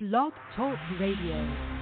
Blogtalk Radio.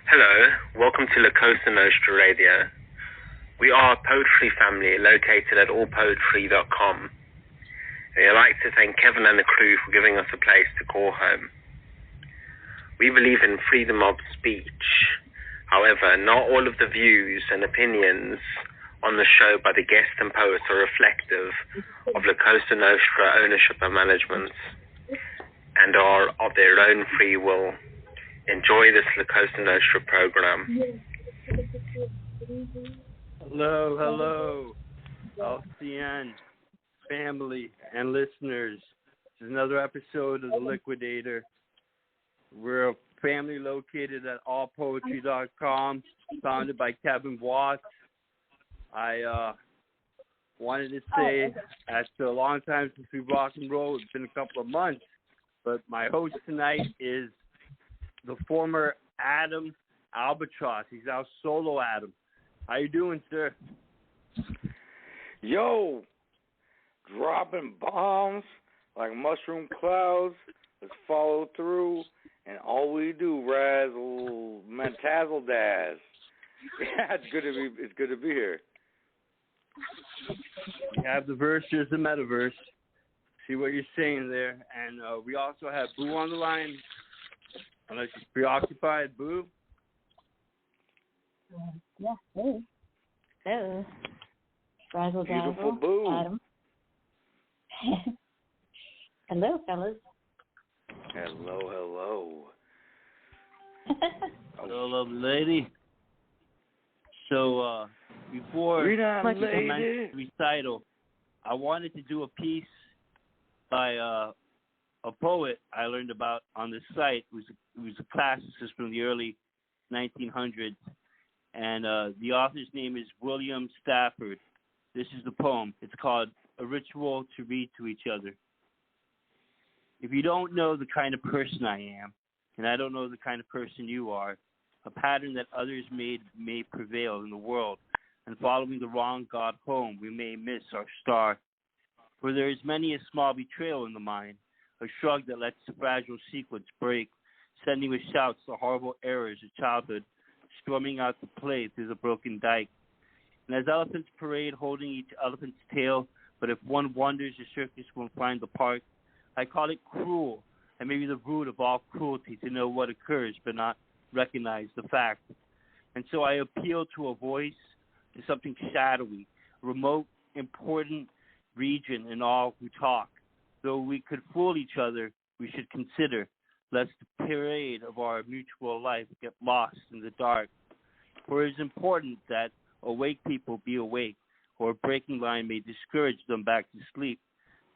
Hello, welcome to Cosa Nostra Radio. We are a poetry family located at allpoetry.com. And I'd like to thank Kevin and the crew for giving us a place to call home. We believe in freedom of speech. However, not all of the views and opinions on the show by the guests and poets are reflective of the Cosa Nostra ownership and management and are of their own free will. Enjoy this Cosa Nostra program. Hello, LCN family and listeners. This is another episode of The Liquidator. We're a family located at allpoetry.com, founded by Kevin Watts. I wanted to say, after a long time since we rock and roll, it's been a couple of months, but my host tonight is the former Adam Albatross. He's now solo Adam. How you doing, sir? Yo, dropping bombs like mushroom clouds. Let's follow through, and all we do, razzle, mentazzle daz. Yeah, it's good to be here. We have the verse, there's the metaverse. See what you're saying there. And we also have Boo on the line. Unless she's preoccupied, Boo. Yeah, hey. Hello. Razzle Beautiful dazzle, Boo. Adam. Hello, fellas. Hello. Hello, lovely lady. So, before Read on, the lady. recital, I wanted to do a piece by a poet I learned about on the site. It was a classicist from the early 1900s, and the author's name is William Stafford. This is the poem. It's called A Ritual to Read to Each Other. If you don't know the kind of person I am, and I don't know the kind of person you are, a pattern that others made may prevail in the world, and following the wrong God home, we may miss our star. For there is many a small betrayal in the mind, a shrug that lets the fragile sequence break, sending with shouts the horrible errors of childhood, storming out to play through the broken dike. And as elephants parade holding each elephant's tail, but if one wonders, the circus won't find the park. I call it cruel, and maybe the root of all cruelty, to know what occurs but not recognize the fact. And so I appeal to a voice, to something shadowy, remote, important region in all who talk. Though we could fool each other, we should consider, lest the parade of our mutual life get lost in the dark. For it is important that awake people be awake, or a breaking line may discourage them back to sleep.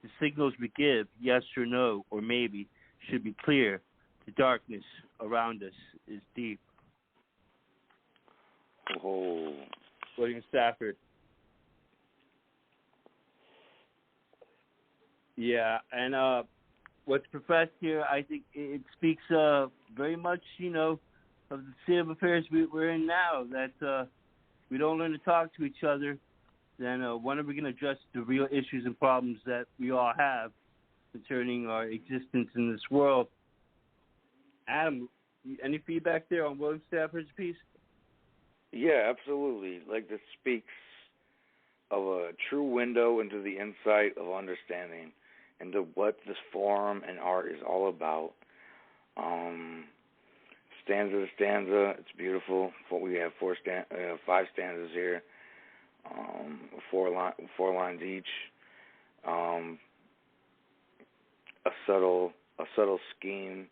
The signals we give, yes or no, or maybe, should be clear. The darkness around us is deep. Oh. William Stafford. Yeah, and what's professed here, I think it speaks very much, of the state of affairs we're in now, that we don't learn to talk to each other, then when are we going to address the real issues and problems that we all have concerning our existence in this world? Adam, any feedback there on William Stafford's piece? Yeah, absolutely. Like, this speaks of a true window into the insight of understanding, into what this forum and art is all about. Stanza to stanza, it's beautiful. We have 5 stanzas here, 4 lines each. A subtle scheme.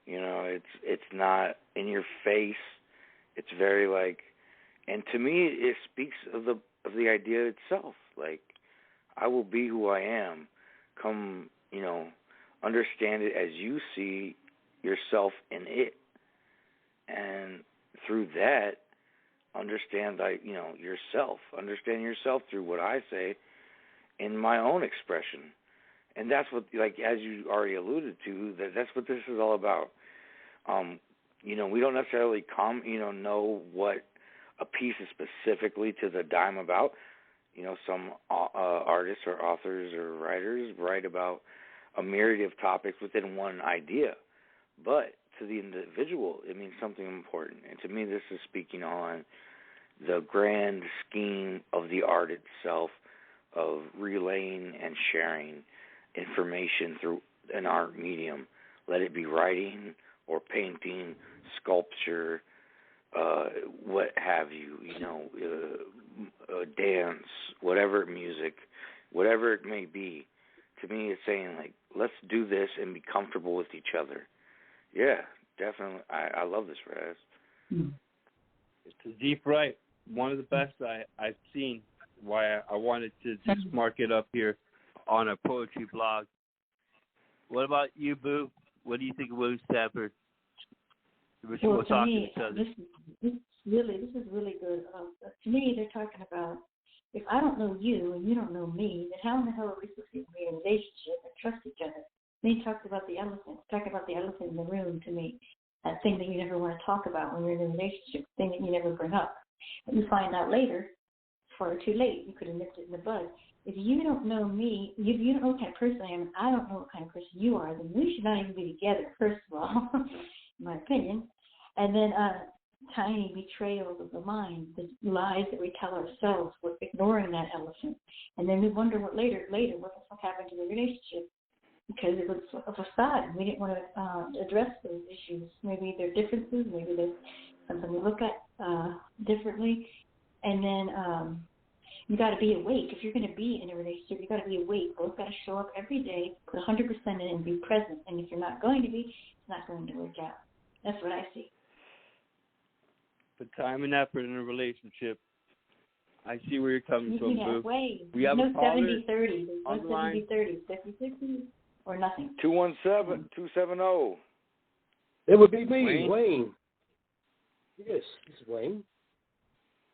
It's not in your face. It's very and to me, it speaks of the idea itself. Like, I will be who I am. Come, understand it as you see yourself in it, and through that, understand yourself. Understand yourself through what I say in my own expression, and that's what, as you already alluded to, that's what this is all about. We don't necessarily know what a piece is specifically to the dime about. Some artists or authors or writers write about a myriad of topics within one idea. But to the individual, it means something important. And to me, this is speaking on the grand scheme of the art itself, of relaying and sharing information through an art medium. Let it be writing or painting, sculpture, what have you, dance, whatever, music, whatever it may be. To me, it's saying, let's do this and be comfortable with each other. Yeah, definitely. I love this, Razz. It's a deep right. One of the best I've seen. Why I wanted to just mark it up here on a poetry blog. What about you, Boo? What do you think of William Stafford? Well, to me, this is really good. To me, they're talking about, if I don't know you and you don't know me, then how in the hell are we supposed to be in a relationship and trust each other? Then he talks about the elephant. Talking about the elephant in the room, to me, that thing that you never want to talk about when you're in a relationship, thing that you never bring up. And you find out later far too late. You could have nipped it in the bud. If you don't know me, if you don't know what kind of person I am, and I don't know what kind of person you are, then we should not even be together, first of all, in my opinion. And then tiny betrayals of the mind, the lies that we tell ourselves, we're ignoring that elephant. And then we wonder what later, what the fuck happened to the relationship? Because it was a facade. We didn't want to address those issues. Maybe there are differences, maybe there's something we look at differently. And then you got to be awake. If you're going to be in a relationship, you got to be awake. Both got to show up every day, put 100% in, and be present. And if you're not going to be, it's not going to work out. That's what I see. Put time and effort in a relationship. I see where you're coming from, Boo. We have no a caller 70-30. There's no 70-30. 50-60 or nothing. 217-270. It would be me, Wayne. Yes, this is Wayne.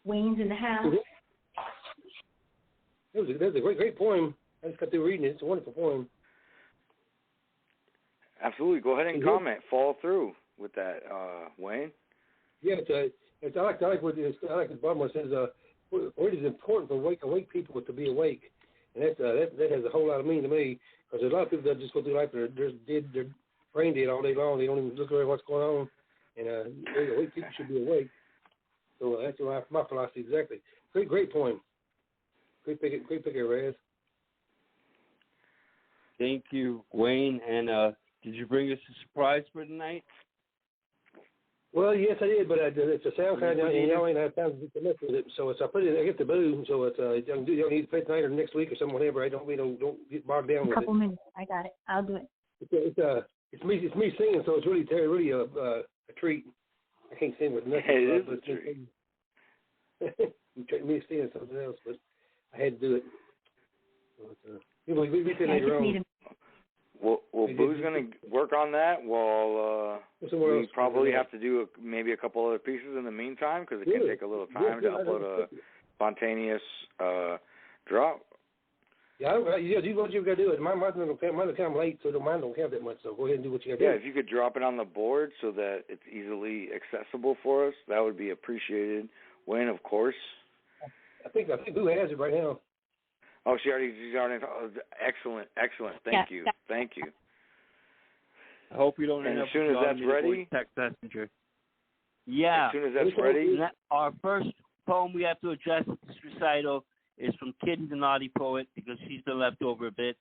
Wayne's in the house. That was a great poem. I just got through reading it. It's a wonderful poem. Absolutely. Go ahead and comment. Follow through with that, Wayne. Yeah, I like what the bottom one says. It is important for awake people to be awake, and that has a whole lot of meaning to me. Because there's a lot of people that just go through life and they're brain dead all day long. They don't even look at what's going on. And awake people should be awake. So that's my philosophy exactly. Great poem. Great picker, Razz. Thank you, Wayne. And did you bring us a surprise for tonight? Well, yes, I did, but it's a sound kind, and y'all ain't had time to mess with it. So I put it. I get the Boo, so it's you don't need to play it tonight or next week or something, whatever. Don't get bogged down with it. A couple minutes. I got it. I'll do it. It's me singing, so it's really a treat. I can't sing with nothing. It is a treat. Me singing something else, but I had to do it. So we can later on. Well, Boo's going to work on that while we probably have to do maybe a couple other pieces in the meantime because it can take a little time to upload a spontaneous drop. Yeah, you got to do it. Mine will come late, so mine don't count that much, so go ahead and do what you got to do. Yeah, if you could drop it on the board so that it's easily accessible for us, that would be appreciated. Wayne, of course. I think Boo has it right now. Oh, she's already. Oh, excellent. Thank you. I hope you don't end up as soon as that's ready. Text messenger. Yeah. As soon as that's ready. Our first poem we have to address at this recital is from Kitty the Naughty Poet because she's been left over a bit,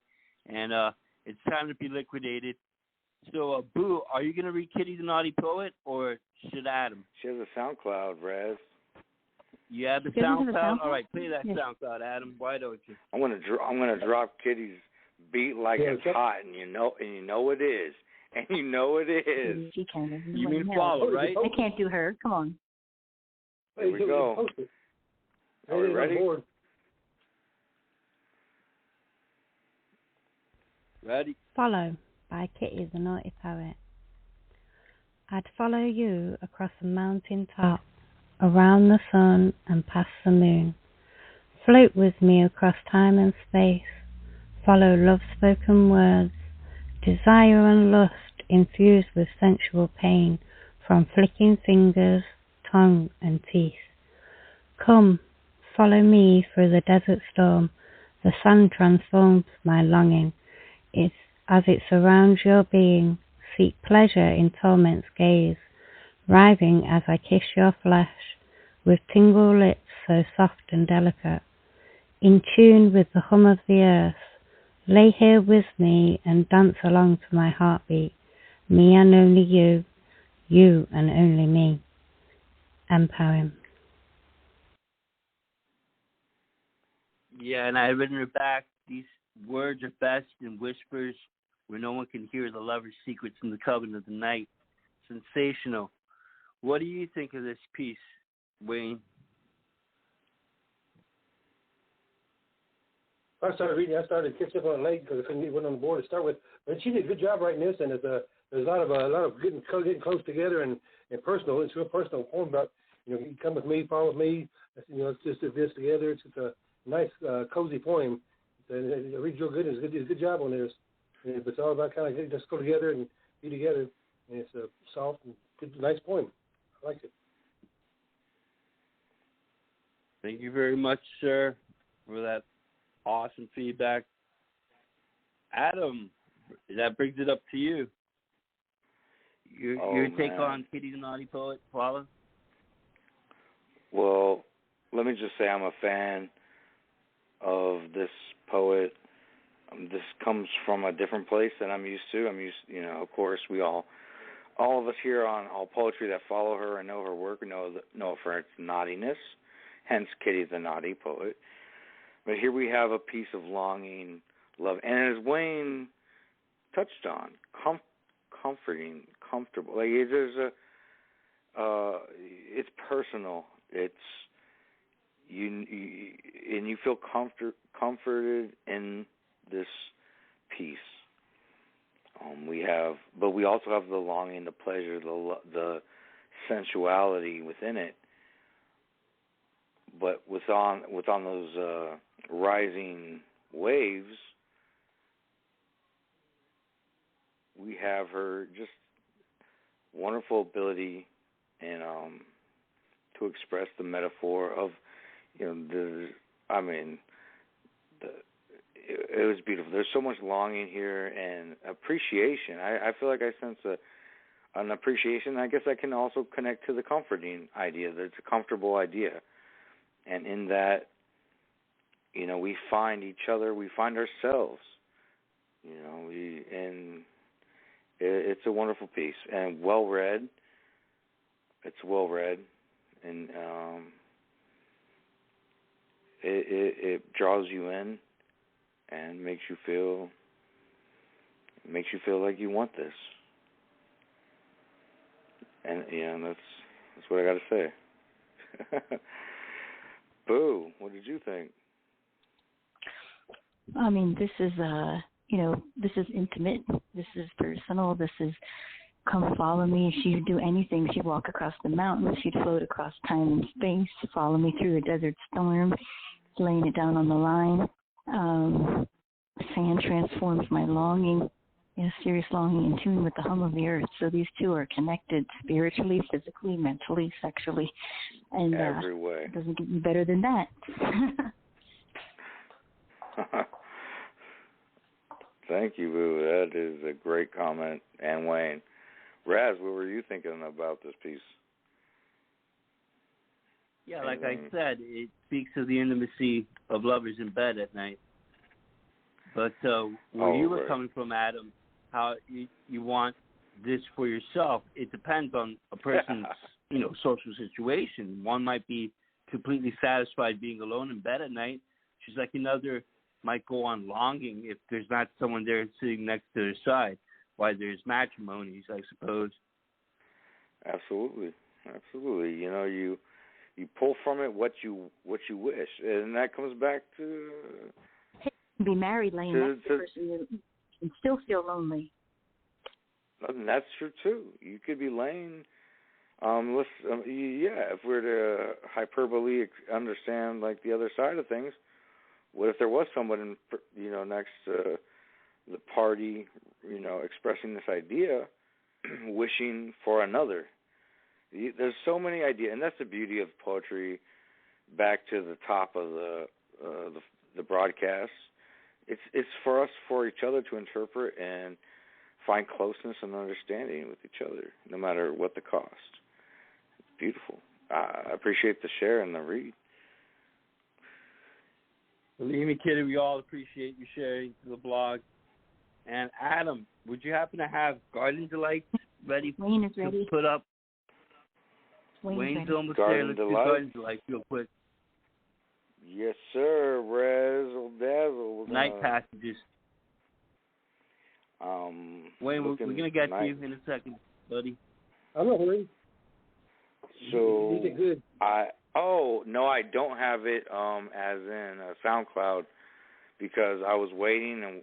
and it's time to be liquidated. So, Boo, are you going to read Kitty the Naughty Poet, or should Adam? She has a SoundCloud, Razz. You have the SoundCloud? All right, play that SoundCloud, Adam. Why don't you? I'm gonna drop Kitty's beat like it's hot, and you know it is. And you know it is. She can. You mean follow, right? I can't do her. Come on. There we go. Are we ready? Ready? Follow by Kitty the Naughty Poet. I'd follow you across a mountain top, around the sun and past the moon. Float with me across time and space. Follow love-spoken words. Desire and lust infused with sensual pain from flicking fingers, tongue and teeth. Come, follow me through the desert storm. The sun transforms my longing. As it surrounds your being, seek pleasure in torment's gaze, writhing as I kiss your flesh, with tingle lips so soft and delicate, in tune with the hum of the earth. Lay here with me and dance along to my heartbeat, me and only you, you and only me. End poem. Yeah, and I had written her back, these words are best in whispers where no one can hear the lover's secrets in the coven of the night. Sensational. What do you think of this piece, Wayne? I started reading. I started catching up on it late because I couldn't get one on the board to start with. But she did a good job writing this, and there's a lot of getting close together and personal. It's a real personal poem about you come with me, follow with me. Let's just do this together. It's a nice, cozy poem. It reads real good. It's a good job on this. But it's all about kind of just go together and be together. And it's a soft and good, nice poem. I like it. Thank you very much, sir, for that awesome feedback. Adam, that brings it up to you. Your take on Kitty the Naughty Poet, Paula? Well, let me just say I'm a fan of this poet. This comes from a different place than I'm used to. Of course, we all of us here on All Poetry that follow her and know her work know of her naughtiness, hence Kitty the Naughty Poet. But here we have a piece of longing, love, and as Wayne touched on, comforting, comfortable. Like it's personal. It's and you feel comforted in this piece. We also have the longing, the pleasure, the sensuality within it. But on those rising waves, we have her just wonderful ability and to express the metaphor of, it was beautiful. There's so much longing here and appreciation. I feel like I sense an appreciation. I guess I can also connect to the comforting idea. That it's a comfortable idea. And in that, we find each other, we find ourselves. It's a wonderful piece and well read. It's well read, and it draws you in and makes you feel like you want this. And that's what I got to say. Boo, what did you think? I mean, this is this is intimate. This is personal. This is come follow me. She'd do anything. She'd walk across the mountains. She'd float across time and space. Follow me through a desert storm. Laying it down on the line. Sand transforms my longing, serious longing, in tune with the hum of the earth. So these two are connected spiritually, physically, mentally, sexually, and every way. It doesn't get any better than that. Thank you, Boo. That is a great comment. And Wayne, Razz, what were you thinking about this piece? Yeah, like I said, it speaks of the intimacy of lovers in bed at night. But where you were coming from, Adam, how you want this for yourself, it depends on a person's, social situation. One might be completely satisfied being alone in bed at night. She's like another might go on longing if there's not someone there sitting next to their side. Why there's matrimonies, I suppose. Absolutely. You pull from it what you wish, and that comes back to be married, laying next to the person and still feel lonely. And that's true too. You could be laying. If we're to hyperbole understand like the other side of things, what if there was someone next to the party, expressing this idea, wishing for another? There's so many ideas, and that's the beauty of poetry. Back to the top of the broadcast, it's for us, for each other to interpret and find closeness and understanding with each other, no matter what the cost. It's beautiful. I appreciate the share and the read. Believe me, Kitty, we all appreciate you sharing to the blog. And Adam, would you happen to have Garden Delight ready to put up? Wayne's almost there. Let's do Garden Delight real quick. Yes, sir. Razzle dazzle. Night passages. Wayne, we're going to get to you in a second, buddy. I'm not worried. So, you did good. I don't have it as in SoundCloud because I was waiting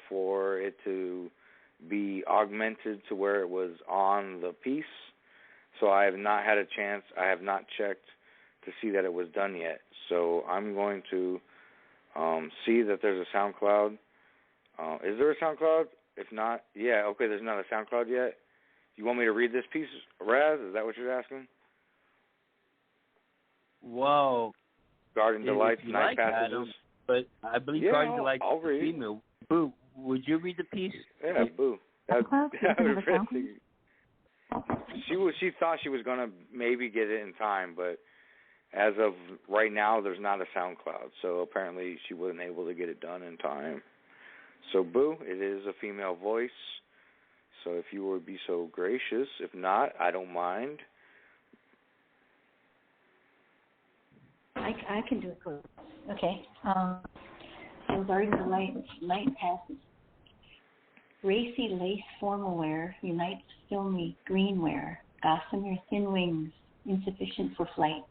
for it to be augmented to where it was on the piece. So I have not had a chance. I have not checked to see that it was done yet. So I'm going to see that there's a SoundCloud. Is there a SoundCloud? If not, there's not a SoundCloud yet. You want me to read this piece, Razz? Is that what you're asking? Whoa. Garden Delight's Night Passages. Adam, but I believe Garden Delight's the female. Boo, would you read the piece? Yeah, Boo. She thought she was going to maybe get it in time, but as of right now, there's not a SoundCloud, so apparently she wasn't able to get it done in time. So, Boo, it is a female voice, so if you would be so gracious. If not, I don't mind. I can do it for you. Okay. So Garden Delight, Night Passes. Racy lace formal wear unites filmy greenware. Gossamer thin wings, insufficient for flight.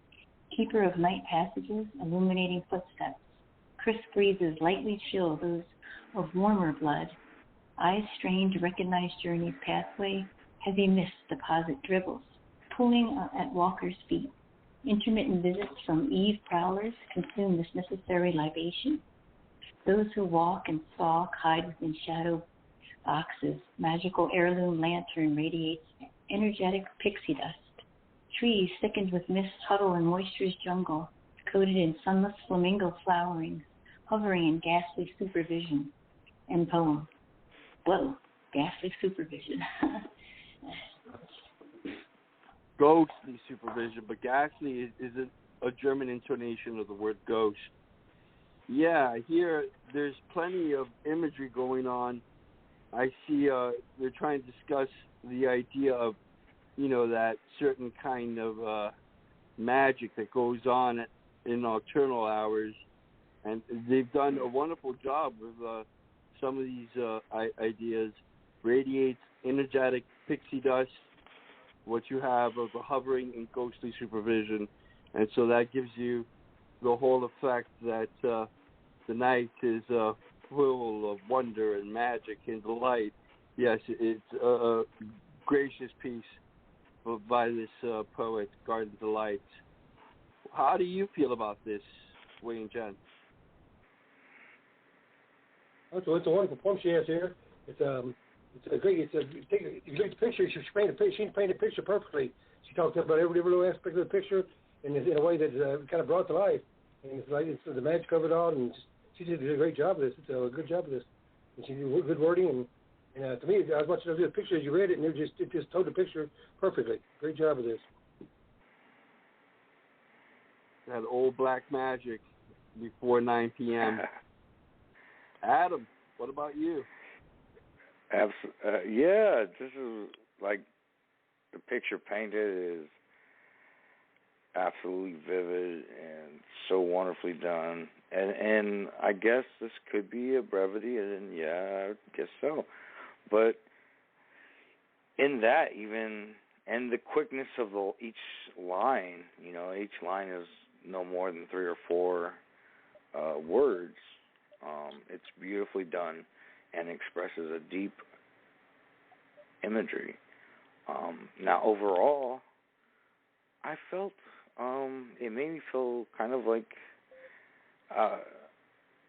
Keeper of night passages, illuminating footsteps. Crisp breezes lightly chill those of warmer blood. Eyes strained to recognize journey's pathway. Heavy mist deposit dribbles, pulling at walkers' feet. Intermittent visits from eve prowlers consume this necessary libation. Those who walk and stalk hide within shadow boxes. Magical heirloom lantern radiates energetic pixie dust. Trees thickened with mist huddle in moisture's jungle, coated in sunless flamingo flowerings, hovering in ghastly supervision. And poem. Whoa, ghastly supervision. Ghostly supervision, but ghastly isn't a German intonation of the word ghost. Yeah, here there's plenty of imagery going on. I see they're trying to discuss the idea of, that certain kind of magic that goes on in nocturnal hours, and they've done a wonderful job with some of these ideas. Radiates energetic pixie dust, what you have of the hovering and ghostly supervision, and so that gives you the whole effect that the night is full of wonder and magic and delight. Yes, it's a gracious piece by this poet, Garden Delight. How do you feel about this, Wayne Jen? It's a wonderful poem she has here. It's a great. If you look at the picture, she painted the picture perfectly. She talked about every little aspect of the picture in a way that kind of brought to life. And it's the magic of it all. And she did a great job of this. It's a good job of this. And she did good wording. And to me, I was watching the picture as you read it, and it just told the picture perfectly. Great job of this. That old black magic before 9 p.m. Adam, what about you? Yeah, this is like the picture painted is absolutely vivid and so wonderfully done. And I guess this could be a brevity, and yeah, I guess so. But in that, even, and the quickness of each line, each line is no more than 3 or 4 words. It's beautifully done and expresses a deep imagery. Now, overall, I felt it made me feel kind of like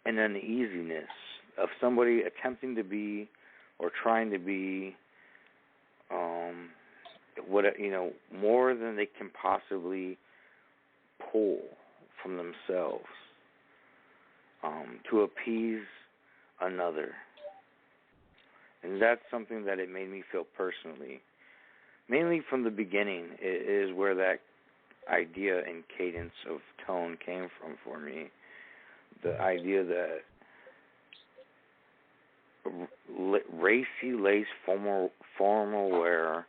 an uneasiness of somebody attempting to be or trying to be more than they can possibly pull from themselves to appease another. And that's something that it made me feel personally. Mainly from the beginning is where that idea and cadence of tone came from for me. The idea that racy lace formal wear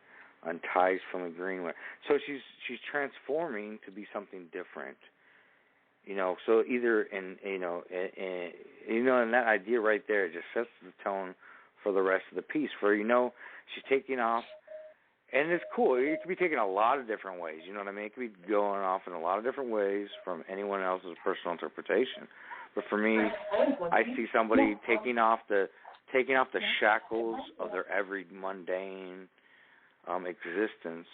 unties from the green wear. So she's transforming to be something different. So either in that idea right there, it just sets the tone for the rest of the piece. She's taking off, and it's cool. It could be taken a lot of different ways. You know what I mean? It could be going off in a lot of different ways from anyone else's personal interpretation. But for me, I see somebody taking off the shackles of their every mundane existence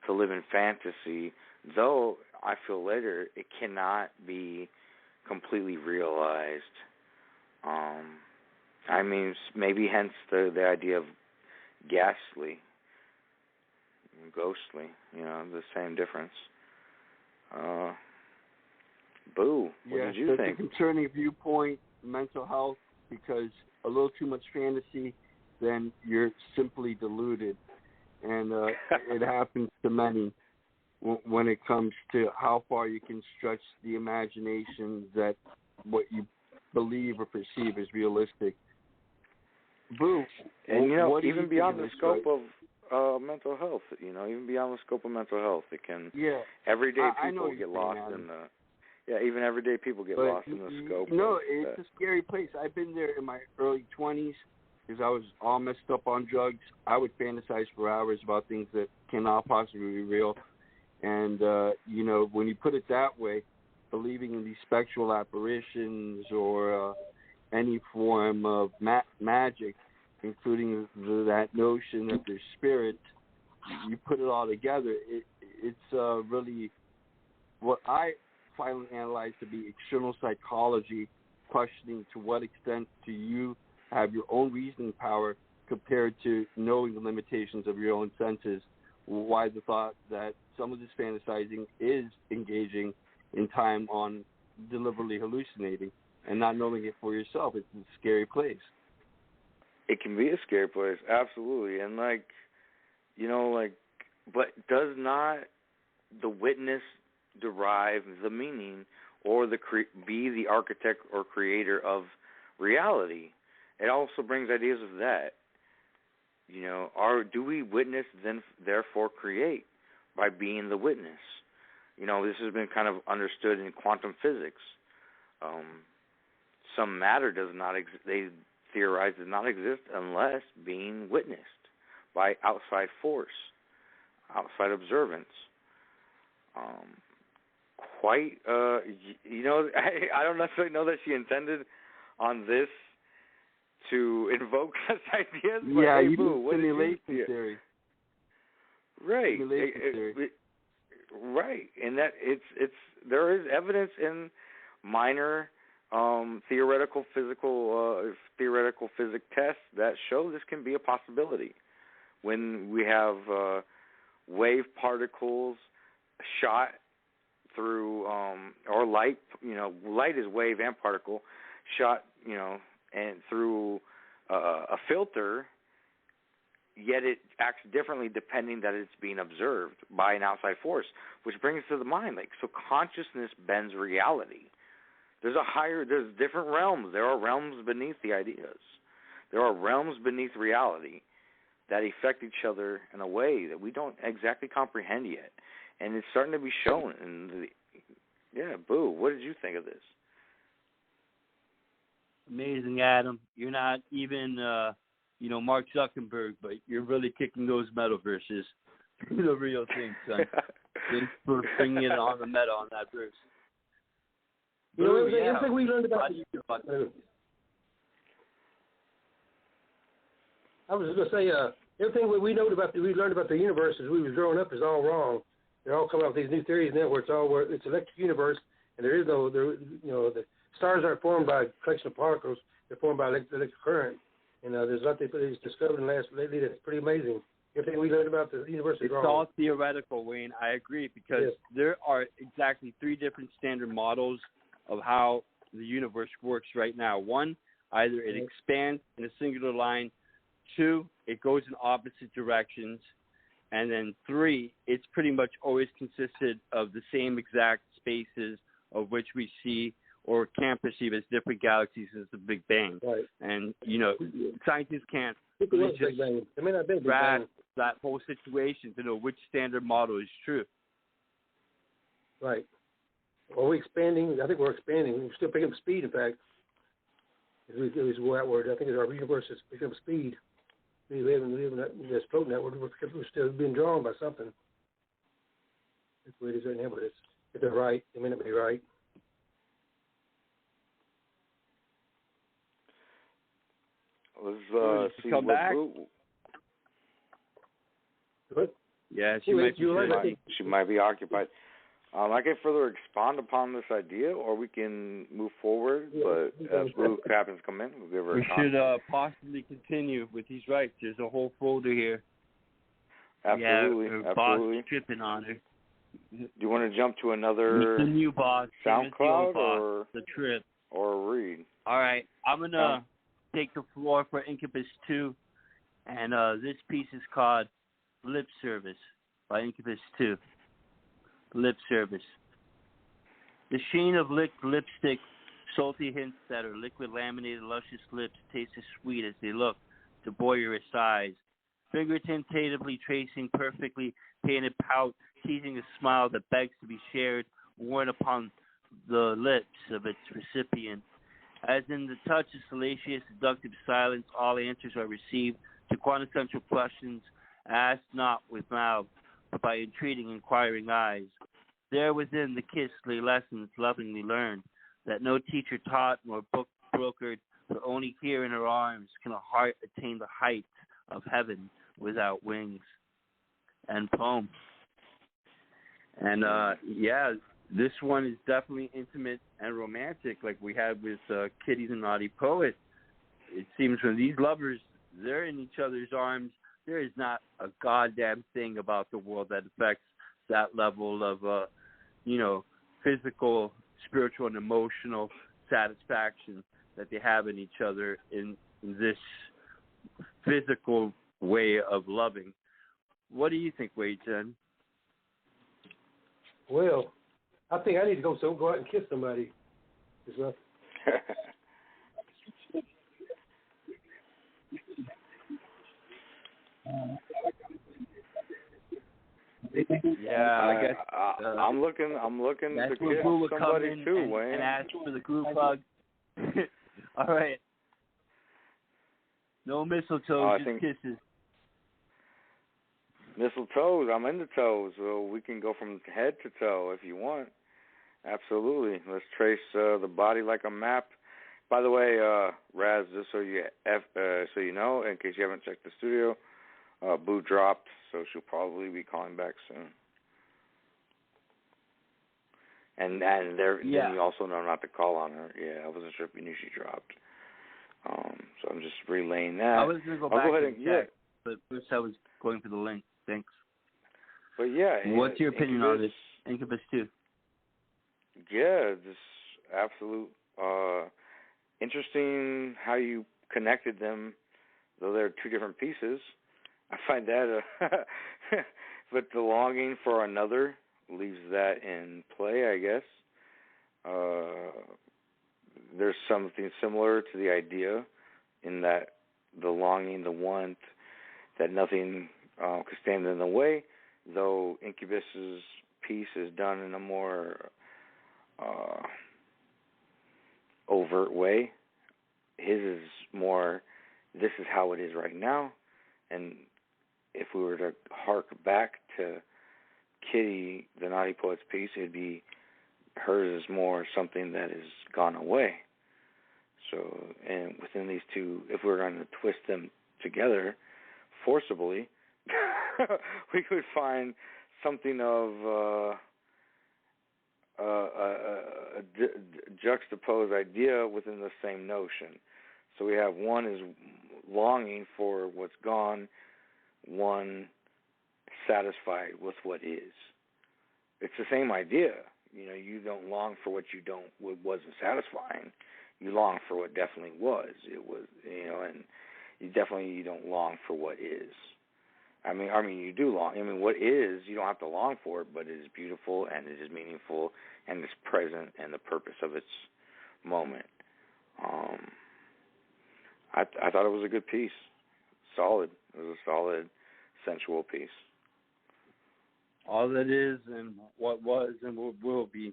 to live in fantasy, though I feel later it cannot be completely realized. Maybe hence the idea of ghastly, ghostly, the same difference. Boo, what did you think? It's a concerning viewpoint, mental health, because a little too much fantasy, then you're simply deluded. And it happens to many when it comes to how far you can stretch the imagination that what you believe or perceive is realistic. Boo. And, even beyond the scope of mental health, even beyond the scope of mental health, it can, everyday people get lost in the, even everyday people get lost in the scope. No, it's a scary place. I've been there in my early 20s because I was all messed up on drugs. I would fantasize for hours about things that cannot possibly be real. And, when you put it that way, believing in these spectral apparitions or any form of magic, including that notion that there's spirit, you put it all together, it's really what I finally analyzed to be external psychology, questioning to what extent do you have your own reasoning power compared to knowing the limitations of your own senses. Why the thought that some of this fantasizing is engaging in time on deliberately hallucinating and not knowing it for yourself. It's a scary place. It can be a scary place, absolutely. And but does not the witness derive the meaning or be the architect or creator of reality? It also brings ideas of that. Do we witness then therefore create by being the witness? This has been kind of understood in quantum physics. Some matter does not exist. They theorize does not exist unless being witnessed by outside force, outside observance. I don't necessarily know that she intended on this to invoke such ideas. Yeah, you do simulation theory. Right. Simulation theory. Right, and that there is evidence in minor theoretical physics tests that show this can be a possibility. When we have wave particles shot through or light, light is wave and particle shot, and through a filter, yet it acts differently depending that it's being observed by an outside force, which brings to the mind, so consciousness bends reality. There's different realms. There are realms beneath the ideas. There are realms beneath reality that affect each other in a way that we don't exactly comprehend yet. And it's starting to be shown. Boo, what did you think of this? Amazing, Adam. You're not even, Mark Zuckerberg, but you're really kicking those metaverses. The real thing, son. Thanks for bringing it on the meta on that verse. Everything we learned about I was just going to say, everything we learned about the universe as we was growing up is all wrong. They're all coming up with these new theories now where it's electric universe, and there is the stars aren't formed by a collection of particles. They're formed by electric current. And there's a lot they've discovered lately that's pretty amazing. Everything we learned about the universe is wrong. It's all theoretical, Wayne. I agree, because there are exactly 3 different standard models of how the universe works right now. 1, either it expands in a singular line. 2, it goes in opposite directions. And then 3, it's pretty much always consisted of the same exact spaces of which we see or can perceive as different galaxies since the Big Bang. Right. And, scientists can't really just grasp that whole situation to know which standard model is true. Right. Are we expanding? I think we're expanding. We're still picking up speed, in fact. Is that word. I think our universe is picking up speed. We live in this floating network. We're still being drawn by something. That's the way it is right now, but if they're right, they may not be right. Let's see come back. What? Yeah, she might be occupied. I can further expand upon this idea, or we can move forward. But as Blue happens to come in, we'll give her. We should possibly continue with these rights. There's a whole folder here. Absolutely, absolutely. Boss tripping on her. Do you want to jump to another the new boss, SoundCloud boss, the trip, or read? All right, I'm gonna take the floor for Incubus 2, and this piece is called "Lip Service" by Incubus 2. Lip Service. The sheen of licked lipstick, salty hints that her liquid laminated luscious lips taste as sweet as they look to boyerist eyes. Finger tentatively tracing perfectly painted pout, teasing a smile that begs to be shared, worn upon the lips of its recipient. As in the touch of salacious, seductive silence, all answers are received to quintessential questions asked not with mouth, but by entreating, inquiring eyes. There within the kiss lay lessons lovingly learned, that no teacher taught nor book brokered, but only here in her arms can a heart attain the height of heaven without wings. And poem. And this one is definitely intimate and romantic, like we had with Kitty the Naughty Poet. It seems when these lovers, they're in each other's arms, there is not a goddamn thing about the world that affects that level of, physical, spiritual, and emotional satisfaction that they have in each other in this physical way of loving. What do you think, Wade Jen? Well, I think I need to go out and kiss somebody. Yeah, I guess I'm looking to kiss somebody too, Wayne. And ask for the group hug. All right. No mistletoe, just kisses. Mistletoes, I'm into toes, so we can go from head to toe if you want. Absolutely. Let's trace the body like a map. By the way, Razz, just so you know, in case you haven't checked the studio, Boo dropped, so she'll probably be calling back soon. And then you also know not to call on her. Yeah, I wasn't sure if you knew she dropped. So I'm just relaying that. I was going to go back and check, but first I was going for the link. Thanks. But yeah. What's your opinion on this? Incubus 2. Yeah, just absolute interesting how you connected them, though they're two different pieces. I find that, but the longing for another leaves that in play, I guess. There's something similar to the idea in that the longing, the want, that nothing could stand in the way, though Incubus's piece is done in a more overt way. His is more, this is how it is right now. And if we were to hark back to Kitty, the Naughty Poet's piece, it'd be, hers is more something that has gone away. So, and within these two, if we're going to twist them together forcibly, we could find something of a juxtaposed idea within the same notion. So we have one is longing for what's gone, one satisfied with what is. It's the same idea. You don't long for what wasn't satisfying. You long for what definitely was. It was, and you don't long for what is. I mean, you do long. I mean, what is, you don't have to long for it, but it is beautiful and it is meaningful and it's present and the purpose of its moment. I thought it was a good piece. Solid. It was a solid, sensual piece. All that is and what was and what will be.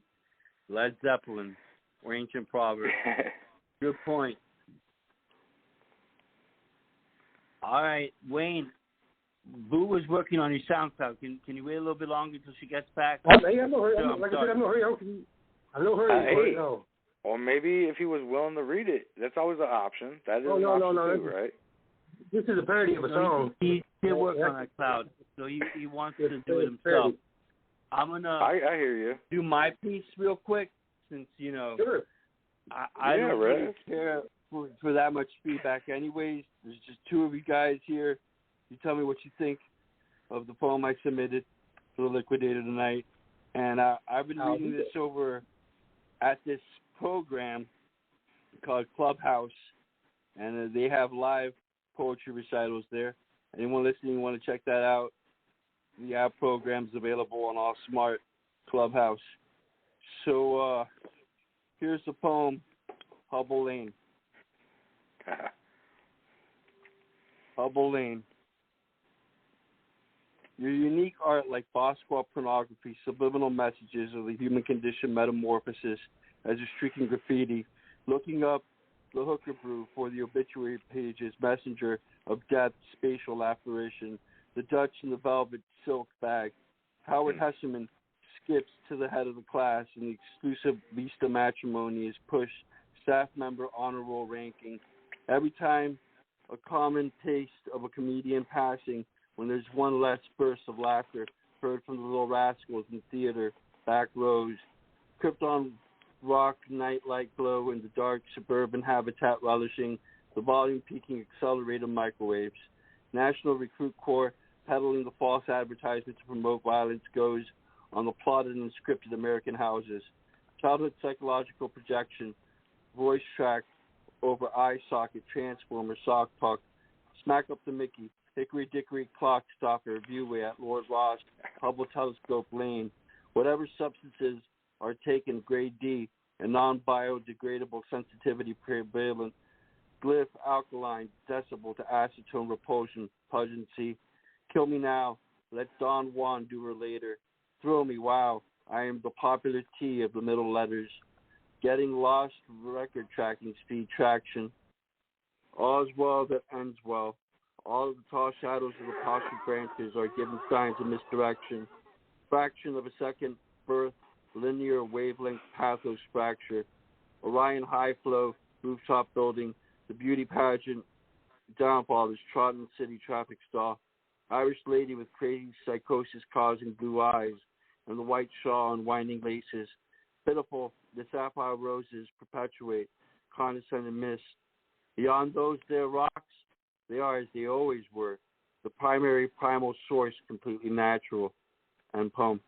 Led Zeppelin, or ancient proverb. Good point. All right, Wayne. Boo was working on your SoundCloud. Can you wait a little bit longer until she gets back? I'm no hurry. I'm no hurry. Or maybe if he was willing to read it, that's always an option. That is an option too, right? This is a parody of a song. He's still working on that cloud, so he wants to do it himself. I'm gonna. I hear you. Do my piece real quick, since Sure. I don't really care for that much feedback. Anyways, there's just two of you guys here. You tell me what you think of the poem I submitted for the Liquidator tonight. And I've been reading this over at this program called Clubhouse, and they have live poetry recitals there. Anyone listening want to check that out? The app program's available on all smart Clubhouse. So here's the poem, Hubble Lane. Hubble Lane. Your unique art, like Boswell pornography, subliminal messages of the human condition metamorphosis as a streaking graffiti, looking up the hooker brew for the obituary pages, messenger of death, spatial apparition, the Dutch in the velvet silk bag. Howard Hesseman skips to the head of the class, and the exclusive Vista matrimony is pushed, staff member honor roll ranking. Every time a common taste of a comedian passing, when there's one less burst of laughter heard from the little rascals in theater, back rows. Krypton rock nightlight glow in the dark suburban habitat relishing, the volume peaking accelerated microwaves. National Recruit Corps peddling the false advertisement to promote violence goes on the plotted and scripted American houses. Childhood psychological projection, voice track over eye socket, transformer, sock puck, smack up the Mickey, Hickory Dickory clock stalker, viewway at Lord Ross, Hubble Telescope Lane. Whatever substances are taken, grade D, and non-biodegradable sensitivity prevalent, glyph alkaline, decibel to acetone repulsion, pungency. Kill me now, let Don Juan do her later. Throw me, wow, I am the popular T of the middle letters. Getting lost, record tracking, speed traction. All's well that ends well. All of the tall shadows of the posture branches are giving signs of misdirection. Fraction of a second birth, linear wavelength pathos fracture. Orion high flow, rooftop building, the beauty pageant, downfall is trodden city traffic stall. Irish lady with crazy psychosis causing blue eyes, and the white shawl and winding laces. Pitiful, the sapphire roses perpetuate, condescending mist. Beyond those there rocks, they are as they always were, the primary primal source, completely natural. And poem.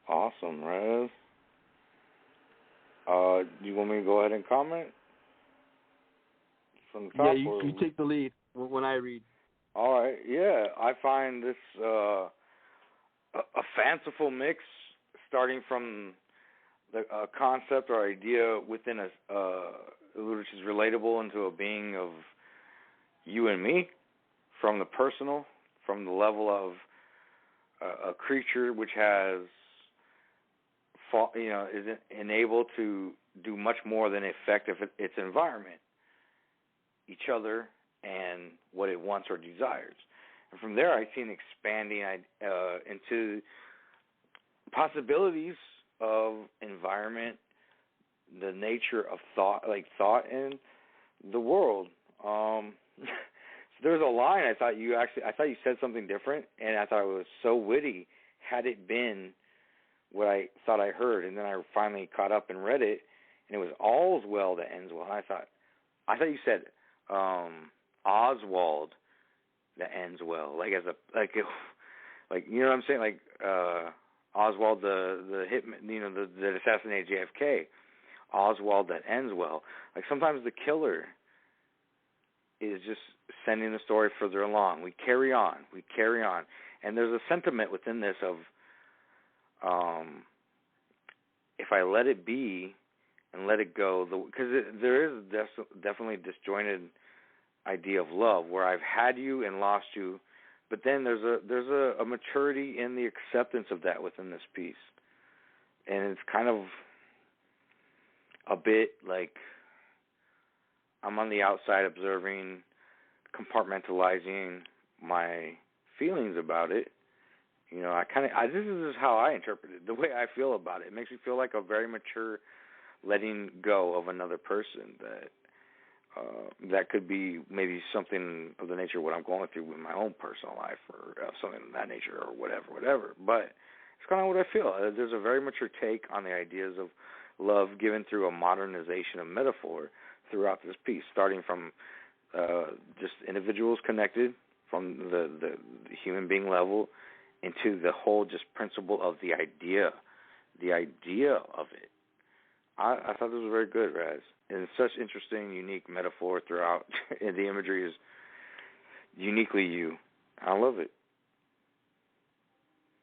Awesome, Razz. Do you want me to go ahead and comment from the top? Yeah, you take the lead when I read. All right. Yeah, I find this a fanciful mix, starting from the concept or idea within which is relatable into a being of you and me, from the personal, from the level of a creature which has, is enabled to do much more than affect its environment, each other, and what it wants or desires. And from there, I see an expanding into possibilities of environment, the nature of thought in the world. So there's a line I thought you said something different, and I thought it was so witty. Had it been what I thought I heard, and then I finally caught up and read it, and it was all's well that ends well. And I thought you said Oswald that ends well, like you know what I'm saying, like Oswald the hitman, that assassinated JFK. Oswald that ends well. Like sometimes the killer is just sending the story further along. We carry on, and there's a sentiment within this of, if I let it be and let it go, because there is definitely a disjointed idea of love where I've had you and lost you, but then there's a maturity in the acceptance of that within this piece, and it's kind of a bit like I'm on the outside observing, compartmentalizing my feelings about it. This is how I interpret it, the way I feel about it. It makes me feel like a very mature letting go of another person that could be maybe something of the nature of what I'm going through with my own personal life or something of that nature or whatever. But it's kind of what I feel. There's a very mature take on the ideas of love given through a modernization of metaphor throughout this piece, starting from just individuals connected from the human being level into the whole just principle of the idea of it. I thought this was very good, Razz. And it's such interesting, unique metaphor throughout, and the imagery is uniquely you. I love it.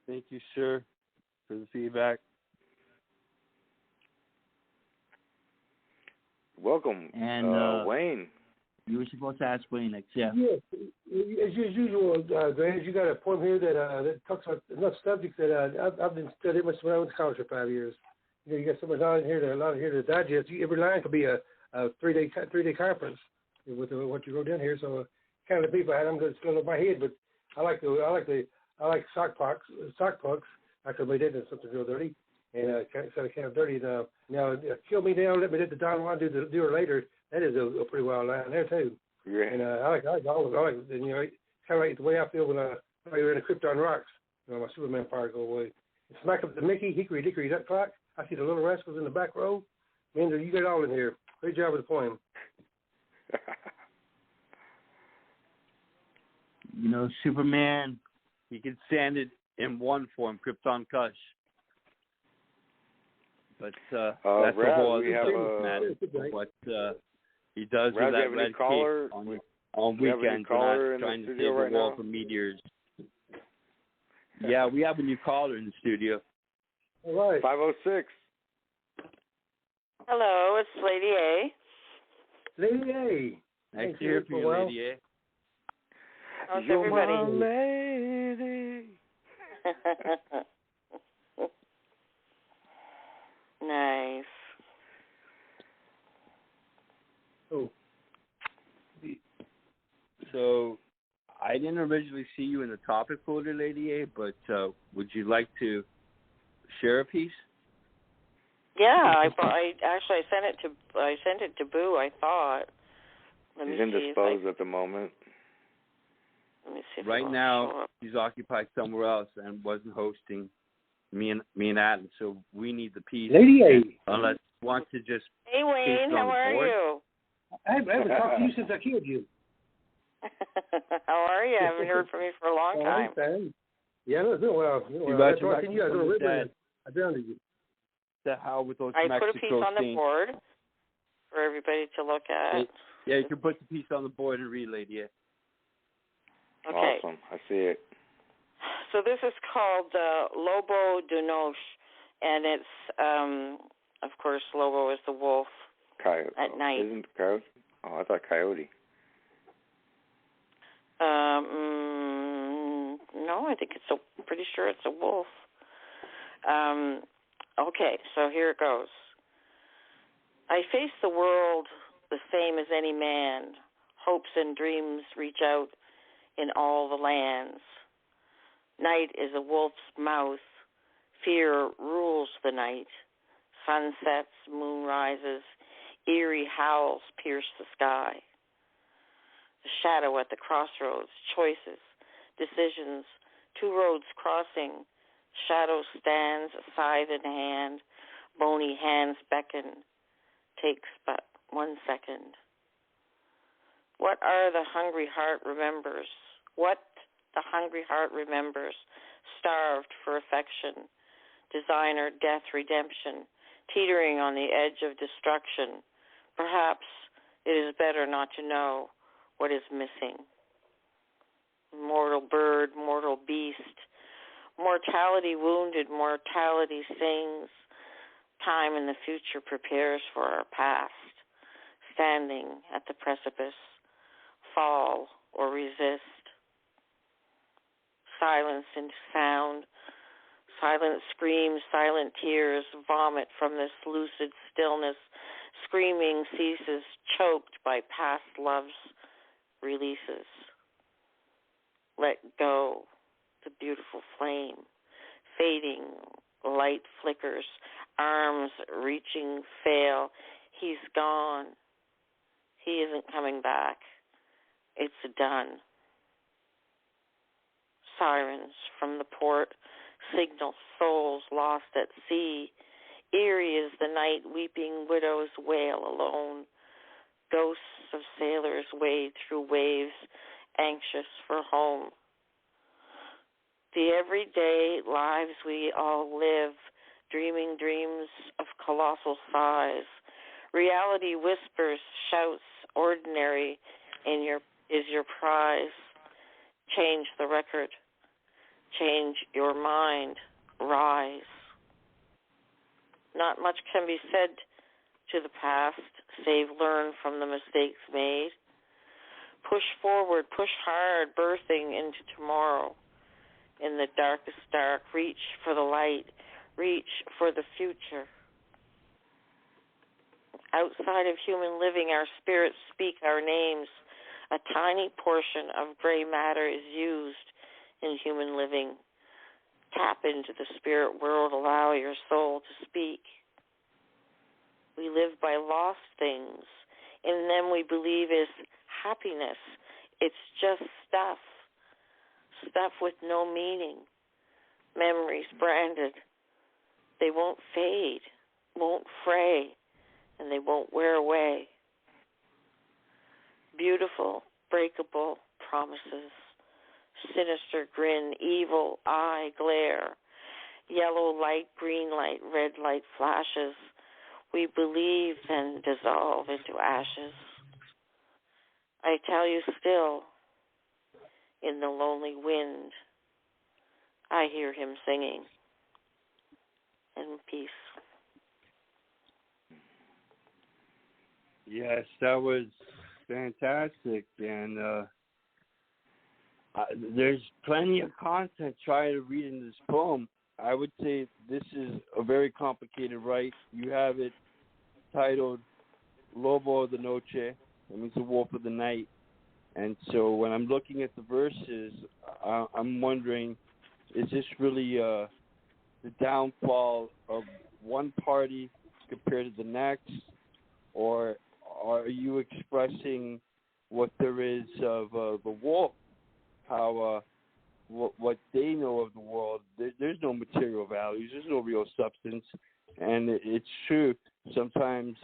Thank you, sir, for the feedback. Welcome, and Wayne. You were supposed to ask Wayne next, yeah. Yes, as usual, Grant, you got a poem here that talks about enough subjects that I've been studying much when I went to college for 5 years. You know, you got so much knowledge here, a lot here to digest. Every line could be a 3-day conference with what you wrote down here. So kind of the people I had, I'm going to split up my head, but I like sock pucks. I could have made that into something real dirty, and kind of dirty. Now, kill me now, let me let the Don Juan do it later. That is a pretty wild line there too. Yeah. And I like all of it. And, you know, kind of like the way I feel when you're in a Krypton rocks. You know, my Superman power go away. Smack up the Mickey, hickory dickory duck clock. I see the little rascals in the back row. Man, you got it all in here. Great job with the poem. You know, Superman, he can stand it in one form, Krypton Kush. But that's Razz, a whole other subject matter. What he does Razz, with that red cape on weekends when I'm trying to save the world from meteors. Yeah, we have a new caller in the studio. All right. 506. Hello, it's Lady A. Lady A. Nice to hear from you, Lady A. How's You're everybody? my lady. Nice. Oh. So, I didn't originally see you in the topic folder, Lady A, but would you like to share a piece? Yeah, I sent it to Boo. I thought. He's indisposed at the moment. Let me see. Right now, he's occupied somewhere else and wasn't hosting me and Adam, so we need the piece. Lady A. Unless you want to just. Hey Wayne, how are you? I haven't talked to you since I killed you. How are you? I haven't heard from you for a long time. Yeah, it's been a while. I drowned you. The hell with those I Mexico put a piece on the board for everybody to look at. Yeah, you can put the piece on the board and read, Lady A. Okay. Awesome. I see it. So this is called Lobo de Noche, and it's, of course, Lobo is the wolf at night. Isn't it coyote? Oh, I thought coyote. No, I think pretty sure it's a wolf. Okay, so here it goes. I face the world the same as any man. Hopes and dreams reach out in all the lands. Night is a wolf's mouth. Fear rules the night. Sun sets, moon rises. Eerie howls pierce the sky. The shadow at the crossroads, choices, decisions, 2 roads crossing. Shadow stands, scythe in hand, bony hands beckon. Takes but 1 second. What are the hungry heart remembers? What the hungry heart remembers? Starved for affection, designer, death, redemption, teetering on the edge of destruction. Perhaps it is better not to know what is missing. Mortal bird, mortal beast, mortality wounded, mortality sings. Time in the future prepares for our past. Standing at the precipice, fall or resist. Silence into sound. Silent screams, silent tears vomit from this lucid stillness. Screaming ceases, choked by past love's releases. Let go, the beautiful flame. Fading, light flickers, arms reaching fail. He's gone. He isn't coming back. It's done. Sirens from the port signal souls lost at sea. Eerie is the night, weeping widows wail alone. Ghosts of sailors wade through waves anxious for home. The everyday lives we all live, dreaming dreams of colossal size. Reality whispers, shouts, ordinary is your prize. Change the record. Change your mind. Rise. Not much can be said to the past, save learn from the mistakes made. Push forward, push hard, birthing into tomorrow. In the darkest dark, reach for the light, reach for the future. Outside of human living, our spirits speak our names. A tiny portion of gray matter is used in human living. Tap into the spirit world, allow your soul to speak. We live by lost things. In them we believe is happiness. It's just stuff with no meaning. Memories branded. They won't fade, won't fray, and they won't wear away. Beautiful, breakable promises. Sinister grin, evil eye glare. Yellow light, green light, red light flashes. We believe and dissolve into ashes. I tell you still, in the lonely wind, I hear him singing. In peace. Yes, that was fantastic, and there's plenty of content trying to read in this poem. I would say this is a very complicated write. You have it titled Lobo de Noche, that means the wolf of the night. And so when I'm looking at the verses, I'm wondering, is this really the downfall of one party compared to the next, or are you expressing what there is of the wolf, how what they know of the world? There's no material values, there's no real substance, and it's true. Sometimes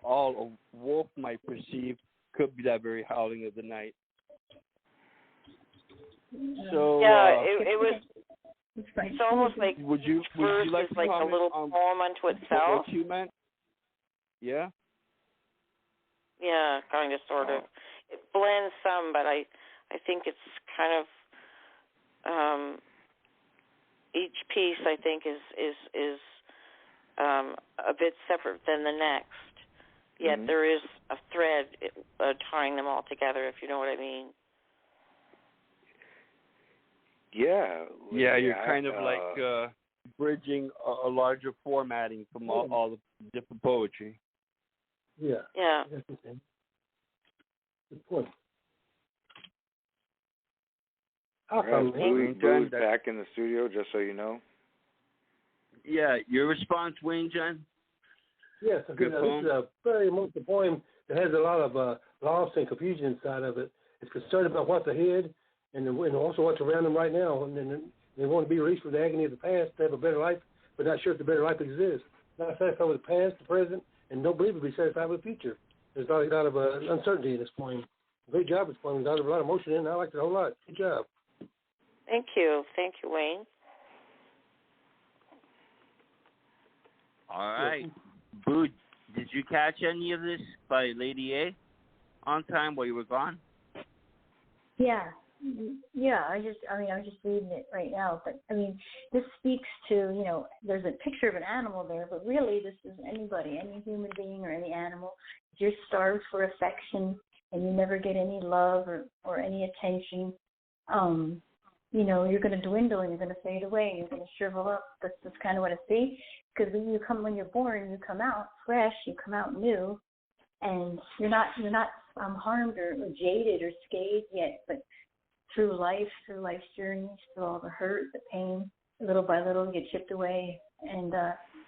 all a wolf might perceive could be that very howling of the night. So yeah, it was. It's almost like would you like is like a little poem unto itself. What you meant? Yeah. Yeah, kind of, sort of. It blends some, but I think it's kind of each piece. I think is a bit separate than the next. Yet there is a thread tying them all together, if you know what I mean. Yeah. Yeah, you're kind of like bridging a larger formatting from all the different poetry. Yeah. Yeah. Good point. Boo's back in the studio, just so you know. Yeah, your response, Wayne Jen? Yes, good poem. This is a very emotional poem that has a lot of loss and confusion inside of it. It's concerned about what's ahead and also what's around them right now. And then they want to be released from the agony of the past to have a better life, but not sure if the better life exists. Not satisfied with the past, the present, and don't believe it'll be satisfied with the future. There's a lot of uncertainty in this poem. Great job with this poem. There's a lot of emotion in it, and I liked it a whole lot. Good job. Thank you. Thank you, Wayne. All right. Boo, did you catch any of this by Lady A on time while you were gone? Yeah. I was just reading it right now. But, this speaks to, there's a picture of an animal there, but really this is anybody, any human being or any animal. If you're starved for affection and you never get any love or any attention, you're going to dwindle and you're going to fade away. You're going to shrivel up. That's kind of what I see. Because when you're born, you come out fresh, you come out new, and you're not harmed or jaded or scathed yet. But through life's journey, through all the hurt, the pain, little by little, you get chipped away and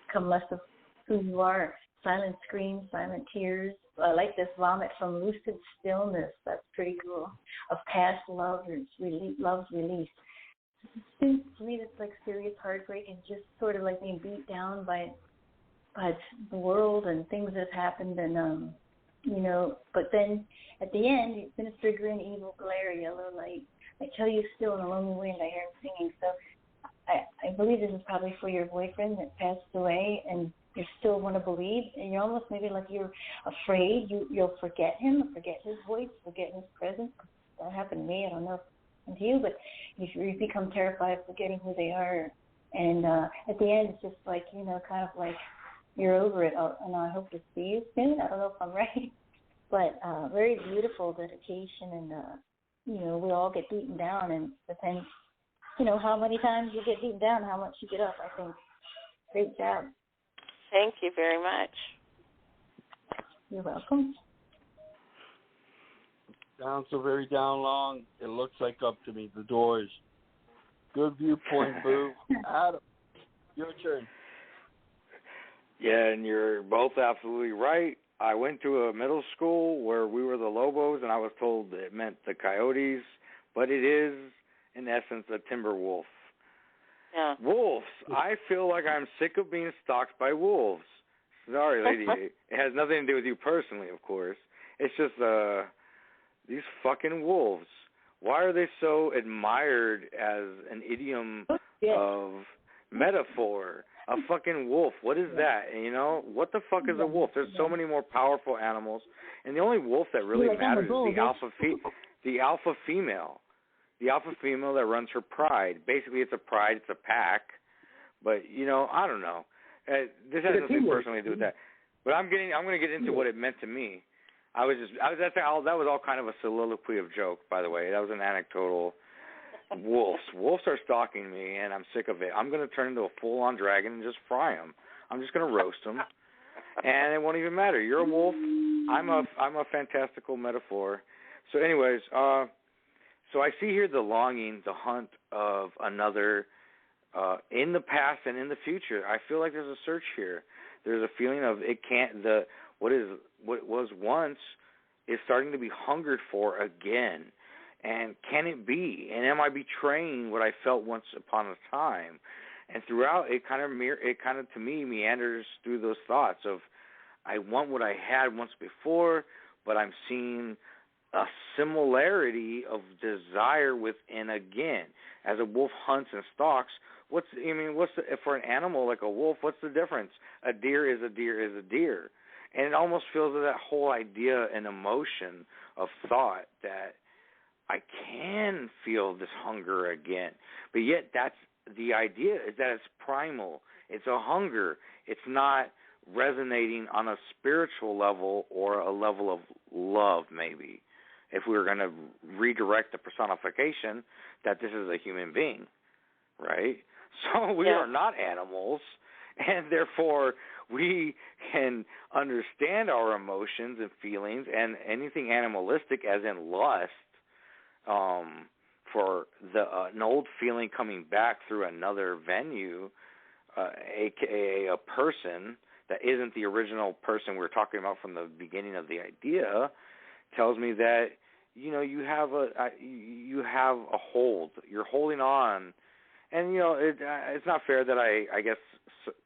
become less of who you are. Silent screams, silent tears. I like this vomit from lucid stillness. That's pretty cool. Of past love, love's release. To me, it's like serious heartbreak and just sort of like being beat down by the world and things that have happened, and But then at the end, sinister grin, evil glare, yellow light. I tell you still in a lonely wind, I hear him singing. So I believe this is probably for your boyfriend that passed away, and you still want to believe, and you're almost maybe like you're afraid you'll forget him, forget his voice, forget his presence. That happened to me. I don't know if it happened to you, but you become terrified of forgetting who they are. And at the end, it's just like, kind of like you're over it. And I hope to see you soon. I don't know if I'm right, but very beautiful dedication. And, we all get beaten down, and depends, how many times you get beaten down, how much you get up, I think. Great job. Thank you very much. You're welcome. Down so very down long, it looks like up to me, the doors. Good viewpoint, Boo. Adam, your turn. Yeah, and you're both absolutely right. I went to a middle school where we were the Lobos, and I was told it meant the coyotes, but it is, in essence, a timber wolf. Yeah. Wolves. I feel like I'm sick of being stalked by wolves. Sorry, lady. It has nothing to do with you personally, of course. It's just these fucking wolves. Why are they so admired as an idiom of metaphor? A fucking wolf. What is that? What the fuck is a wolf? There's so many more powerful animals, and the only wolf that really matters is the alpha female. The alpha female that runs her pride. Basically, it's a pride. It's a pack. But I don't know. This has nothing personally to do with that. But I'm going to get into what it meant to me. That was all kind of a soliloquy of joke, by the way. That was an anecdotal. Wolves are stalking me, and I'm sick of it. I'm going to turn into a full-on dragon and just fry them. I'm just going to roast them, and it won't even matter. You're a wolf. I'm a fantastical metaphor. So, anyways, so I see here the longing, the hunt of another in the past and in the future. I feel like there's a search here. There's a feeling of what was once is starting to be hungered for again. And can it be? And am I betraying what I felt once upon a time? And throughout, it kind of to me meanders through those thoughts of, I want what I had once before, but I'm seeing a similarity of desire within again. As a wolf hunts and stalks, for an animal like a wolf, what's the difference? A deer is a deer is a deer. And it almost feels that whole idea and emotion of thought that I can feel this hunger again. But yet that's the idea, is that it's primal. It's a hunger. It's not resonating on a spiritual level or a level of love, maybe, if we were going to redirect the personification that this is a human being, right? So we are not animals, and therefore we can understand our emotions and feelings, and anything animalistic, as in lust, for an old feeling coming back through another venue, aka a person that isn't the original person we were talking about from the beginning of the idea, tells me that you have a hold. You're holding on, and it's not fair that I guess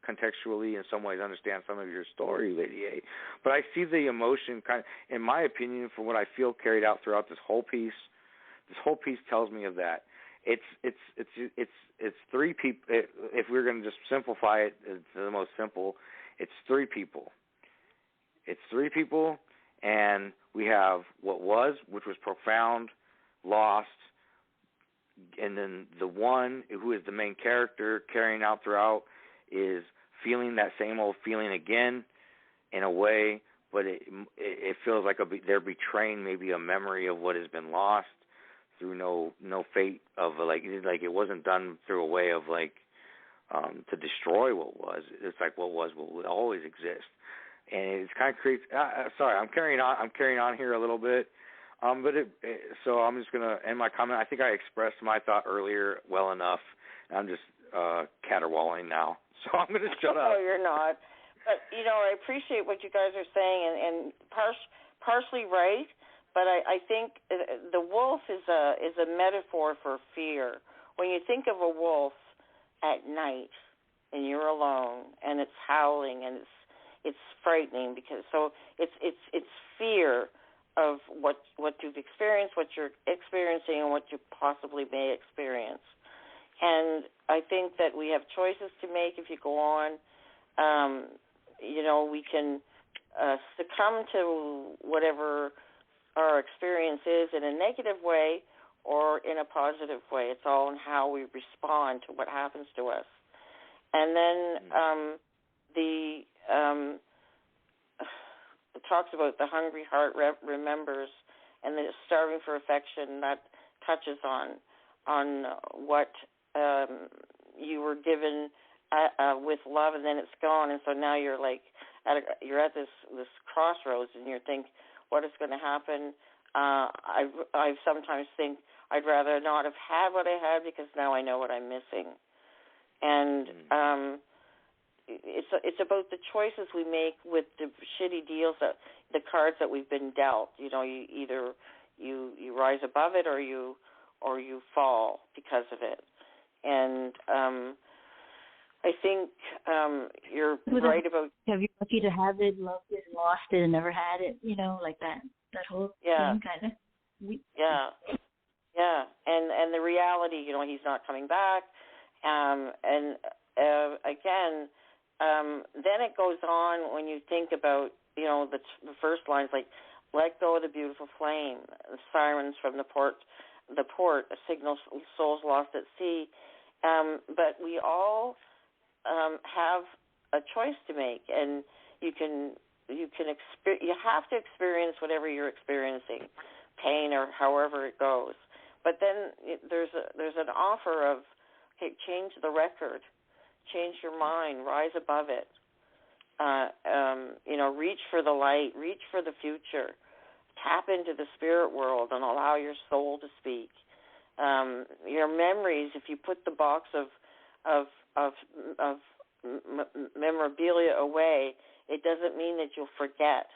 contextually in some ways understand some of your story, Lady A, but I see the emotion kind of, in my opinion, from what I feel carried out throughout this whole piece. This whole piece tells me of that. It's three people. If we're going to just simplify it to the most simple, it's three people. It's three people, and we have what was, which was profound, lost, and then the one who is the main character carrying out throughout is feeling that same old feeling again, in a way, but it feels like they're betraying maybe a memory of what has been lost. Through no fate of like it wasn't done through a way of to destroy what was. It's like what was will always exist, and it's kind of creates. Sorry, I'm carrying on here a little bit, so I'm just gonna end my comment. I think I expressed my thought earlier well enough. I'm just caterwauling now, so I'm gonna shut up. No, you're not. But I appreciate what you guys are saying, and partially right. But I think the wolf is a metaphor for fear. When you think of a wolf at night and you're alone and it's howling and it's frightening because it's fear of what you've experienced, what you're experiencing, and what you possibly may experience. And I think that we have choices to make if you go on. We can succumb to whatever our experience is in a negative way or in a positive way. It's all in how we respond to what happens to us. And then it talks about the hungry heart remembers, and the starving for affection, that touches on what you were given with love, and then it's gone, and so now you're like you're at this crossroads, and you think, what is going to happen? I sometimes think I'd rather not have had what I had because now I know what I'm missing, and it's about the choices we make with the shitty deals, the cards that we've been dealt. You either you rise above it or you fall because of it. And I think you're right about. Have you lucky to have it, loved it, and lost it, and never had it? Like that whole thing, kind of. Yeah. And the reality, he's not coming back. Again. Then it goes on when you think about, the first lines, like, let go of the beautiful flame, the sirens from the port, a signal souls lost at sea. But we all have a choice to make, and you have to experience whatever you're experiencing, pain or however it goes. But then there's an offer of, hey, change the record. Change your mind, rise above it. Reach for the light, reach for the future. Tap into the spirit world and allow your soul to speak. Your memories, if you put the box of memorabilia away, it doesn't mean that you'll forget.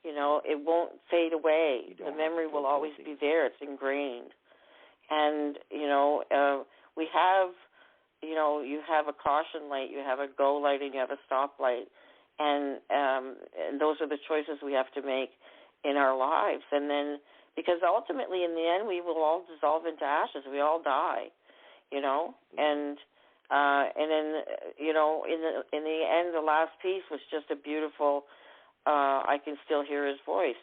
It won't fade away. The memory will always be there. It's ingrained. And, we have... you have a caution light, you have a go light, and you have a stop light, and those are the choices we have to make in our lives. And then, because ultimately, in the end, we will all dissolve into ashes. We all die, and then in the end, the last piece was just a beautiful. I can still hear his voice,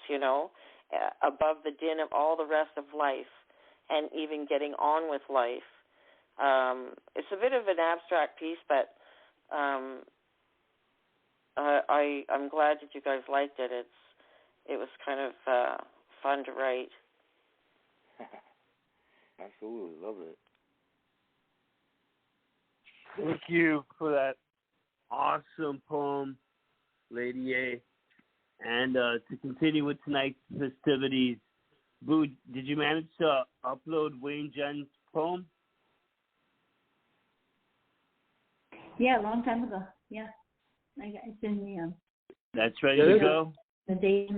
above the din of all the rest of life, and even getting on with life. It's a bit of an abstract piece, but I'm glad that you guys liked it. It was kind of fun to write. Absolutely, love it. Thank you for that awesome poem, Lady A. And to continue with tonight's festivities, Boo, did you manage to upload Wayne Jen's poem? Yeah, a long time ago. Yeah, it's in the. That's ready to go. The date.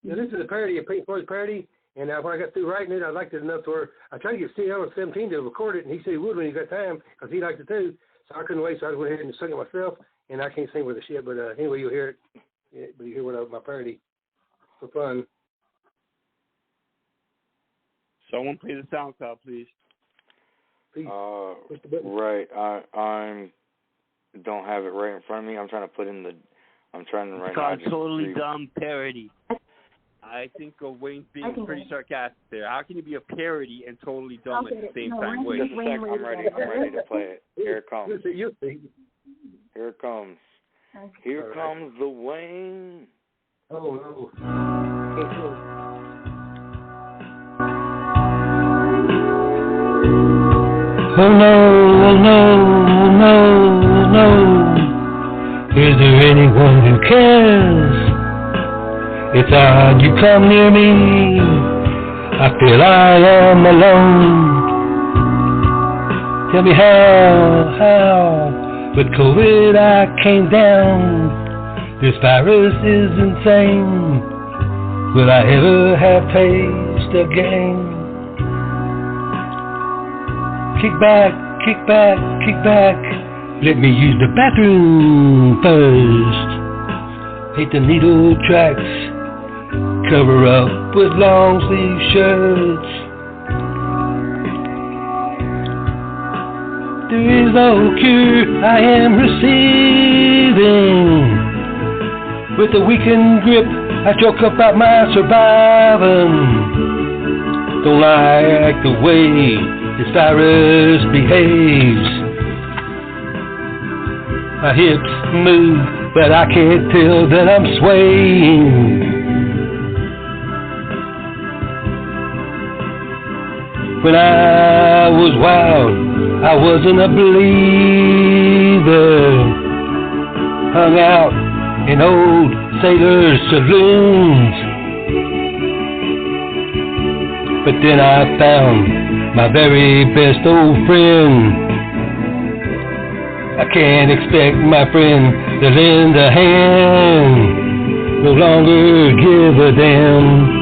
This is a parody, a Pink Floyd parody, and when I got through writing it, I liked it enough to where I tried to get CL17 to record it, and he said he would when he got time because he liked it too. So I couldn't wait, so I went ahead and sung it myself. And I can't sing with the shit, but anyway, you'll hear it. Yeah, but you hear my parody for fun. Someone play the SoundCloud, please. Right. I don't have it right in front of me. I'm trying to put in the. I'm trying to write. It's called Totally Dumb Parody. I think Wayne's being pretty sarcastic there. How can you be a parody and totally dumb at the same time? Wait. Just a sec. I'm ready to play it. Here it comes. Here it comes. Here comes the Wayne. Oh no. Oh no, is there anyone who cares? It's odd you come near me, I feel I am alone. Tell me how, with COVID I came down. This virus is insane, will I ever have taste again? Kick back, Let me use the bathroom first. Hate the needle tracks. Cover up with long sleeve shirts. There is no cure I am receiving. With a weakened grip, I joke about my surviving. Don't like the way this virus behaves. My hips move, but I can't tell that I'm swaying. When I was wild, I wasn't a believer. Hung out in old sailor saloons. But then I found my very best old friend. I can't expect my friend to lend a hand. No longer give a damn.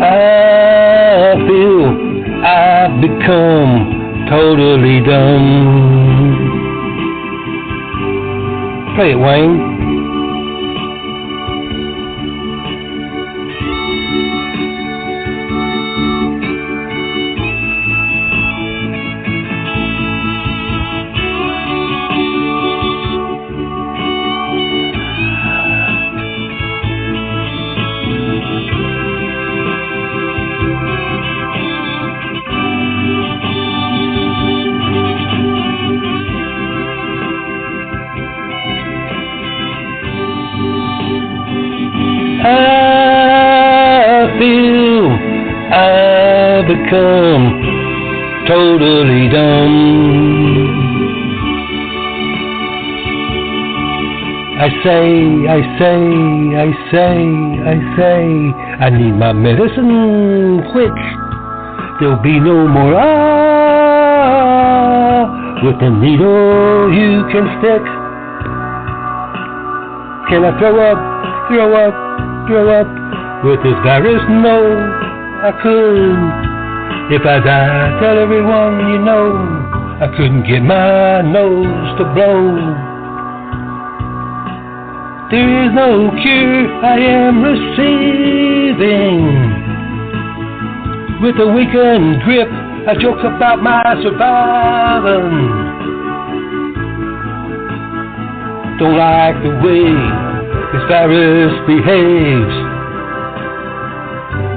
I feel I've become totally dumb. Play it, Wayne. Become totally dumb. I say, I need my medicine quick. There'll be no more with the needle you can stick. Can I throw up with this virus? No, I could. If I die, tell everyone you know I couldn't get my nose to blow. There is no cure I am receiving. With a weakened grip, I joke about my surviving. Don't like the way this virus behaves.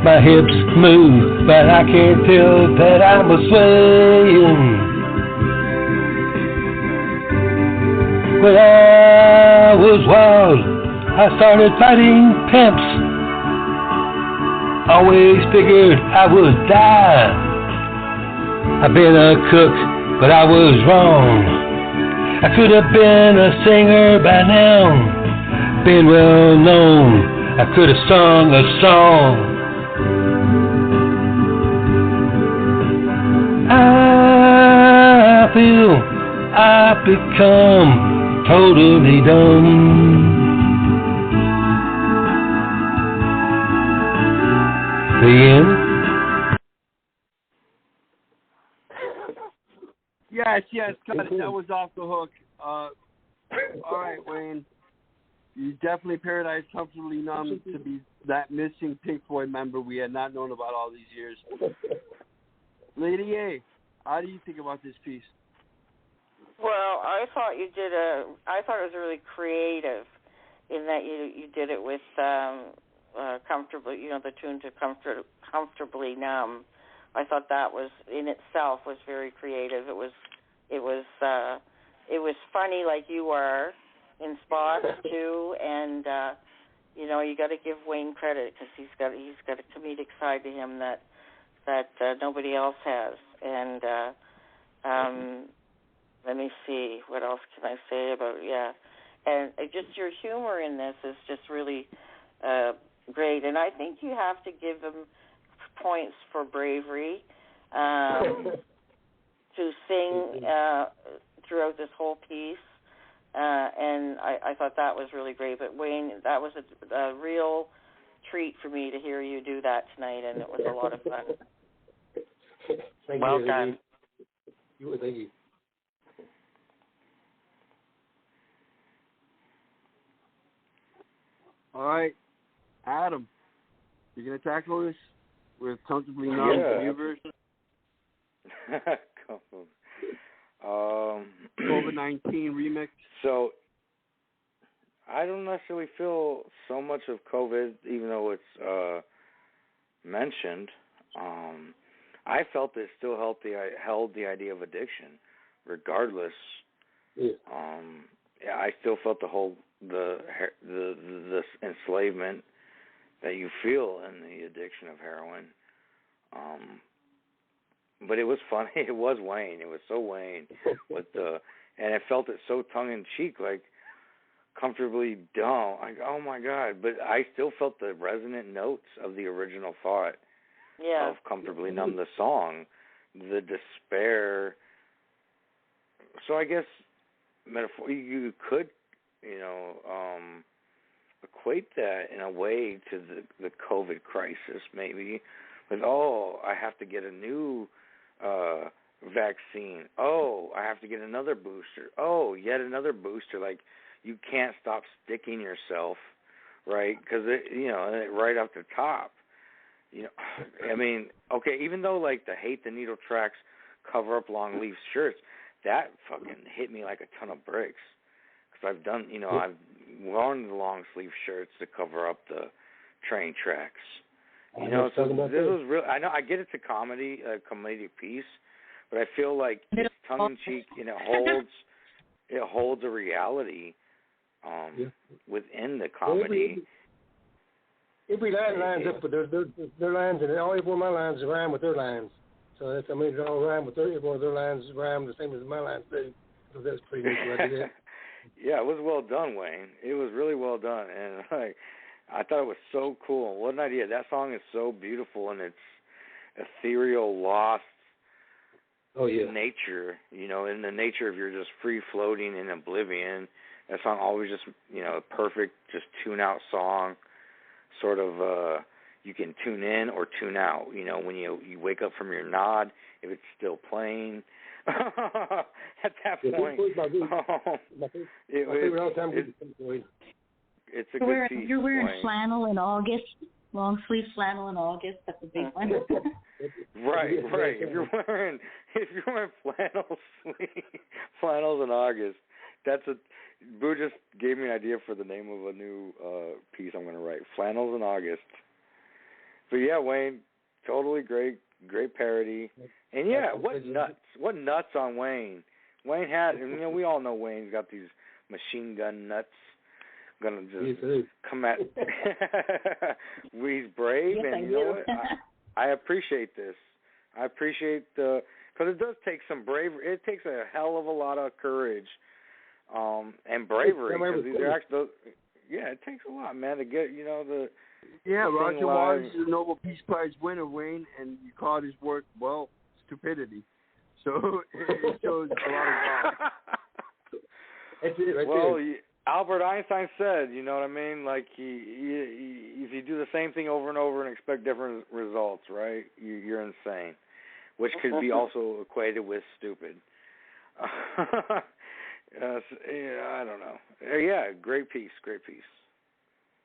My hips move, but I can't tell that I'm a swaying. When I was wild, I started fighting pimps. Always figured I would die. I've been a cook, but I was wrong. I could have been a singer by now, been well known. I could have sung a song. I feel I've become totally dumb. The end? Yes, got it. That was off the hook. All right, Wayne. You definitely Paradise Comfortably Numb to be that missing Pink Floyd member we had not known about all these years. Lady A, how do you think about this piece? Well, I thought it was really creative in that you did it with comfortably, the tune to Comfortably Numb. I thought that was in itself was very creative. It was funny like you are in spots too, and you got to give Wayne credit because he's got a comedic side to him that nobody else has. And let me see, what else can I say about and just your humor in this is just really great. And I think you have to give him points for bravery to sing throughout this whole piece. And I thought that was really great. But Wayne, that was a real treat for me to hear you do that tonight, and it was a lot of fun. Well done. Thank you. All right, Adam, you're going to tackle this with Comfortably Numb, the new version? COVID-19 remix. So, I don't necessarily feel so much of COVID, even though it's mentioned. I felt it still held the idea of addiction, regardless. Yeah. I still felt the enslavement that you feel in the addiction of heroin. But it was funny. It was Wayne. It was so Wayne and it felt it so tongue in cheek, like Comfortably Dumb. Like, oh my God! But I still felt the resonant notes of the original thought of Comfortably Numb, the song, the despair. So I guess you could, equate that in a way to the COVID crisis, maybe. With, I have to get a new vaccine. I have to get another booster. Yet another booster. Like, you can't stop sticking yourself, right? Because, right off the top, I mean, okay, even though, like, the Hate the Needle tracks cover up long sleeve shirts, that fucking hit me like a ton of bricks. Because I've done, I've worn the long sleeve shirts to cover up the train tracks. So this was real. I know, I get it's a comedic piece, but I feel like it's tongue in cheek, and it holds a reality within the comedy. Every line lines up with their lines, and every one of my lines rhyme with their lines. So that's, it all rhyme with every one of their lines rhyme the same as my lines do. So that's pretty neat when I do that. Yeah, it was well done, Wayne. It was really well done, and I thought it was so cool. What an idea. That song is so beautiful in its ethereal, lost nature, in the nature of you're just free-floating in oblivion. That song always just, a perfect, just tune-out song, sort of, you can tune in or tune out, when you wake up from your nod, if it's still playing. At that point, it's a good piece. You're wearing flannel in August, long sleeve flannel in August. That's a big one. Right. If you're wearing flannels in August, Boo just gave me an idea for the name of a new piece I'm going to write. Flannels in August. But yeah, Wayne, totally great parody. And yeah, what nuts on Wayne. Wayne had, we all know Wayne's got these machine gun nuts. Gonna just come at. He's brave, yes, and you know what? I appreciate this. I appreciate because it does take some bravery. It takes a hell of a lot of courage, and bravery. Because these are actually, it takes a lot, man, to get the. Yeah, Roger Waters is a Nobel Peace Prize winner, Wayne, and you called his work, stupidity. So it shows a lot of Albert Einstein said, you know what I mean? Like, if you do the same thing over and over and expect different results, right, you're insane, which could be also equated with stupid. I don't know. Yeah, great piece.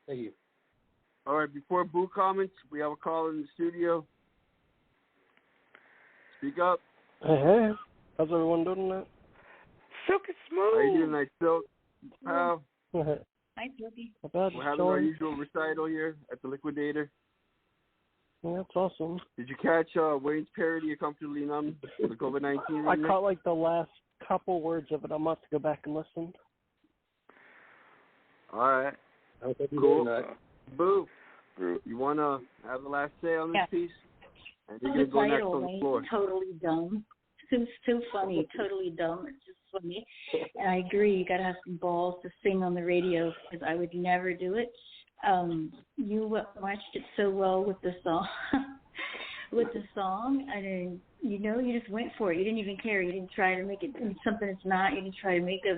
Thank you. All right, before Boo comments, we have a call in the studio. Speak up. Hey, how's everyone doing tonight? Silky smooth. How you doing tonight, Silk? Hi, Silky. We're having our usual recital here at the Liquidator. Yeah, that's awesome. Did you catch Wayne's parody of Comfortably Numb, the COVID-19? I caught like the last couple words of it. I must go back and listen. All right. Cool. Boo, you want to have the last say on this piece? And you're going to go next on the floor. Totally dumb. It's so funny. Totally dumb. It's just funny. And I agree. You got to have some balls to sing on the radio because I would never do it. You matched it so well with the song. And you just went for it. You didn't even care. You didn't try to make it something it's not. You didn't try to make a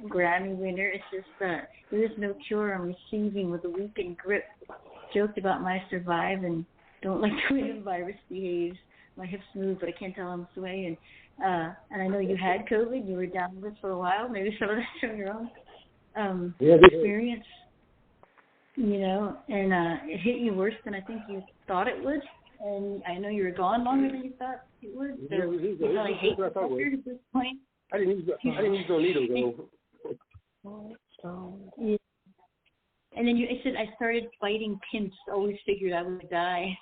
Grammy winner. It's just there is no cure. I'm receiving with a weakened grip. Joked about my survive and don't like the way the virus behaves. my hips move, but I can't tell them sway. And I know you had COVID. You were down with it for a while. Maybe some of that's from your own experience, you know. And it hit you worse than I think you thought it would. And I know you were gone longer than you thought it would. So you probably hate the culture at this point. I didn't use no needles though. Yeah. And then I said I started fighting pimps. Always figured I would die.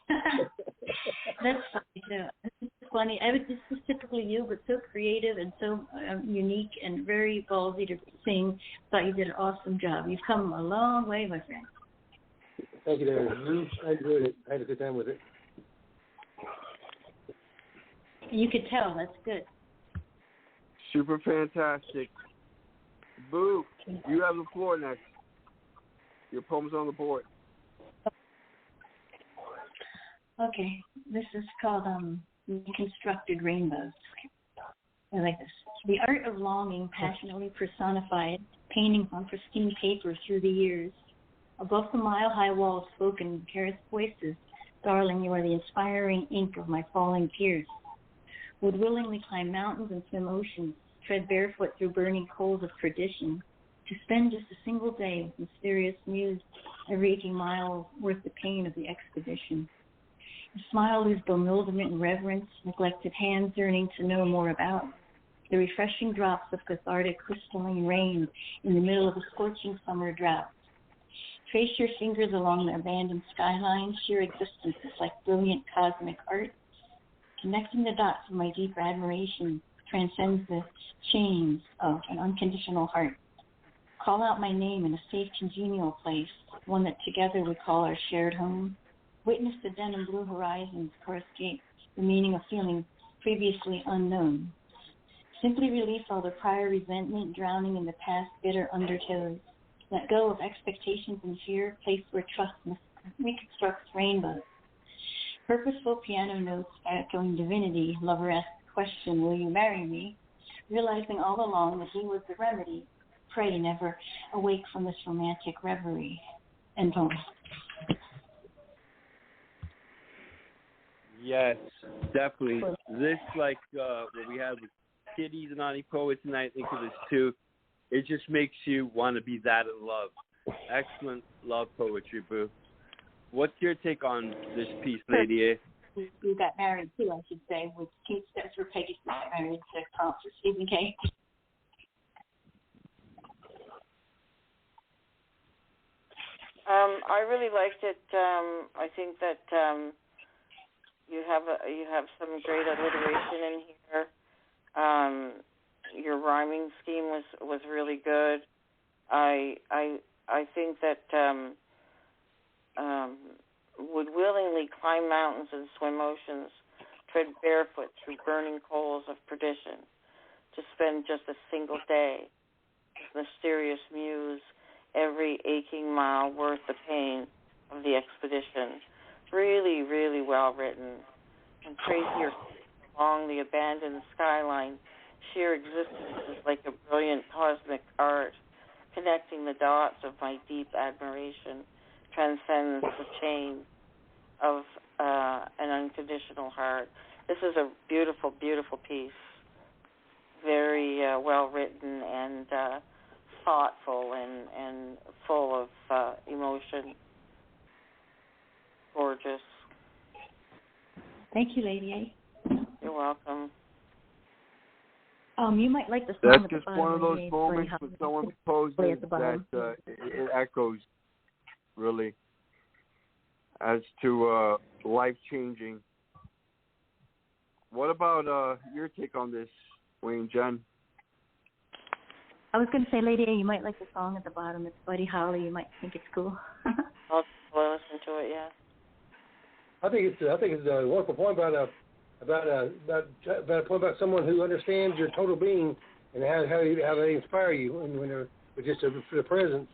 That's funny too. It's funny. This is typically you, but so creative and so unique and very ballsy to sing. Thought you did an awesome job. You've come a long way, my friend. Thank you, Darren. I enjoyed it. I had a good time with it. You could tell. That's good. Super fantastic. Boo, you have the floor next. Your poem's on the board. Okay, this is called Reconstructed Rainbows. I like this. The art of longing passionately personified, painting on pristine paper through the years. Above the mile-high walls spoken careless voices, darling, you are the inspiring ink of my falling tears. Would willingly climb mountains and swim oceans, tread barefoot through burning coals of tradition, to spend just a single day with mysterious muse, every aching mile worth the pain of the expedition. A smile whose bewilderment and reverence, neglected hands yearning to know more about, the refreshing drops of cathartic crystalline rain in the middle of a scorching summer drought. Trace your fingers along the abandoned skyline, sheer existence is like brilliant cosmic art. Connecting the dots of my deep admiration transcends the chains of an unconditional heart. Call out my name in a safe, congenial place, one that together we call our shared home. Witness the denim blue horizons coruscate the meaning of feeling previously unknown. Simply release all the prior resentment drowning in the past bitter undertows. Let go of expectations and fear, place where trust reconstructs rainbows. Purposeful piano notes echoing divinity, lover asked the question, will you marry me? Realizing all along that he was the remedy. Pray never awake from this romantic reverie. End poem. Yes, definitely. This, like what we had with Kitty, the Naughty Poet tonight, I think of this too. It just makes you want to be that in love. Excellent love poetry, Boo. What's your take on this piece, Lady A? You got married too, I should say, with Kate Steps for Peggy got married to for Stephen K. I really liked it. I think that you have some great alliteration in here. Your rhyming scheme was really good. I think that would willingly climb mountains and swim oceans, tread barefoot through burning coals of perdition, to spend just a single day with mysterious muse, every aching mile worth the pain of the expedition. Really, really well written. And trace your along the abandoned skyline. Sheer existence is like a brilliant cosmic art, connecting the dots of my deep admiration, transcends the chain of an unconditional heart. This is a beautiful, beautiful piece. Very well written and thoughtful and full of emotion. Gorgeous. Thank you, Lady A. You're welcome. You might like the song. That's just one of those moments when someone composes that it echoes, really, as to life-changing. What about your take on this, Wayne Jen? I was going to say, Lady A, you might like the song at the bottom. It's Buddy Holly. You might think it's cool. I'll listen to it. Yeah. I think it's a wonderful point about a point about someone who understands your total being and how they inspire you and when they're just for the presence.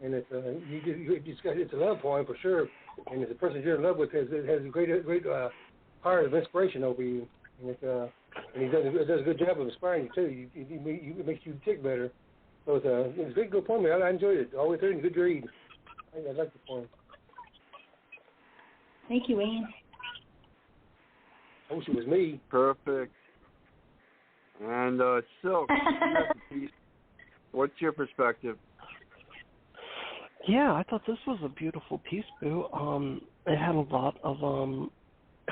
And it's it's a love poem for sure. And it's a person you're in love with has a great power of inspiration over you. And and he does a good job of inspiring you too. It makes you tick better. So it's a great good poem. I enjoyed it all the way through. And good read. I like the poem. Thank you, Wayne. I wish it was me. Perfect. And Silk, what's your perspective? Yeah, I thought this was a beautiful piece, Boo. It had a lot of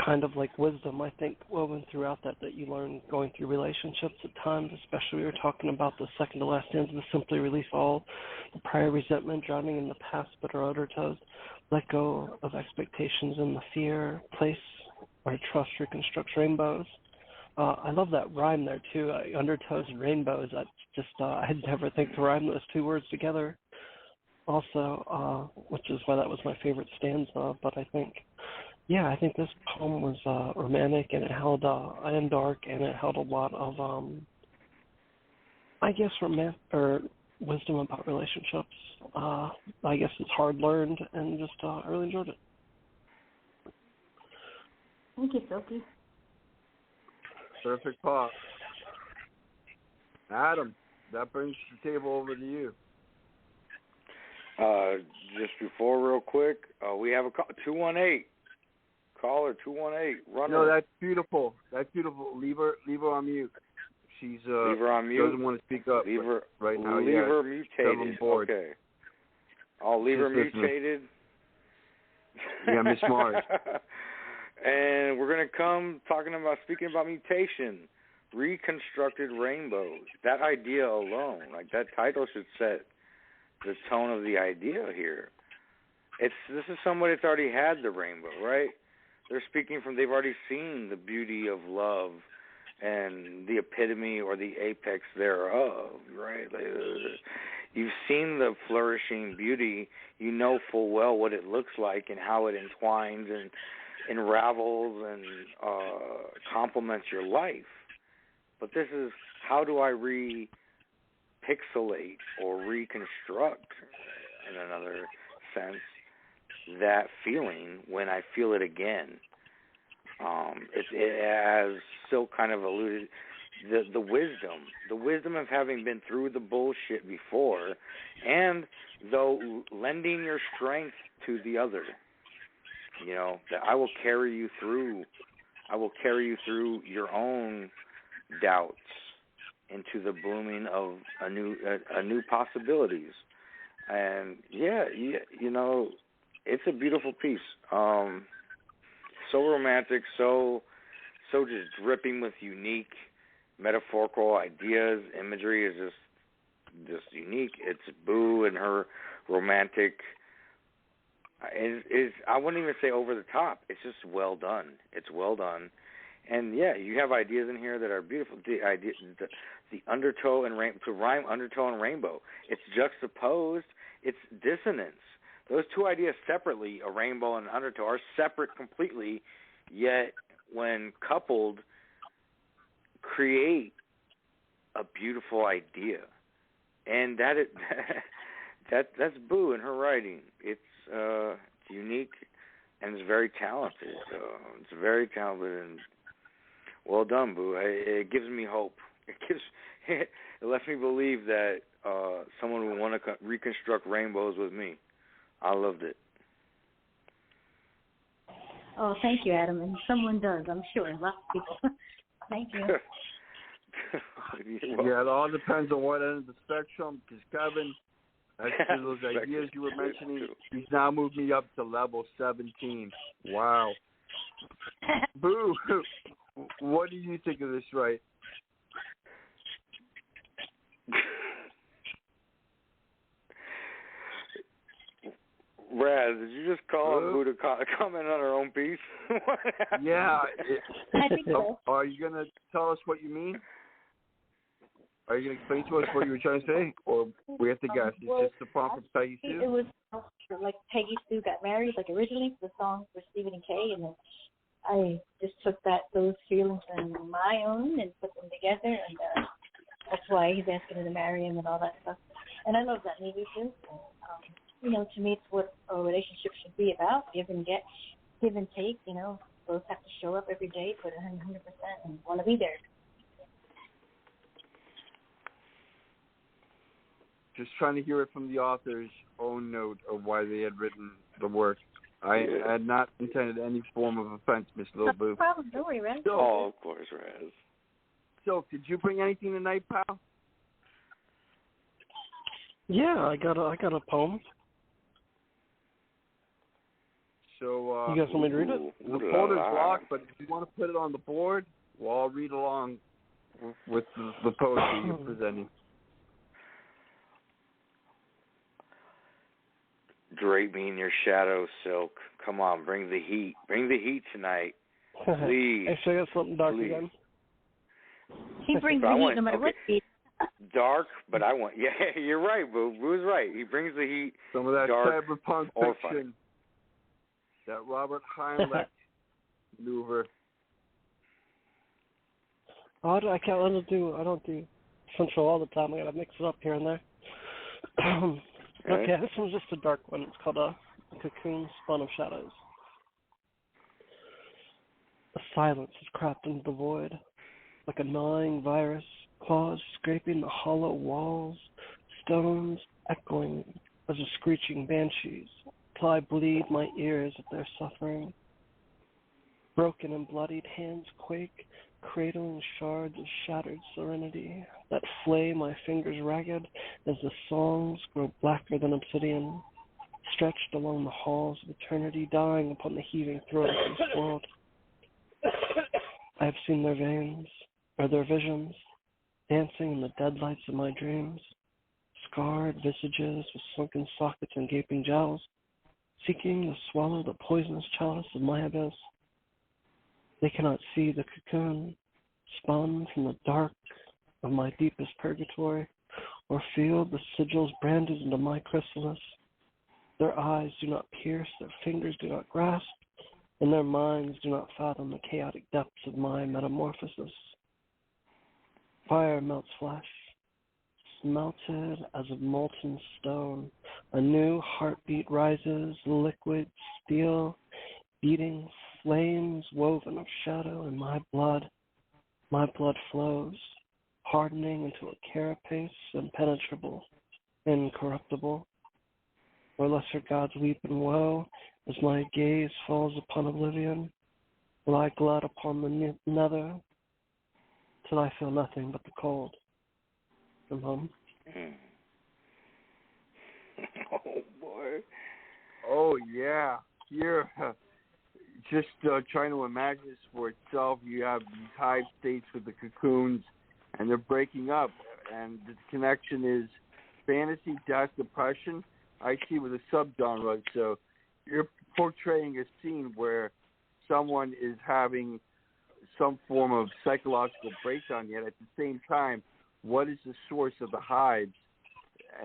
kind of like wisdom, I think, woven throughout that you learn going through relationships at times, especially we were talking about the second to last stanza, to simply release all the prior resentment, drowning in the past bitter undertows, let go of expectations and the fear, place where trust reconstructs rainbows. I love that rhyme there, too, undertows and rainbows. That's just, I'd never think to rhyme those two words together. Also, which is why that was my favorite stanza, but I think this poem was romantic, and it held, and dark, and it held a lot of, I guess, wisdom about relationships. I guess it's hard learned, and just, I really enjoyed it. Thank you, Silky. Perfect pop. Adam, that brings the table over to you. Just before, real quick, we have a 218 caller. 218 runner. No, that's beautiful. That's beautiful. Leave her on mute. She's leave her on mute. Doesn't want to speak up right now. Leave her mutated. Okay. I'll leave her mutated. Yeah, Miss Mars. And we're gonna speaking about mutation, reconstructed rainbows. That idea alone, like that title, should set the tone of the idea here. This is somebody that's already had the rainbow, right? They've already seen the beauty of love and the epitome or the apex thereof, right? Like, you've seen the flourishing beauty. You know full well what it looks like and how it entwines and unravels and complements your life. But this is, how do I repixelate or reconstruct, in another sense, that feeling when I feel it again? It has still kind of alluded, the wisdom of having been through the bullshit before, and though lending your strength to the other. You know, that I will carry you through your own doubts into the blooming of a new possibilities. And you know, it's a beautiful piece. So romantic, so just dripping with unique metaphorical ideas. Imagery is just unique. It's Boo and her romantic. I wouldn't even say over the top. It's just well done. It's well done, and you have ideas in here that are beautiful. The undertow and to rhyme undertow and rainbow. It's juxtaposed. It's dissonance. Those two ideas separately, a rainbow and an undertow, are separate completely. Yet when coupled, create a beautiful idea, and that's Boo in her writing. It's unique, and it's very talented. It's very talented, and well done, Boo. It gives me hope. It lets me believe that someone will want to reconstruct rainbows with me. I loved it. Oh, thank you, Adam. And someone does, I'm sure. Lots of people. Thank you. Yeah, it all depends on what end of the spectrum, because Kevin, as to those ideas you were mentioning, he's now moved me up to level 17. Wow. Boo, what do you think of this, right? Razz, did you just call on Boo to comment on her own piece? Yeah. I think so. Are you going to tell us what you mean? Are you going to explain to us what you were trying to say? Or we have to guess? It's just the prompt from Peggy Sue? It was like Peggy Sue got married, like originally the song for Stephen and Kay, and then I just took those feelings and my own and put them together, and that's why he's asking her to marry him and all that stuff. And I love that movie too. You know, to me, it's what a relationship should be about: give and get, give and take. You know, both have to show up every day, put 100%, and want to be there. Just trying to hear it from the author's own note of why they had written the work. I had not intended any form of offense, Mrslilboo. No problem. Don't worry, Raz. Oh, of course, Razz. So, did you bring anything tonight, pal? Yeah, I got a poem. So, you guys want me to read it? The board is locked, but if you want to put it on the board, well, I'll read along with the poetry you're presenting. Drape me in your shadow, Silk. Come on, bring the heat. Bring the heat tonight. Please. Actually, I got something dark again. He brings the heat no matter what heat. Dark, but I want... Yeah, you're right, Boo. Boo's right. He brings the heat. Some of that dark cyberpunk or fiction. That Robert Heinlein maneuver. I don't do Central all the time. I gotta mix it up here and there. Okay, this one's just a dark one. It's called A Cocoon Spun of Shadows. A silence has crept into the void, like a gnawing virus, claws scraping the hollow walls, stones echoing as a screeching banshees, till I bleed my ears at their suffering. Broken and bloodied hands quake, cradling shards of shattered serenity that flay my fingers ragged as the songs grow blacker than obsidian, stretched along the halls of eternity, dying upon the heaving throat of this world. I have seen their veins, or their visions, dancing in the dead lights of my dreams, scarred visages with sunken sockets and gaping jowls, seeking to swallow the poisonous chalice of my abyss. They cannot see the cocoon spun from the dark of my deepest purgatory, or feel the sigils branded into my chrysalis. Their eyes do not pierce, their fingers do not grasp, and their minds do not fathom the chaotic depths of my metamorphosis. Fire melts flesh, smelted as of molten stone. A new heartbeat rises, liquid steel, beating flames woven of shadow, and my blood flows, hardening into a carapace impenetrable, incorruptible. Where lesser gods weep in woe, as my gaze falls upon oblivion, will I glut upon the nether, till I feel nothing but the cold. From home. Oh, boy. Oh, yeah. Here, just trying to imagine this for itself. You have these hive states with the cocoons, and they're breaking up, and the connection is fantasy, death, depression. I see with a subgenre. So you're portraying a scene where someone is having some form of psychological breakdown, yet at the same time, what is the source of the hives?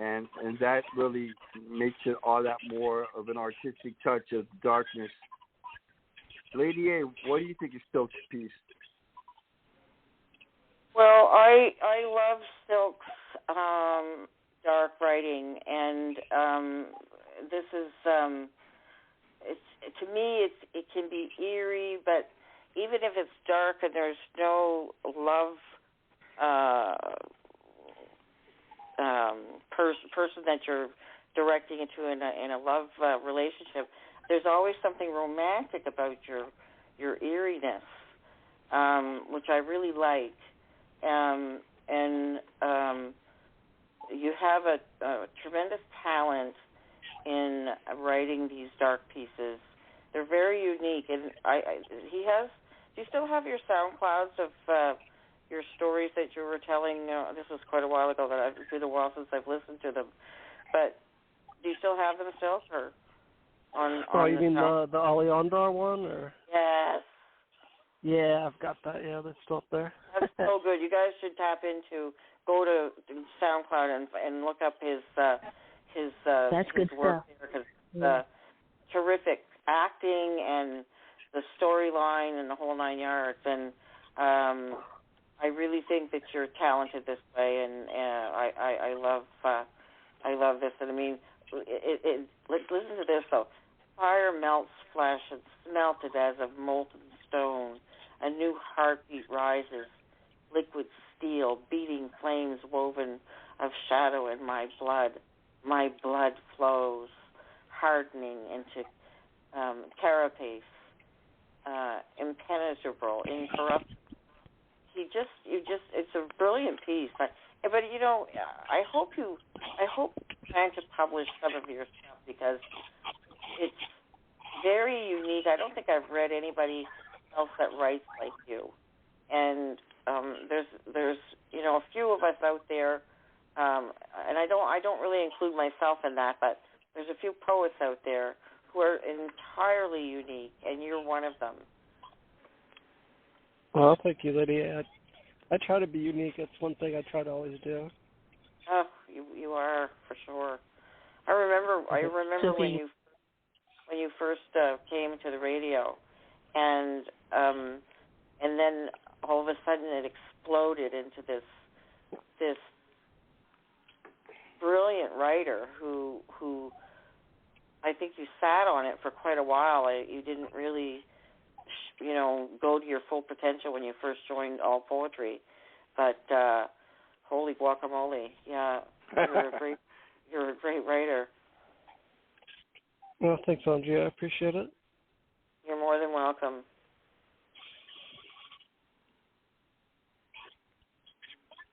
And that really makes it all that more of an artistic touch of darkness. Lady A, what do you think of Silk's piece? Well, I love Silk's dark writing, and this is to me it can be eerie, but even if it's dark and there's no love person that you're directing into in a love relationship, there's always something romantic about your eeriness, which I really like, and you have a tremendous talent in writing these dark pieces. They're very unique, and he has. Do you still have your SoundClouds of your stories that you were telling? This was quite a while ago. It's been a while since I've listened to them. But do you still have them still, or on you mean the Aleandar one, or? Yes. Yeah, I've got that. Yeah, that's still up there. That's so good. You guys should go to SoundCloud and look up his that's his good work stuff. there, because terrific acting and the storyline and the whole 9 yards. And I really think that you're talented this way, and I love this. And I mean, let's listen to this though. Fire melts flesh and smelted as of molten stone. A new heartbeat rises, liquid steel, beating flames woven of shadow, and my blood flows, hardening into carapace, impenetrable, incorruptible. It's a brilliant piece. But you know, I hope you plan to publish some of your stuff because it's very unique. I don't think I've read anybody else that writes like you. And there's you know, a few of us out there, and I don't really include myself in that, but there's a few poets out there who are entirely unique, and you're one of them. Well, thank you, Lydia. I try to be unique. It's one thing I try to always do. Oh, you are for sure. I remember when you first came to the radio, and then all of a sudden it exploded into this brilliant writer who I think you sat on it for quite a while. You didn't really, you know, go to your full potential when you first joined All Poetry, but holy guacamole, yeah, you're a great writer. Well, thanks, Andrea. I appreciate it. You're more than welcome.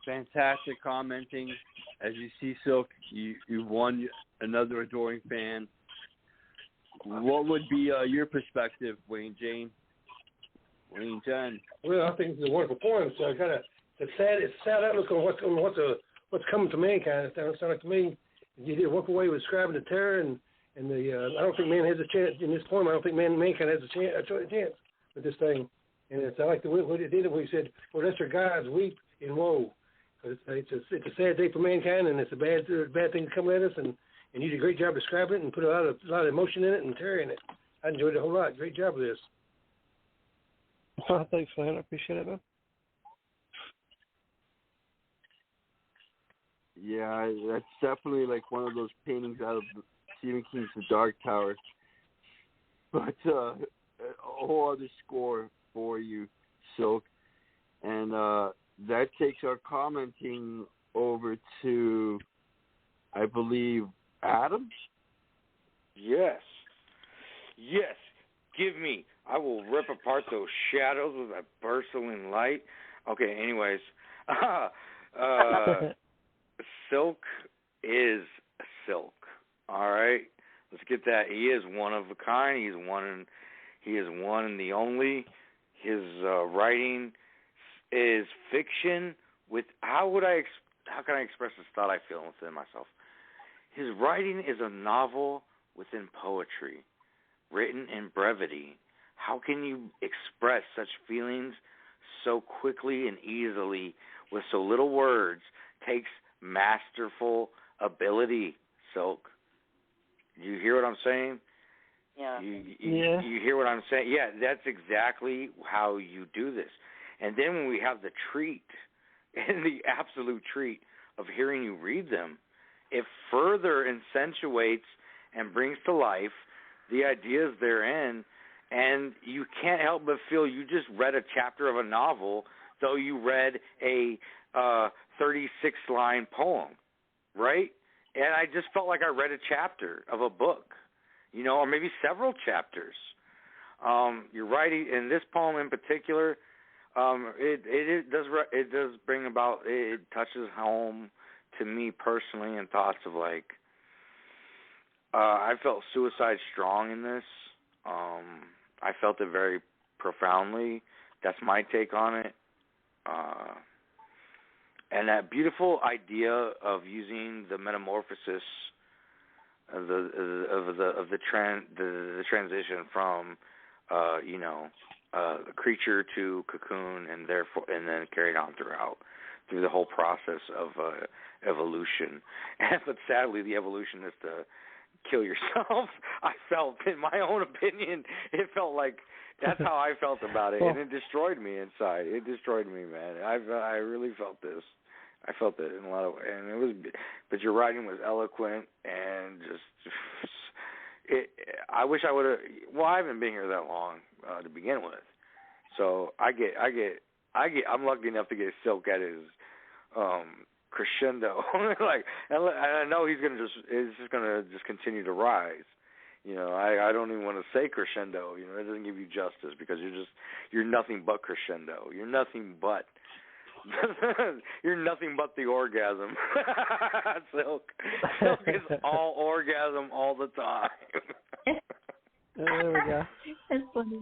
Fantastic commenting. As you see, Silk, you won another adoring fan. What would be your perspective, Wayne Jen? Well, I think it's a wonderful poem. So I got it's sad outlook on what's coming to mankind. It sounds like to me you did walk away with describing the terror and the. I don't think man has a chance in this poem. I don't think mankind has a chance with this thing. And it's I like the way it did it when he said, "Well, that's our gods weep in woe." It's a sad day for mankind, and it's a bad thing coming at us. And you did a great job describing it and put a lot of emotion in it and terror in it. I enjoyed it a whole lot. Great job with this. Thanks, man. I appreciate it, man. Yeah, that's definitely like one of those paintings out of Stephen King's The Dark Tower. But a whole other score for you, Silk. And that takes our commenting over to, I believe, Adam? Yes. Give me. I will rip apart those shadows with a bursting light. Okay, anyways. Silk is Silk. All right? Let's get that. He is one of a kind. He is one and the only. His writing is fiction with how can I express this thought I feel within myself? His writing is a novel within poetry, written in brevity. How can you express such feelings so quickly and easily with so little words? Takes masterful ability, Silk. You hear what I'm saying? Yeah. You hear what I'm saying? Yeah, that's exactly how you do this. And then when we have the treat, and the absolute treat of hearing you read them, it further accentuates and brings to life the ideas therein, and you can't help but feel you just read a chapter of a novel, though you read a 36-line poem, right? And I just felt like I read a chapter of a book, you know, or maybe several chapters. You're writing in this poem in particular. It does bring about, it touches home to me personally in thoughts of like, I felt suicide strong in this. I felt it very profoundly. That's my take on it. And that beautiful idea of using the metamorphosis of the transition from creature to cocoon, and then carried on through the whole process of evolution. But sadly, the evolution is to kill yourself. I felt, in my own opinion, it felt like that's how I felt about it, and it destroyed me inside. It destroyed me, man. I really felt this. I felt it in a lot of ways, and it was. But your writing was eloquent and just. I wish I would have. Well, I haven't been here that long to begin with, so I'm lucky enough to get Silk at his crescendo. Like, and I know it's just gonna continue to rise. You know, I don't even want to say crescendo. You know, it doesn't give you justice because you're nothing but crescendo. You're nothing but the orgasm. Silk is all orgasm all the time. There we go. That's funny.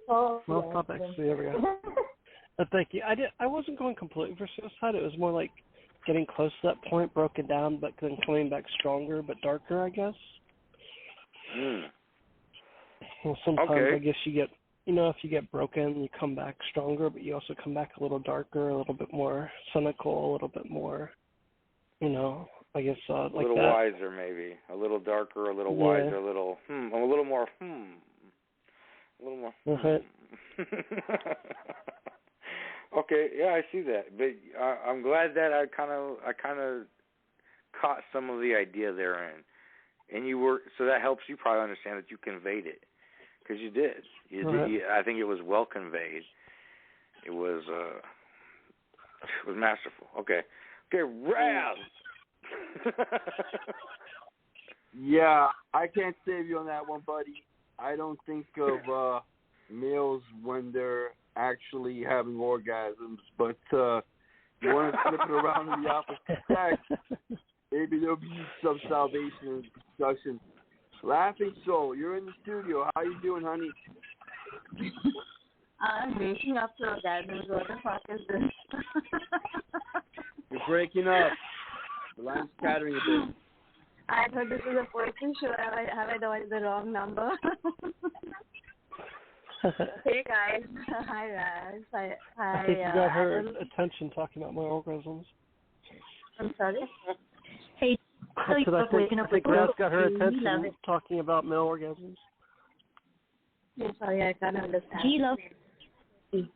Oh, well, stop actually. There we go. Thank you. I wasn't going completely for suicide. It was more like getting close to that point, broken down, but then coming back stronger but darker, I guess. Well, sometimes I guess you get, if you get broken, you come back stronger, but you also come back a little darker, a little bit more cynical, a little bit more, I guess like a little that. Wiser, maybe. A little darker, a little wiser, a little a little more a little more. Okay, yeah, I see that, but I'm glad that I kind of caught some of the idea therein, and you were, so that helps you probably understand that you conveyed it, because you did. I think it was well conveyed. It was masterful. Okay, Razz. Yeah, I can't save you on that one, buddy. I don't think of males when they're actually having orgasms, but you want to flip it around in the opposite sex, maybe there'll be some salvation in discussion. Laughing Soul, you're in the studio. How you doing, honey? I'm waking up to orgasms. What the fuck is this? You're breaking up. The line's scattering a bit. I thought this was a poetry show. Have I dialed the wrong number? Hey guys, hi Razz. I think you got her attention talking about my orgasms. I'm sorry? Hey, I think Razz got her attention talking about male orgasms. I'm sorry, I can't understand. He loves me.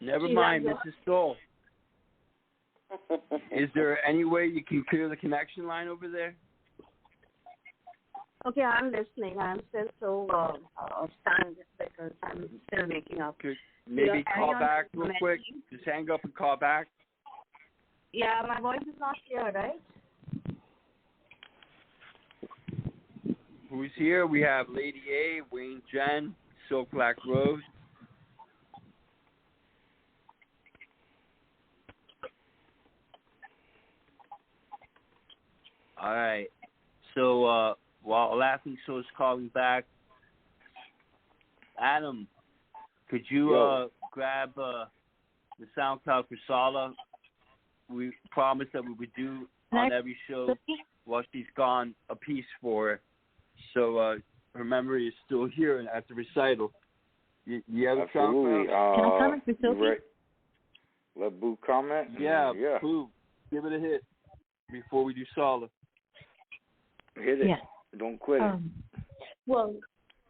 Never mind, Mrs. Soul. Is there any way you can clear the connection line over there? Okay, I'm listening. I'm still so stunned because I'm still waking up. Could maybe call back real quick. Just hang up and call back. Yeah, my voice is not clear, right? Who's here? We have Lady A, Wayne Jen, Silk Black Rose. All right. So while Laughing Soul is calling back, Adam, could you grab the SoundCloud for Sala? We promised that we would do on every show while she's gone a piece for her. So her memory is still here at the recital. You have a SoundCloud? Can I comment for Sophie? Let Boo comment? Yeah. Boo, give it a hit before we do Sala. Hit it. Yeah. Don't quit it. Well,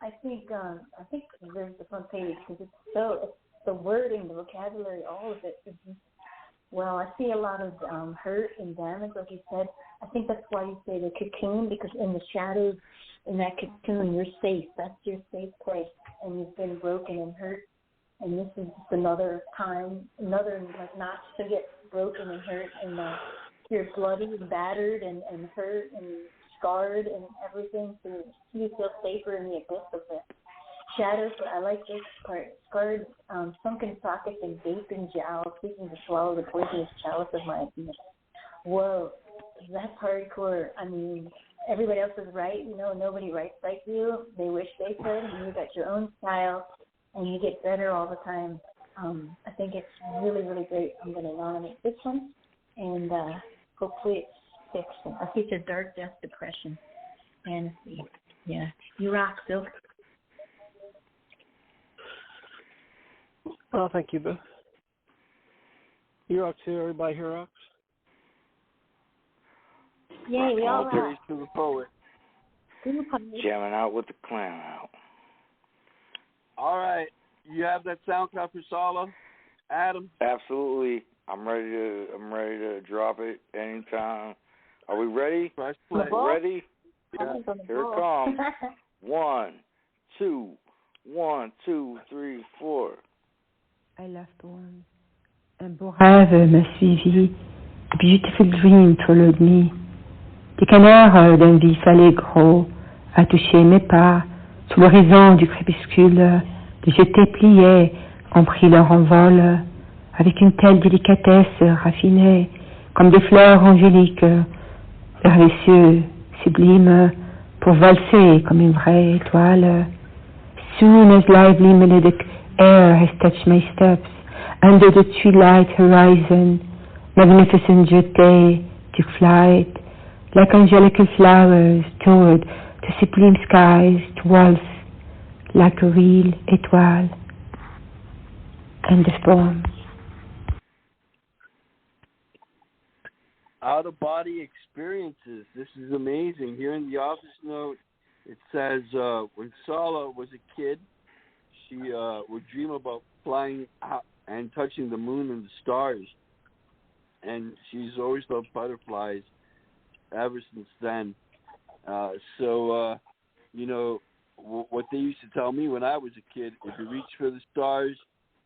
I think there's the front page because it's the wording, the vocabulary, all of it is just, well, I see a lot of hurt and damage, like you said. I think that's why you say the cocoon, because in the shadows, in that cocoon, you're safe. That's your safe place, and you've been broken and hurt. And this is just another like notch to get broken and hurt, and you're bloody and battered and hurt and scarred and everything, so you feel safer in the abyss of the shadows. But I like this part: scarred, sunken sockets and gaping jowls, seeking to swallow the poisonous chalice of my idea. Whoa, that's hardcore. I mean, everybody else is right, nobody writes like you. They wish they could, and you got your own style, and you get better all the time. I think it's really, really great. I'm going to nominate this one, and hopefully it's fixed. I feature Dark Death, Depression, Fantasy. Yeah, you rock, Silk. Well, thank you, Boo. You rock too. Everybody here rocks. Yay, we all rock. To the poet. Jamming out with the clown out. All right. You have that SoundCloud for Sala, Adam? Absolutely. I'm ready to drop it anytime. Are we ready? Press play. Ready? Yeah. Here it comes. 1, 2, 1, 2, 3, 4. I left one. Un beau rêve me suivit. A beautiful dream followed me. Des canards d'un vif allégro à toucher mes pas sous l'horizon du crépuscule. Des jetés pliés ont pris leur envol avec une telle délicatesse raffinée comme des fleurs angéliques vers les cieux sublimes pour valser comme une vraie étoile. Soon as lively melodic air has touched my steps under the twilight horizon, magnificent jetés took flight like angelical flowers toward the sublime skies to waltz like a real étoile. End of poem. Out-of-body experiences. This is amazing. Here in the office note, it says when Sala was a kid, she would dream about flying out and touching the moon and the stars. And she's always loved butterflies ever since then. You know, what they used to tell me when I was a kid, if you reach for the stars,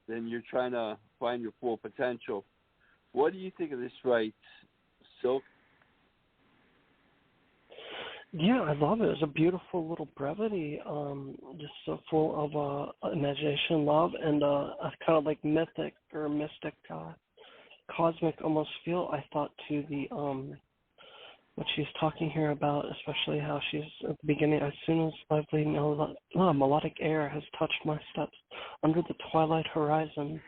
then you're trying to find your full potential. What do you think of this right, Silk? Yeah, I love it. It's a beautiful little brevity, just so full of imagination, love, and a kind of like mythic or mystic, cosmic almost feel. I thought to the what she's talking here about, especially how she's at the beginning. As soon as lively melodic air has touched my steps under the twilight horizon,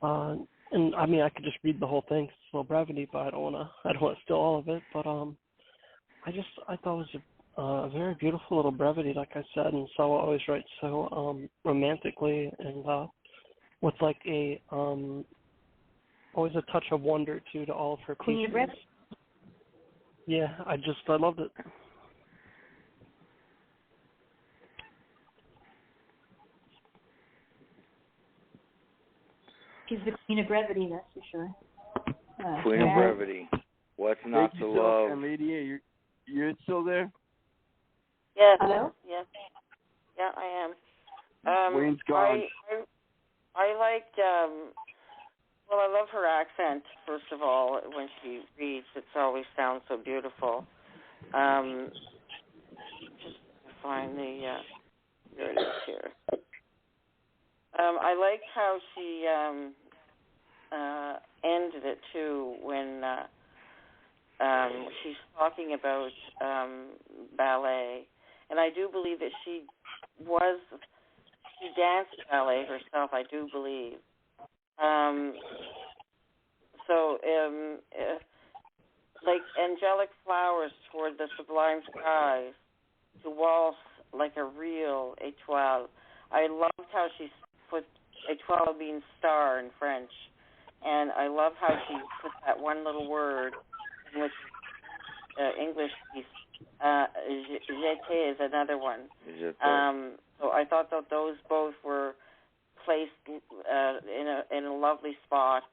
and I mean I could just read the whole thing. It's a little brevity, but I don't want to steal all of it. But I thought it was a very beautiful little brevity, like I said, and Sawa always writes so romantically and with like a always a touch of wonder too to all of her pieces. Yeah, I loved it. She's the queen of brevity, that's for sure. Queen of brevity. What's not to love? And Lady, you're still there? Yes. Hello? Yes. Yeah, I am. Wayne's gone. I liked. Well, I love her accent. First of all, when she reads, it always sounds so beautiful. Just find the. Here it is. Here. I liked how she ended it too when. She's talking about ballet, and I do believe that she danced ballet herself, I do believe. Like angelic flowers toward the sublime skies, to waltz like a real étoile. I loved how she put étoile means star in French, and I love how she put that one little word in which English piece, jeté is another one. So I thought that those both were placed in a lovely spot,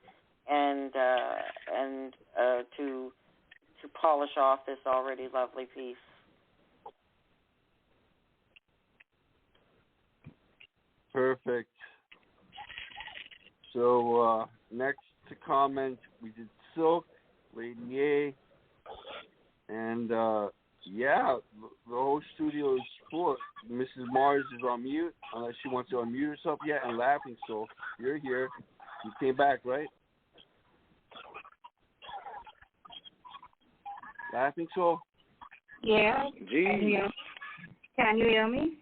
and to polish off this already lovely piece. Perfect. So next to comment, we did Silk, Lady A, and the whole studio is full. Mrs. Mars is on mute, unless she wants to unmute herself yet, and Laughing Soul, you're here. You came back, right? Laughing Soul? Yeah. Gee. Can you hear me?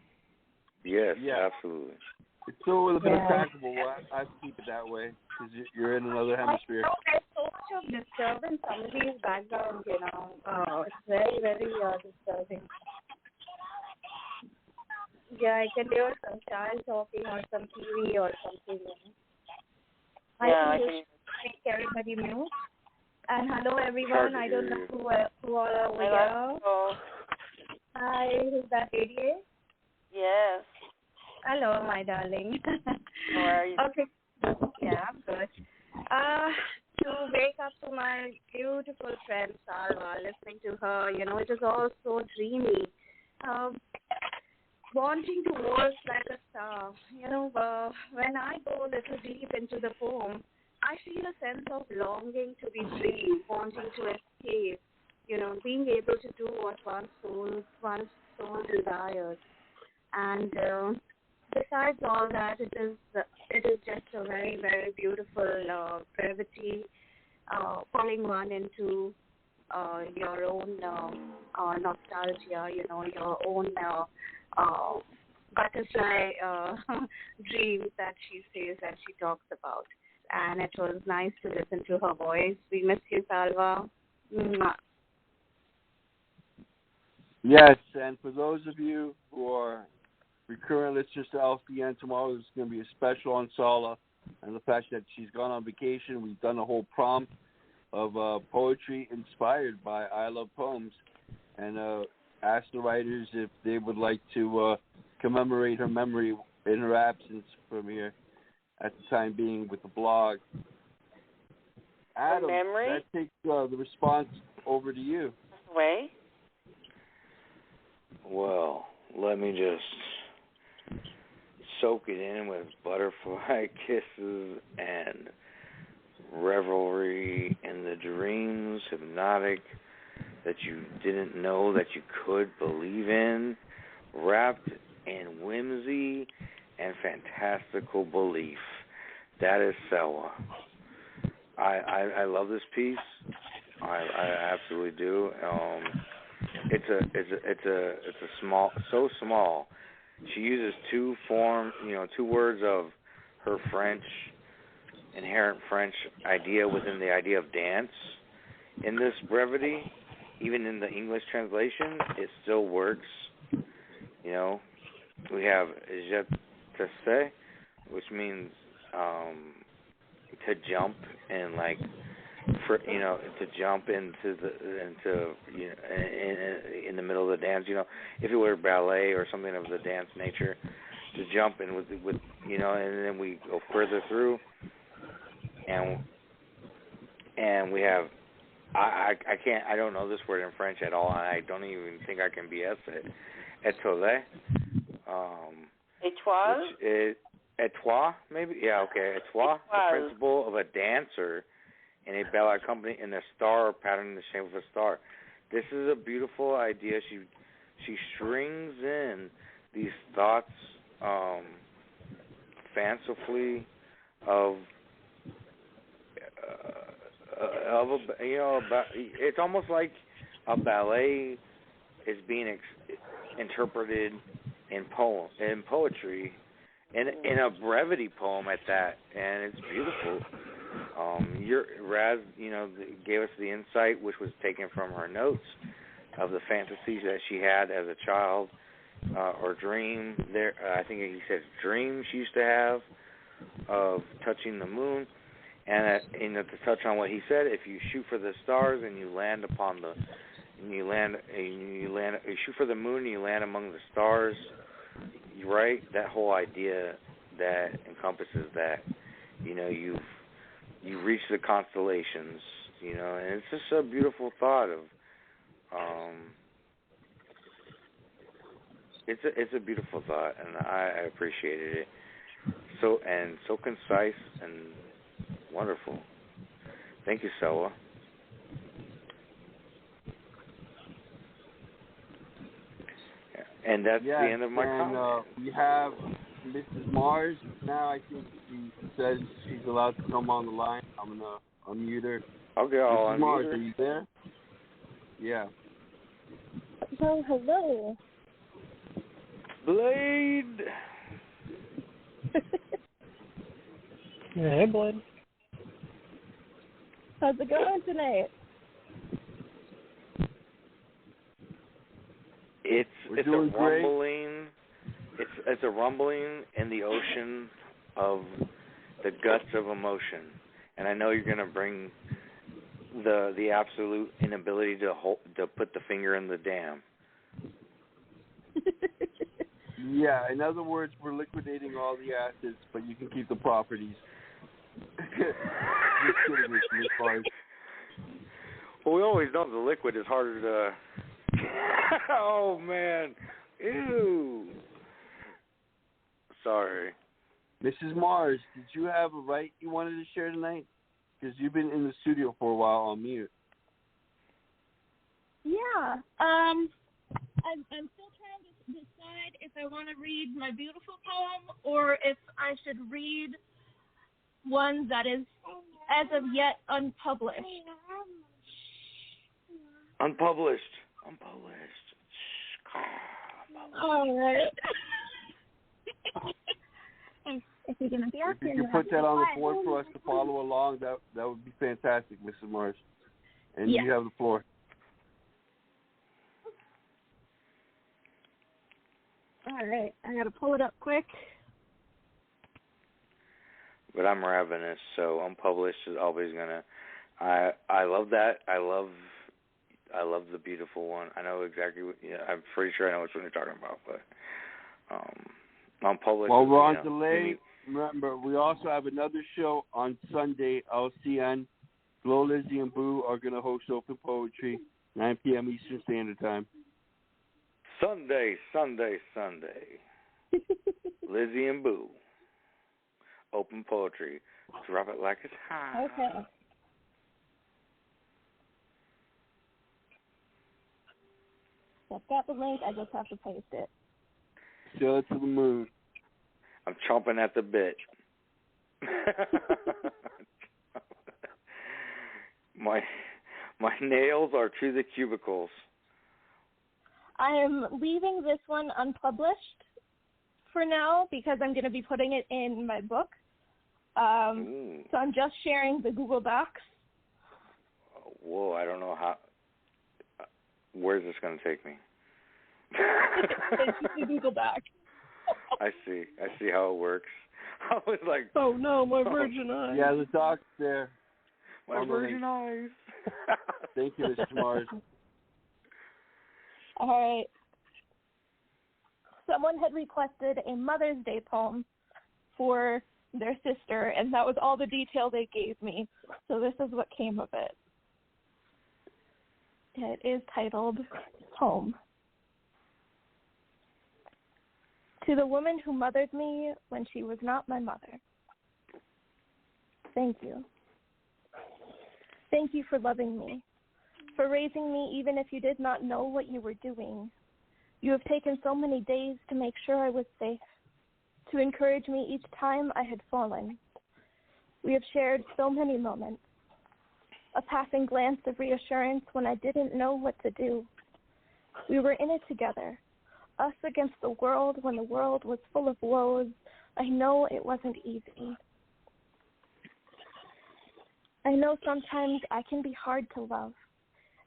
Yes, absolutely. It's still a little bit attackable. I have to keep it that way because you're in another hemisphere. There's so much of disturbance. Somebody's background, it's very, very disturbing. Yeah, I can hear some child talking or some TV or something. I think make everybody mute. And hello, everyone. I don't know who all are over here. Hi, is that lady? Yes. Hello, my darling. How are you? Okay. Yeah, I'm good. To wake up to my beautiful friend Salva, listening to her, it is all so dreamy. Wanting to waltz like a star. When I go a little deep into the poem, I feel a sense of longing to be free, wanting to escape, being able to do what one's soul desires. And besides all that, it is just a very, very beautiful brevity, pulling one into your own nostalgia, your own butterfly dreams that she says, that she talks about. And it was nice to listen to her voice. We miss you, Salva. Mwah. Yes, and for those of you who are recurrent listeners to LCN, tomorrow is going to be a special on Sala and the fact that she's gone on vacation. We've done a whole prompt of poetry inspired by I Love Poems, and asked the writers if they would like to commemorate her memory in her absence from here at the time being with the blog. Adam, that takes the response over to you. Way? Well, let me just soak it in with butterfly kisses and revelry in the dreams, hypnotic, that you didn't know that you could believe in, wrapped in whimsy and fantastical belief. That is Selwa. I love this piece. I absolutely do. It's a small, so small. She uses two words of her inherent French idea within the idea of dance. In this brevity, even in the English translation, it still works. We have je te sais, which means to jump and to jump into in the middle of the dance. If it were ballet or something of the dance nature, to jump in with and then we go further through, and we have I don't know this word in French at all, and I don't even think I can BS it. Étoile. Étoile? Étoile, maybe? Yeah, okay. Étoile, the principle of a dancer in a ballet company in a star pattern in the shape of a star. This is a beautiful idea. She strings in these thoughts fancifully of it's almost like a ballet is being interpreted in poetry, in a brevity poem at that, and it's beautiful. Razz, gave us the insight, which was taken from her notes of the fantasies that she had as a child, or dream. I think he said dream she used to have of touching the moon. And to touch on what he said, if you shoot for the stars and you land upon you shoot for the moon and you land among the stars, right? That whole idea that encompasses that, you reach the constellations, and it's just a beautiful thought of, it's a beautiful thought, and I appreciated it. So concise and wonderful. Thank you, Selwa. And that's the end of my comment. We have Mrs. Mars now. I think she says she's allowed to come on the line. I'm going to unmute her. Okay, I'll Mrs. unmute Mars, her. are you there? Yeah. Oh, hello. Blade. Hey, Blade. How's it going tonight? It's a rumbling. It's a rumbling in the ocean of the guts of emotion, and I know you're going to bring the absolute inability to put the finger in the dam. Yeah, in other words, we're liquidating all the assets, but you can keep the properties. Just kidding, Miss Mars. Well, we always know the liquid is harder to... Oh, man. Ew. Sorry. Mrs. Mars, did you have a right you wanted to share tonight? Because you've been in the studio for a while on mute. Yeah. I'm still trying to decide if I want to read my beautiful poem or if I should read one that is, as of yet, unpublished. Unpublished. All right. If you're gonna be If you can put that on the board for us to follow along, that would be fantastic, Mrs. Mars. And you have the floor. All right, I gotta pull it up quick. But I'm ravenous, so unpublished is always gonna. I love that. I love the beautiful one. I know exactly. I'm pretty sure I know which one you're talking about, but unpublished. Well, we're on delay. Remember, we also have another show on Sunday. LCN, Glo-lizzy and Boo are going to host open poetry, 9 p.m. Eastern Standard Time. Sunday. Lizzy and Boo, open poetry. Drop it like it's hot. Okay. I've got the link. I just have to paste it. Show it to the moon. I'm chomping at the bit. My nails are to the cubicles. I am leaving this one unpublished for now because I'm going to be putting it in my book. So I'm just sharing the Google Docs. Whoa, I don't know how. Where's this going to take me? It's just a Google Doc. I see how it works. I was like, oh no, my virgin eyes. Yeah, the doc's there. My virgin eyes. Thank you, Mr. Mars. All right. Someone had requested a Mother's Day poem for their sister, and that was all the detail they gave me. So this is what came of it. It is titled Home. To the woman who mothered me when she was not my mother. Thank you. Thank you for loving me, for raising me even if you did not know what you were doing. You have taken so many days to make sure I was safe, to encourage me each time I had fallen. We have shared so many moments, a passing glance of reassurance when I didn't know what to do. We were in it together, us against the world when the world was full of woes. I know it wasn't easy. I know sometimes I can be hard to love,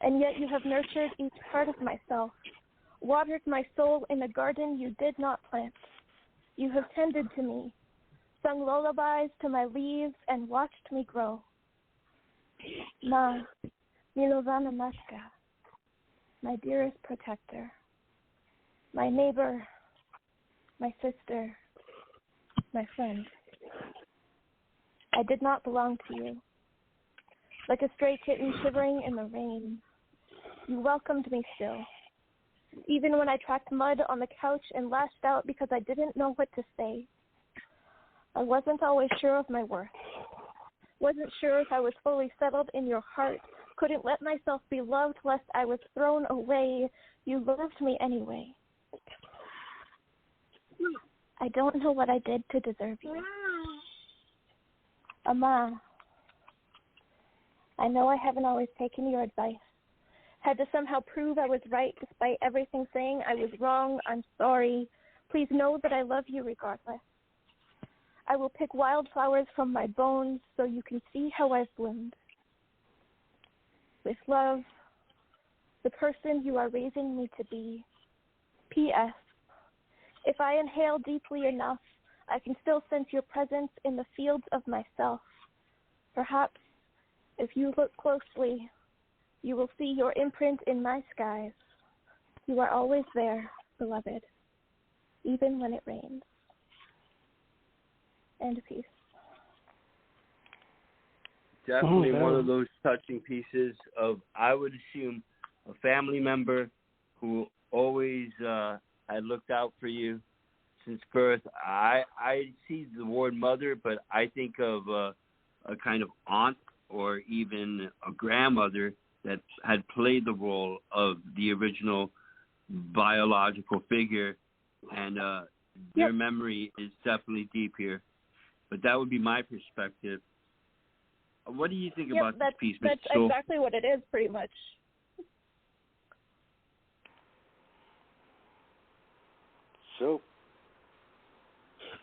and yet you have nurtured each part of myself, watered my soul in a garden you did not plant. You have tended to me, sung lullabies to my leaves, and watched me grow. Ma, Milovana Mashka, my dearest protector, my neighbor, my sister, my friend. I did not belong to you. Like a stray kitten shivering in the rain, you welcomed me still. Even when I tracked mud on the couch and lashed out because I didn't know what to say. I wasn't always sure of my worth. Wasn't sure if I was fully settled in your heart. Couldn't let myself be loved lest I was thrown away. You loved me anyway. I don't know what I did to deserve you. Ama, I know I haven't always taken your advice. Had to somehow prove I was right despite everything saying I was wrong. I'm sorry. Please know that I love you regardless. I will pick wildflowers from my bones so you can see how I've bloomed. With love, the person you are raising me to be. P.S. If I inhale deeply enough, I can still sense your presence in the fields of myself. Perhaps, if you look closely, you will see your imprint in my skies. You are always there, beloved, even when it rains. End of piece. Definitely one of those touching pieces of, I would assume, a family member who always had looked out for you since birth. I see the word mother, but I think of a kind of aunt or even a grandmother that had played the role of the original biological figure, and their memory is definitely deep here. But that would be my perspective. What do you think about this piece, Mr. That's Soul? exactly what it is, pretty much. So.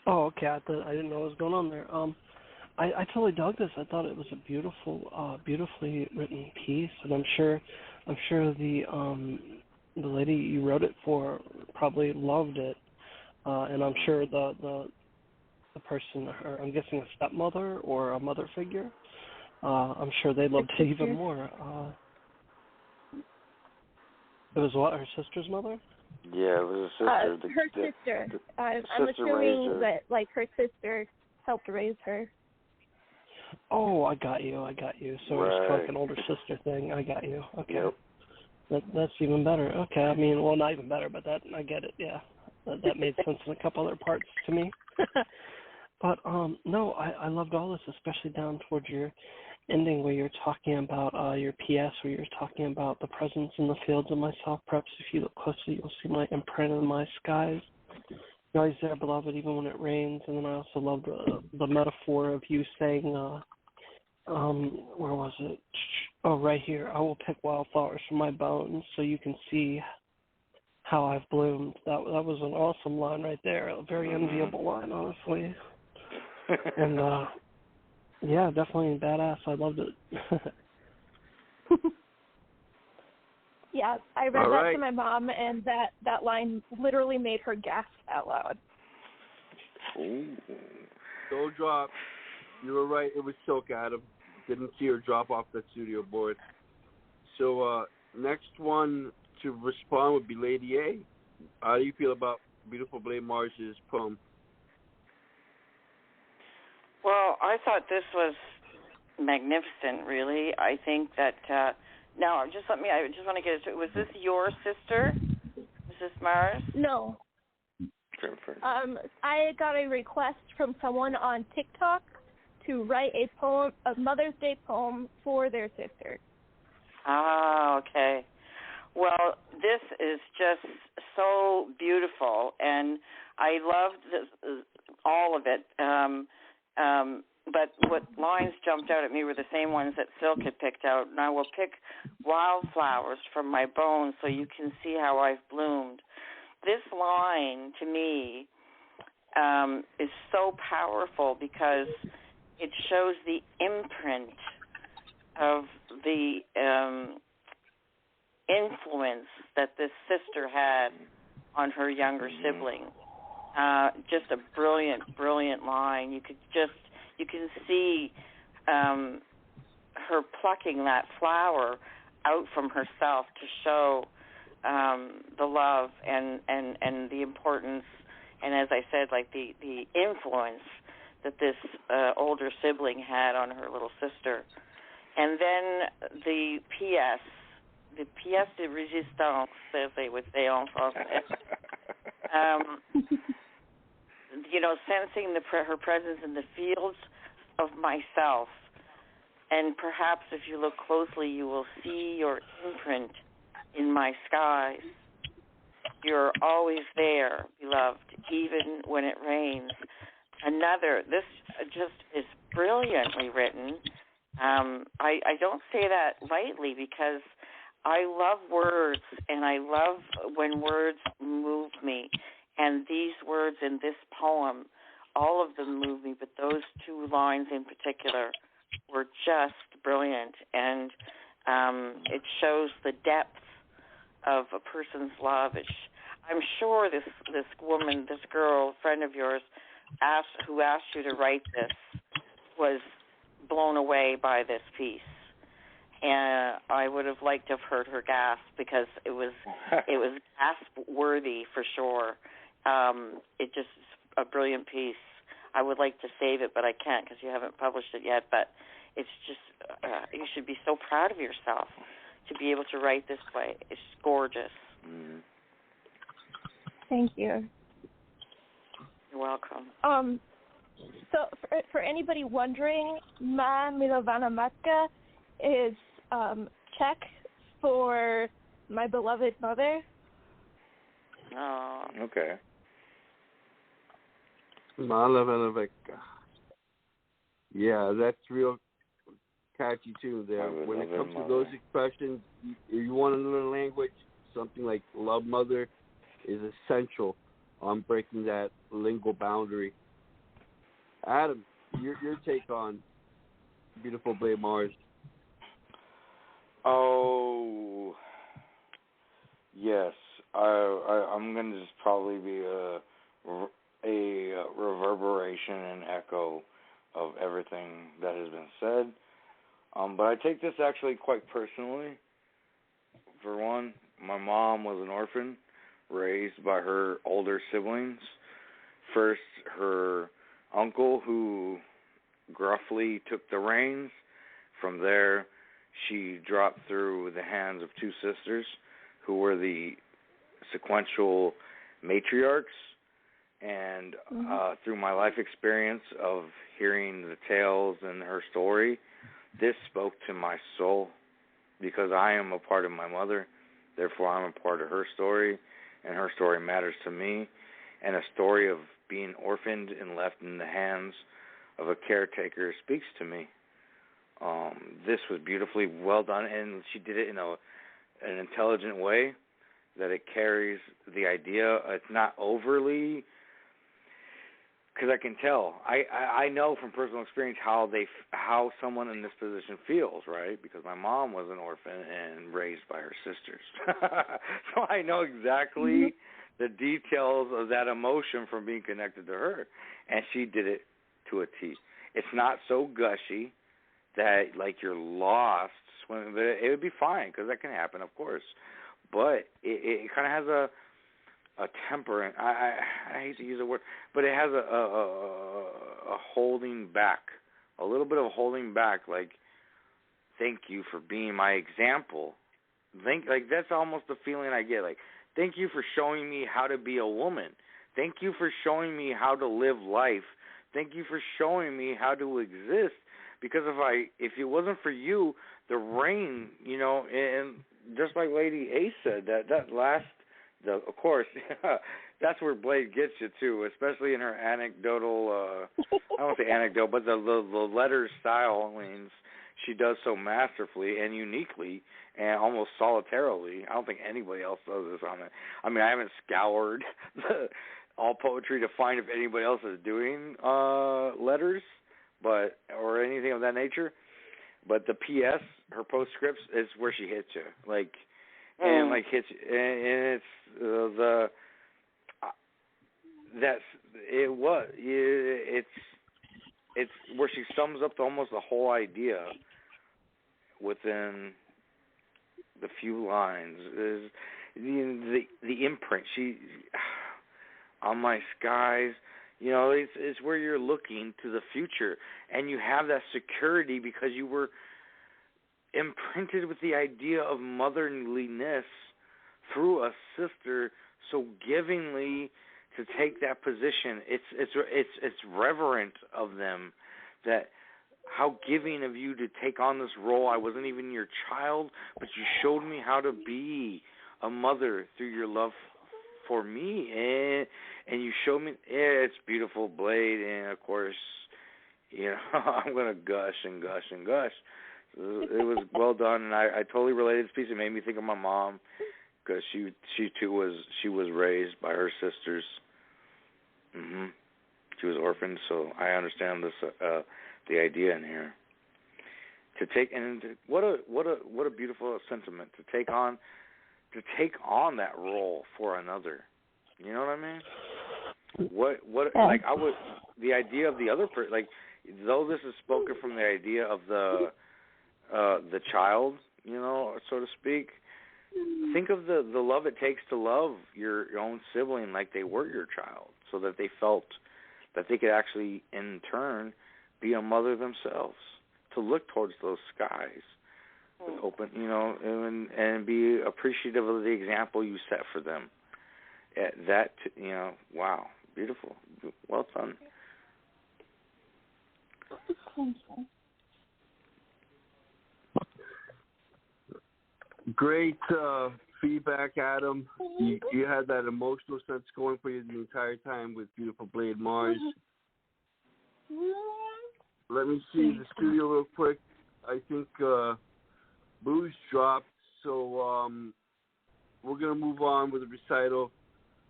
Oh, okay. I didn't know what was going on there. I totally dug this. I thought it was a beautiful, beautifully written piece, and I'm sure the lady you wrote it for probably loved it, and I'm sure the person, or I'm guessing a stepmother or a mother figure, I'm sure they loved it even more. It was what, her sister's mother? Yeah, it was a sister. Her sister. I'm assuming that, like, her sister helped raise her. Oh, I got you. So right. It's like an older sister thing. I got you. Okay. Yep. That's even better. Okay. I mean, well, not even better, but I get it. Yeah. That made sense in a couple other parts to me. But no, I loved all this, especially down towards your ending where you're talking about your PS, where you're talking about the presence in the fields of myself. Perhaps if you look closely, you'll see my imprint in my skies. You're always there, beloved, even when it rains. And then I also loved the metaphor of you saying, where was it? Oh, right here. I will pick wildflowers from my bones so you can see how I've bloomed. That was an awesome line right there. A very enviable line, honestly. And yeah, definitely badass. I loved it. Yeah, I read that to my mom, and that line literally made her gasp out loud. Ooh. Don't drop. You were right. It was Silk Adam. Didn't see her drop off that studio board. So next one to respond would be Lady A. How do you feel about Beautiful Blade Mars's poem? Well, I thought this was magnificent, really. I think that, now, I just want to get it. Was this your sister, Mrs. Mars? No. I got a request from someone on TikTok to write a Mother's Day poem for their sister. Ah, okay. Well, this is just so beautiful, and I loved all of it. But what lines jumped out at me were the same ones that Silk had picked out. And I will pick wildflowers from my bones so you can see how I've bloomed. This line, to me, is so powerful because it shows the imprint of the influence that this sister had on her younger sibling. Just a brilliant, brilliant line. You can see her plucking that flower out from herself to show the love and the importance, and as I said, like the influence that this older sibling had on her little sister. And then the pièce de résistance, as they would say en français. Sensing her presence in the fields of myself. And perhaps if you look closely, you will see your imprint in my skies. You're always there, beloved, even when it rains. This just is brilliantly written. I don't say that lightly because I love words, and I love when words move me. And these words in this poem, all of them move me, but those two lines in particular were just brilliant. And it shows the depth of a person's love. I'm sure this woman, this girl, friend of yours, who asked you to write this, was blown away by this piece. And I would have liked to have heard her gasp because it was gasp worthy for sure. It just is a brilliant piece. I would like to save it, but I can't because you haven't published it yet. But it's just you should be so proud of yourself to be able to write this way. It's gorgeous. Mm. Thank you. You're welcome. So for anybody wondering, Ma Milovana Matka is check for my beloved mother. Oh. Okay. Yeah, that's real catchy too. There, when it comes to those expressions, if you want to learn a language, something like "love mother" is essential on breaking that lingual boundary. Adam, your take on Beautiful Blade Mars? Oh, yes. I'm going to just probably be a reverberation and echo of everything that has been said. But I take this actually quite personally. For one, my mom was an orphan, raised by her older siblings. First, her uncle, who gruffly took the reins. From there, she dropped through the hands of two sisters, who were the sequential matriarchs. And through my life experience of hearing the tales in her story, this spoke to my soul, because I am a part of my mother. Therefore, I'm a part of her story, and her story matters to me. And a story of being orphaned and left in the hands of a caretaker speaks to me. This was beautifully well done, and she did it in an intelligent way that it carries the idea. It's not overly, because I can tell. I know from personal experience how someone in this position feels, right? Because my mom was an orphan and raised by her sisters. So I know exactly the details of that emotion from being connected to her. And she did it to a T. It's not so gushy that, like, you're lost swimming, but it would be fine, because that can happen, of course. But it kind of has a temper, and I hate to use the word, but it has a holding back, a little bit of holding back, like, thank you for being my example. That's almost the feeling I get, like, thank you for showing me how to be a woman. Thank you for showing me how to live life. Thank you for showing me how to exist. Because if it wasn't for you, the rain, and just like Lady A said, that last, of course, that's where Blade gets you too, especially in her anecdotal, I don't want to say anecdote, but the letter style means she does so masterfully and uniquely and almost solitarily. I don't think anybody else does this on it. I mean, I haven't scoured all poetry to find if anybody else is doing letters, or anything of that nature. But the PS, her postscripts, is where she hits you, hits you, and it's where she sums up almost the whole idea within the few lines. Is the imprint on my skies. It's where you're looking to the future, and you have that security because you were imprinted with the idea of motherliness through a sister so givingly to take that position. It's reverent of them, that how giving of you to take on this role. I wasn't even your child, but you showed me how to be a mother through your love for me, and you showed me. It's beautiful, Blade, and of course, I'm gonna gush and gush and gush. It was well done, and I totally related to this piece. It made me think of my mom, because she too was raised by her sisters. She was orphaned, so I understand this the idea in here. What a beautiful sentiment to take on that role for another. You know what I mean? The idea of the other person, like, though this is spoken from the idea of the child, so to speak. Think of the love it takes to love your own sibling like they were your child, so that they felt that they could actually, in turn, be a mother themselves, to look towards those skies with open, and be appreciative of the example you set for them. Wow, beautiful, well done. Great feedback, Adam. You had that emotional sense going for you the entire time with Beautiful Blade Mars. Let me see the studio real quick. I think Boo's dropped, so we're going to move on with the recital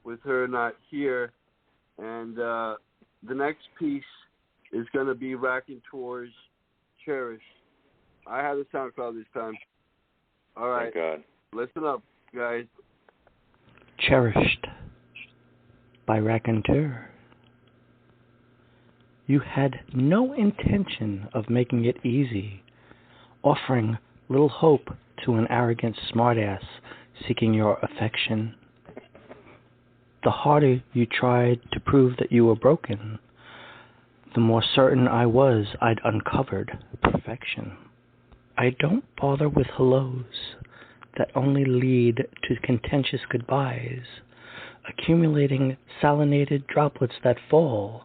with her not here. And the next piece is going to be Raconteur's Cherish. I have the SoundCloud this time. All right. Thank God. Listen up, guys. Cherished by Raconteur. You had no intention of making it easy, offering little hope to an arrogant smartass seeking your affection. The harder you tried to prove that you were broken, the more certain I was I'd uncovered perfection. I don't bother with hellos that only lead to contentious goodbyes, accumulating salinated droplets that fall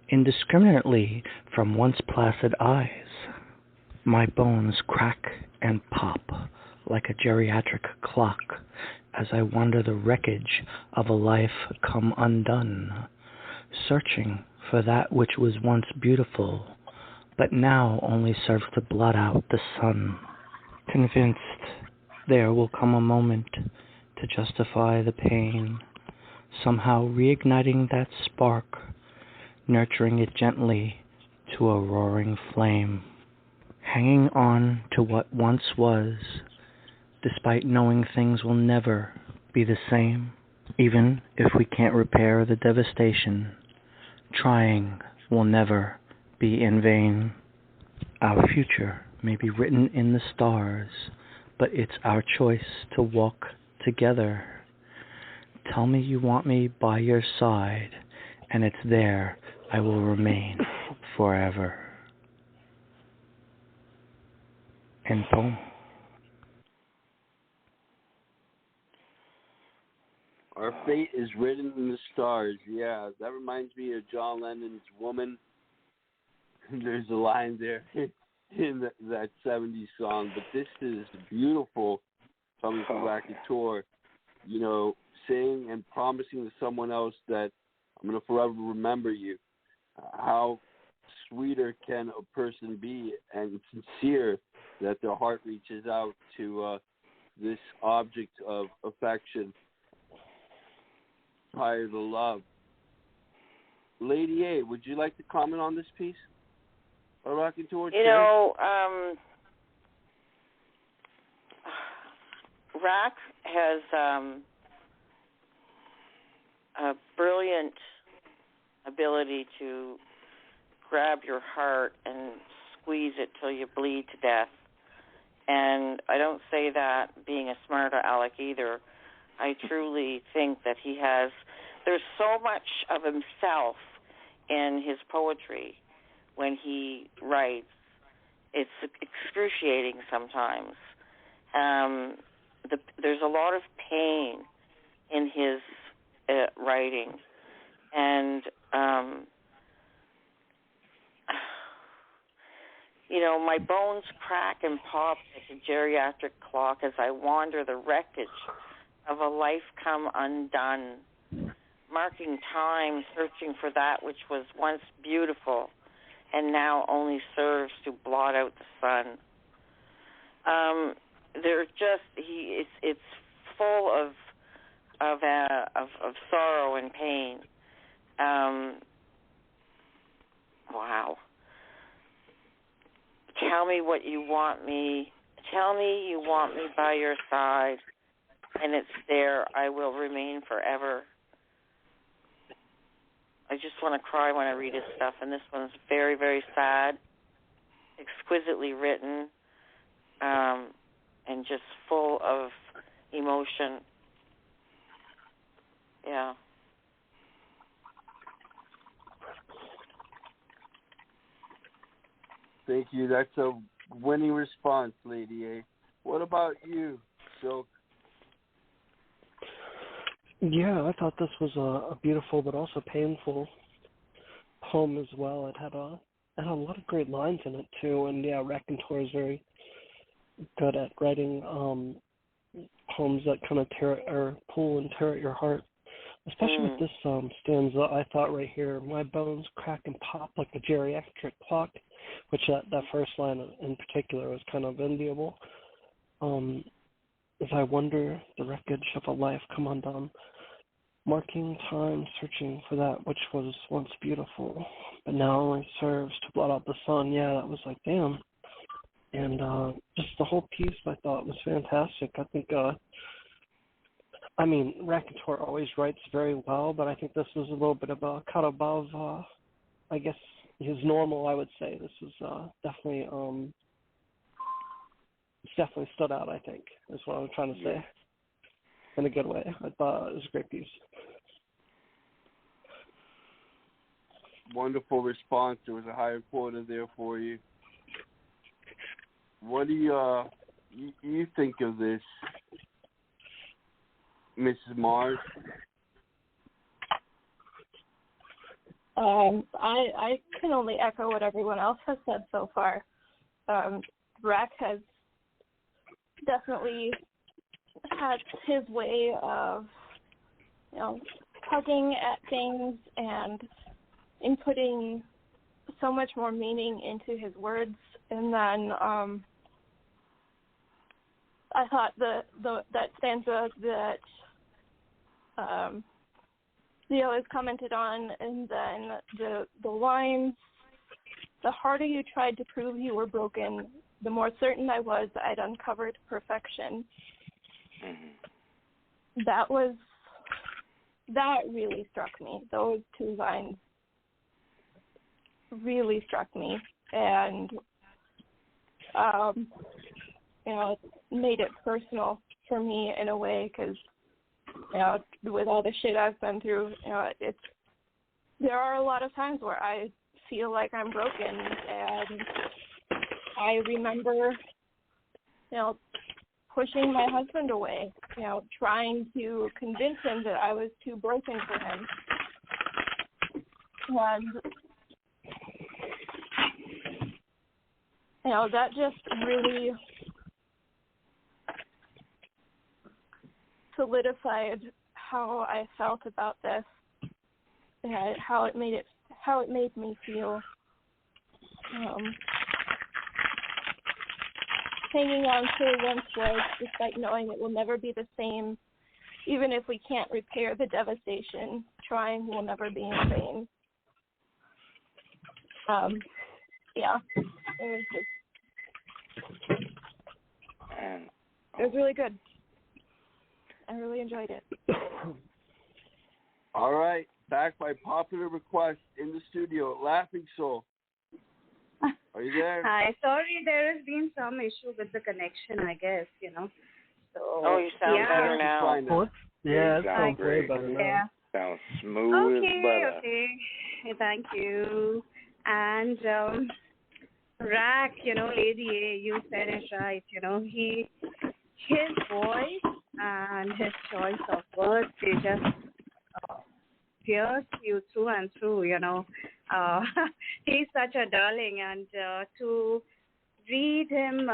indiscriminately from once placid eyes. My bones crack and pop like a geriatric clock as I wander the wreckage of a life come undone, searching for that which was once beautiful, but now only serves to blot out the sun. Convinced there will come a moment to justify the pain, somehow reigniting that spark, nurturing it gently to a roaring flame, hanging on to what once was, despite knowing things will never be the same. Even if we can't repair the devastation, trying will never be in vain. Our future may be written in the stars, but it's our choice to walk together. Tell me you want me by your side, and it's there I will remain forever. End poem. Our fate is written in the stars. Yeah, that reminds me of John Lennon's Woman. There's a line there in that 70s song, but this is beautiful coming from Raconteur, you know, saying and promising to someone else that I'm going to forever remember you. How sweeter can a person be and sincere that their heart reaches out to this object of affection prior to love. Lady A, would you like to comment on this piece? Or Raconteur? You know, Rack has a brilliant ability to grab your heart and squeeze it till you bleed to death. And I don't say that being a smarter aleck either. I truly think that there's so much of himself in his poetry when he writes. It's excruciating sometimes. There's a lot of pain in his writing. And, you know, my bones crack and pop like a geriatric clock as I wander the wreckage of a life come undone, marking time, searching for that which was once beautiful and now only serves to blot out the sun. It's full of sorrow and pain. Wow. Tell me what you want me. Tell me you want me by your side, and it's there I will remain forever. I just want to cry when I read his stuff, and this one's very, very sad, exquisitely written, and just full of emotion. Yeah. Thank you. That's a winning response, Lady A. What about you, Silk? Yeah, I thought this was a beautiful but also painful poem as well. It had a lot of great lines in it too, and yeah, Raconteur is very good at writing poems that kind of tear or pull and tear at your heart. Especially with this stanza, I thought right here, my bones crack and pop like a geriatric clock, which that first line in particular was kind of enviable. As I wonder the wreckage of a life come undone, marking time, searching for that which was once beautiful, but now only serves to blot out the sun. Yeah, that was like, damn. And just the whole piece I thought was fantastic. I think, Raconteur always writes very well, but I think this was a little bit of a cut above, I guess, his normal, I would say. This was definitely, it's definitely stood out, I think, is what I'm trying to say, in a good way. I thought it was a great piece. Wonderful response. There was a higher quota there for you. What do you think of this, Mrs. Mars? I can only echo what everyone else has said so far. Rack has definitely had his way of, tugging at things and inputting so much more meaning into his words. And then I thought that stanza that Leo has commented on, and then the lines, the harder you tried to prove you were broken, the more certain I was I'd uncovered perfection. That really struck me. Those two lines really struck me, and it made it personal for me in a way, because with all the shit I've been through, there are a lot of times where I feel like I'm broken, and I remember pushing my husband away, trying to convince him that I was too broken for him. And that just really solidified how I felt about this, and how it made me feel. Hanging on to once was, despite knowing it will never be the same, even if we can't repair the devastation, trying will never be in vain. It was really good. I really enjoyed it. All right, back by popular request in the studio, Laughing Soul. Are you there? Hi. Sorry, there has been some issue with the connection, I guess, So, you sound better now. Yeah, it sounds way better now. Yeah. Sounds smooth as butter. Okay. Thank you. And Rack, Lady A, you said it right. His voice and his choice of words, they just pierce you through and through, He's such a darling, and to read him,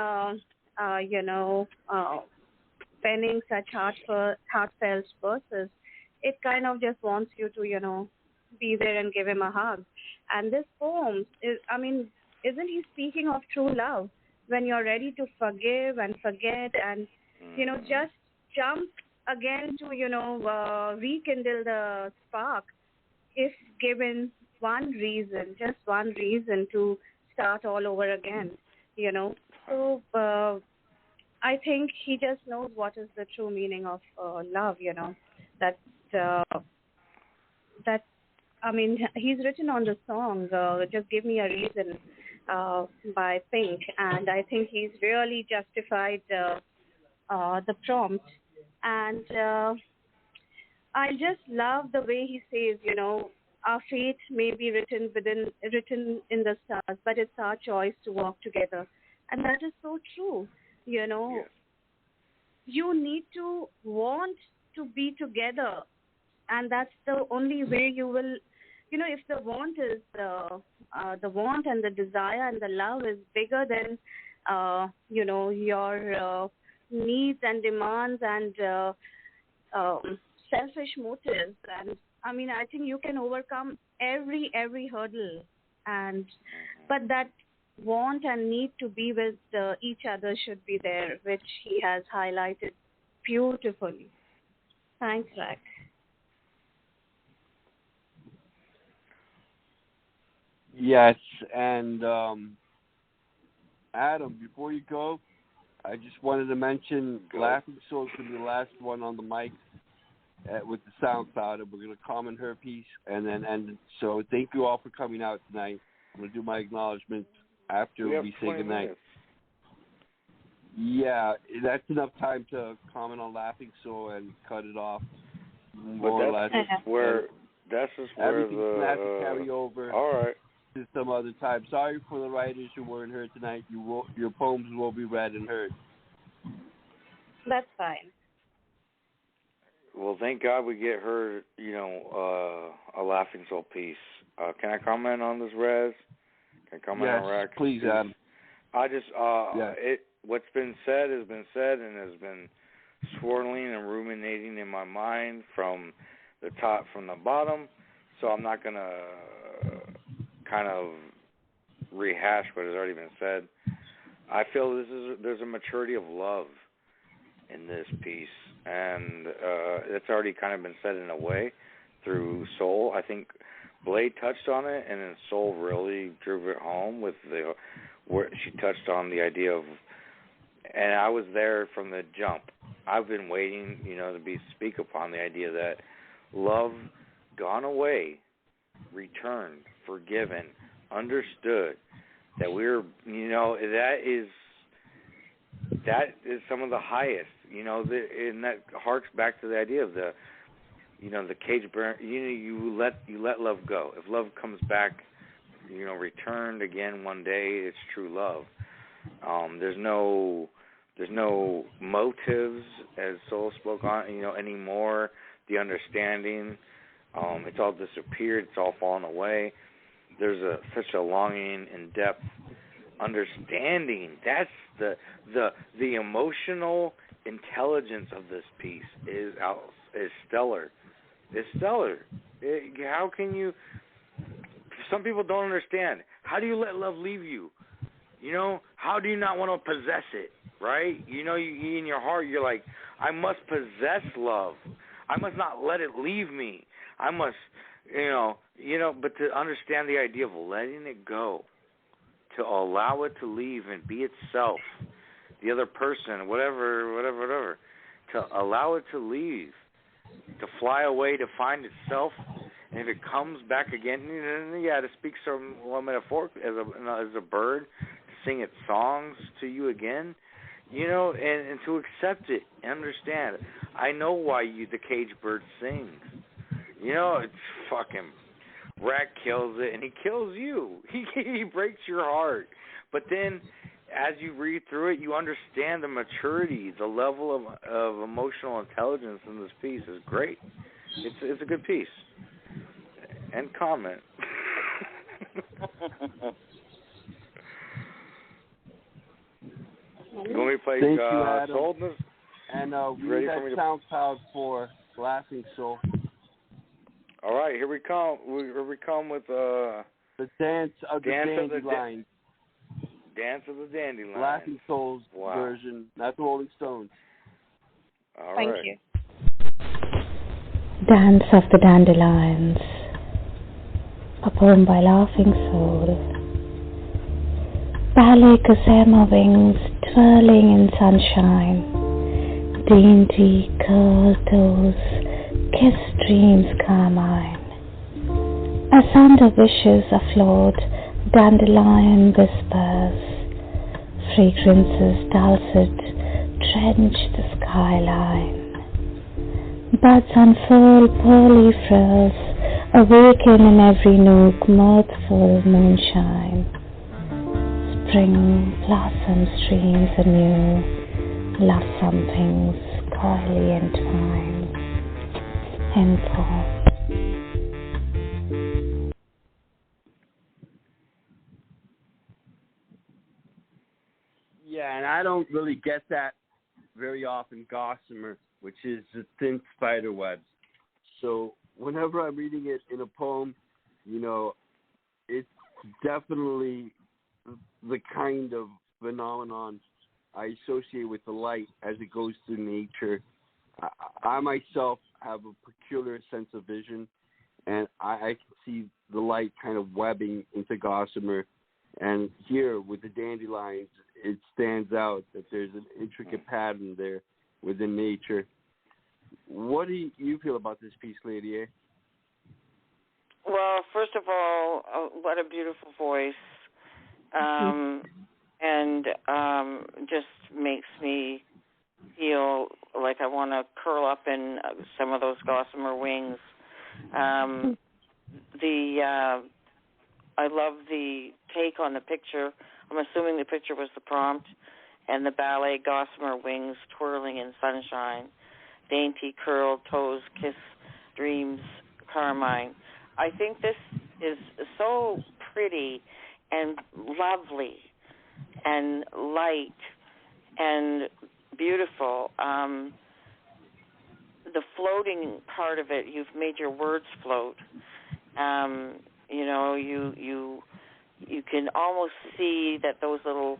penning such heartfelt verses, it kind of just wants you to, be there and give him a hug. And this poem isn't he speaking of true love? When you're ready to forgive and forget and, just jump again to, rekindle the spark, if given just one reason to start all over again, So I think he just knows what is the true meaning of love, he's written on the song, Just Give Me a Reason, by Pink, and I think he's really justified the prompt. And I just love the way he says, our fate may be written in the stars, but it's our choice to walk together. And that is so true, Yes. You need to want to be together, and that's the only way you will, if the want is the want and the desire and the love is bigger than your needs and demands and selfish motives. And I mean, I think you can overcome every hurdle, but that want and need to be with each other should be there, which he has highlighted beautifully. Thanks, Rack. Yes, and Adam, before you go, I just wanted to mention Laughing Soul is going to be the last one on the mic with the SoundCloud, and we're going to comment her piece and then end. So thank you all for coming out tonight. I'm going to do my acknowledgments after we say goodnight. Yeah, that's enough time to comment on Laughing Soul and cut it off. More or less. That's just where everything has to carry over. All right. To some other time. Sorry for the writers who weren't heard tonight. Your poems will be read and heard. That's fine. Well, thank God we get her, a Laughing Soul piece. Can I comment on this, Razz? Can I comment on Rack? Please, Adam. I just, what's been said has been said and has been swirling and ruminating in my mind from the top, from the bottom. So I'm not going to kind of rehash what has already been said. I feel there's a maturity of love in this piece, and it's already kind of been said in a way through Soul. I think Blade touched on it, and then Soul really drove it home with where she touched on the idea of, and I was there from the jump. I've been waiting, to speak upon the idea that love gone away, returned, forgiven, understood, that we're, that is some of the highest, and that harks back to the idea of the cage burn. You let love go. If love comes back, returned again one day, it's true love. There's no motives, as Soul spoke on, anymore. The understanding, it's all disappeared. It's all fallen away. There's such a longing and depth understanding. That's the emotional intelligence of this piece is stellar. It's stellar. How can you? Some people don't understand. How do you let love leave you? How do you not want to possess it? Right? You in your heart, you're like, I must possess love. I must not let it leave me. I must, but to understand the idea of letting it go, to allow it to leave and be itself, the other person, whatever, to allow it to leave, to fly away, to find itself, and if it comes back again, to speak somewhat metaphorically, as a bird, to sing its songs to you again, and to accept it and understand. I know why the cage bird sings. It's fucking Rack kills it, and he kills you. He breaks your heart. But then, as you read through it, you understand the maturity, the level of emotional intelligence in this piece is great. It's a good piece. And comment. You want me to play Soulness? And read that SoundCloud for Laughing Soul. All right, here we come. Here we come with the Dance of the Dandelions. Dance of the Dandelions. Laughing Soul's version, not the Rolling Stones. All Thank right. you. Dance of the Dandelions, a poem by Laughing Soul. Ballet gossamer wings twirling in sunshine, dainty curled toes kiss dreams carmine. As under wishes afloat, dandelion whispers, fragrances dulcet drench the skyline. Buds unfurl pearly frills, awaken in every nook mirthful moonshine. Spring blossom streams anew, love somethings coyly entwined. End poem. Yeah, and I don't really get that very often gossamer, which is the thin spider webs. So whenever I'm reading it in a poem, it's definitely the kind of phenomenon I associate with the light as it goes through nature. I myself have a peculiar sense of vision, and I can see the light kind of webbing into gossamer. And here with the dandelions, it stands out that there's an intricate pattern there within nature. What do you feel about this piece, Lady A? Well, first of all, what a beautiful voice. And just makes me feel like I want to curl up in some of those gossamer wings. I love the take on the picture. I'm assuming the picture was the prompt, and the ballet gossamer wings twirling in sunshine. Dainty curled toes kiss dreams carmine. I think this is so pretty and lovely and light and beautiful. The floating part of it, you've made your words float. You can almost see that those little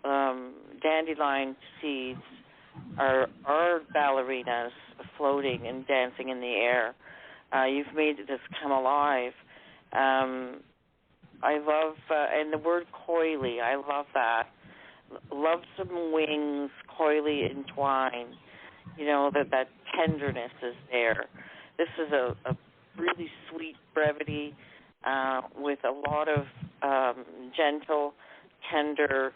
dandelion seeds are ballerinas floating and dancing in the air. You've made this come alive. I love, and the word coyly, I love that. Love some wings, coyly entwined. That tenderness is there. This is a really sweet brevity with a lot of gentle, tender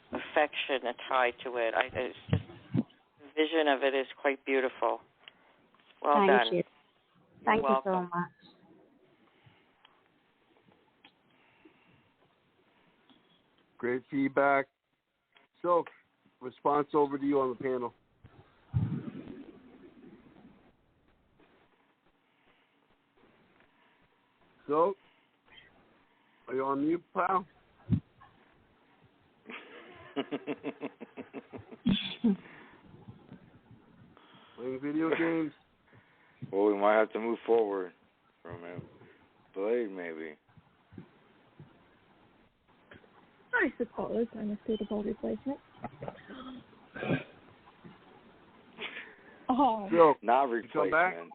affection tied to it. It's just, the vision of it is quite beautiful. Well done. Thank you. Thank you so much. Great feedback. So, response over to you on the panel. So, are you on mute, pal? Playing video games? Well, we might have to move forward from him. Blade, maybe. I suppose I'm a suitable replacement. So, not replacement.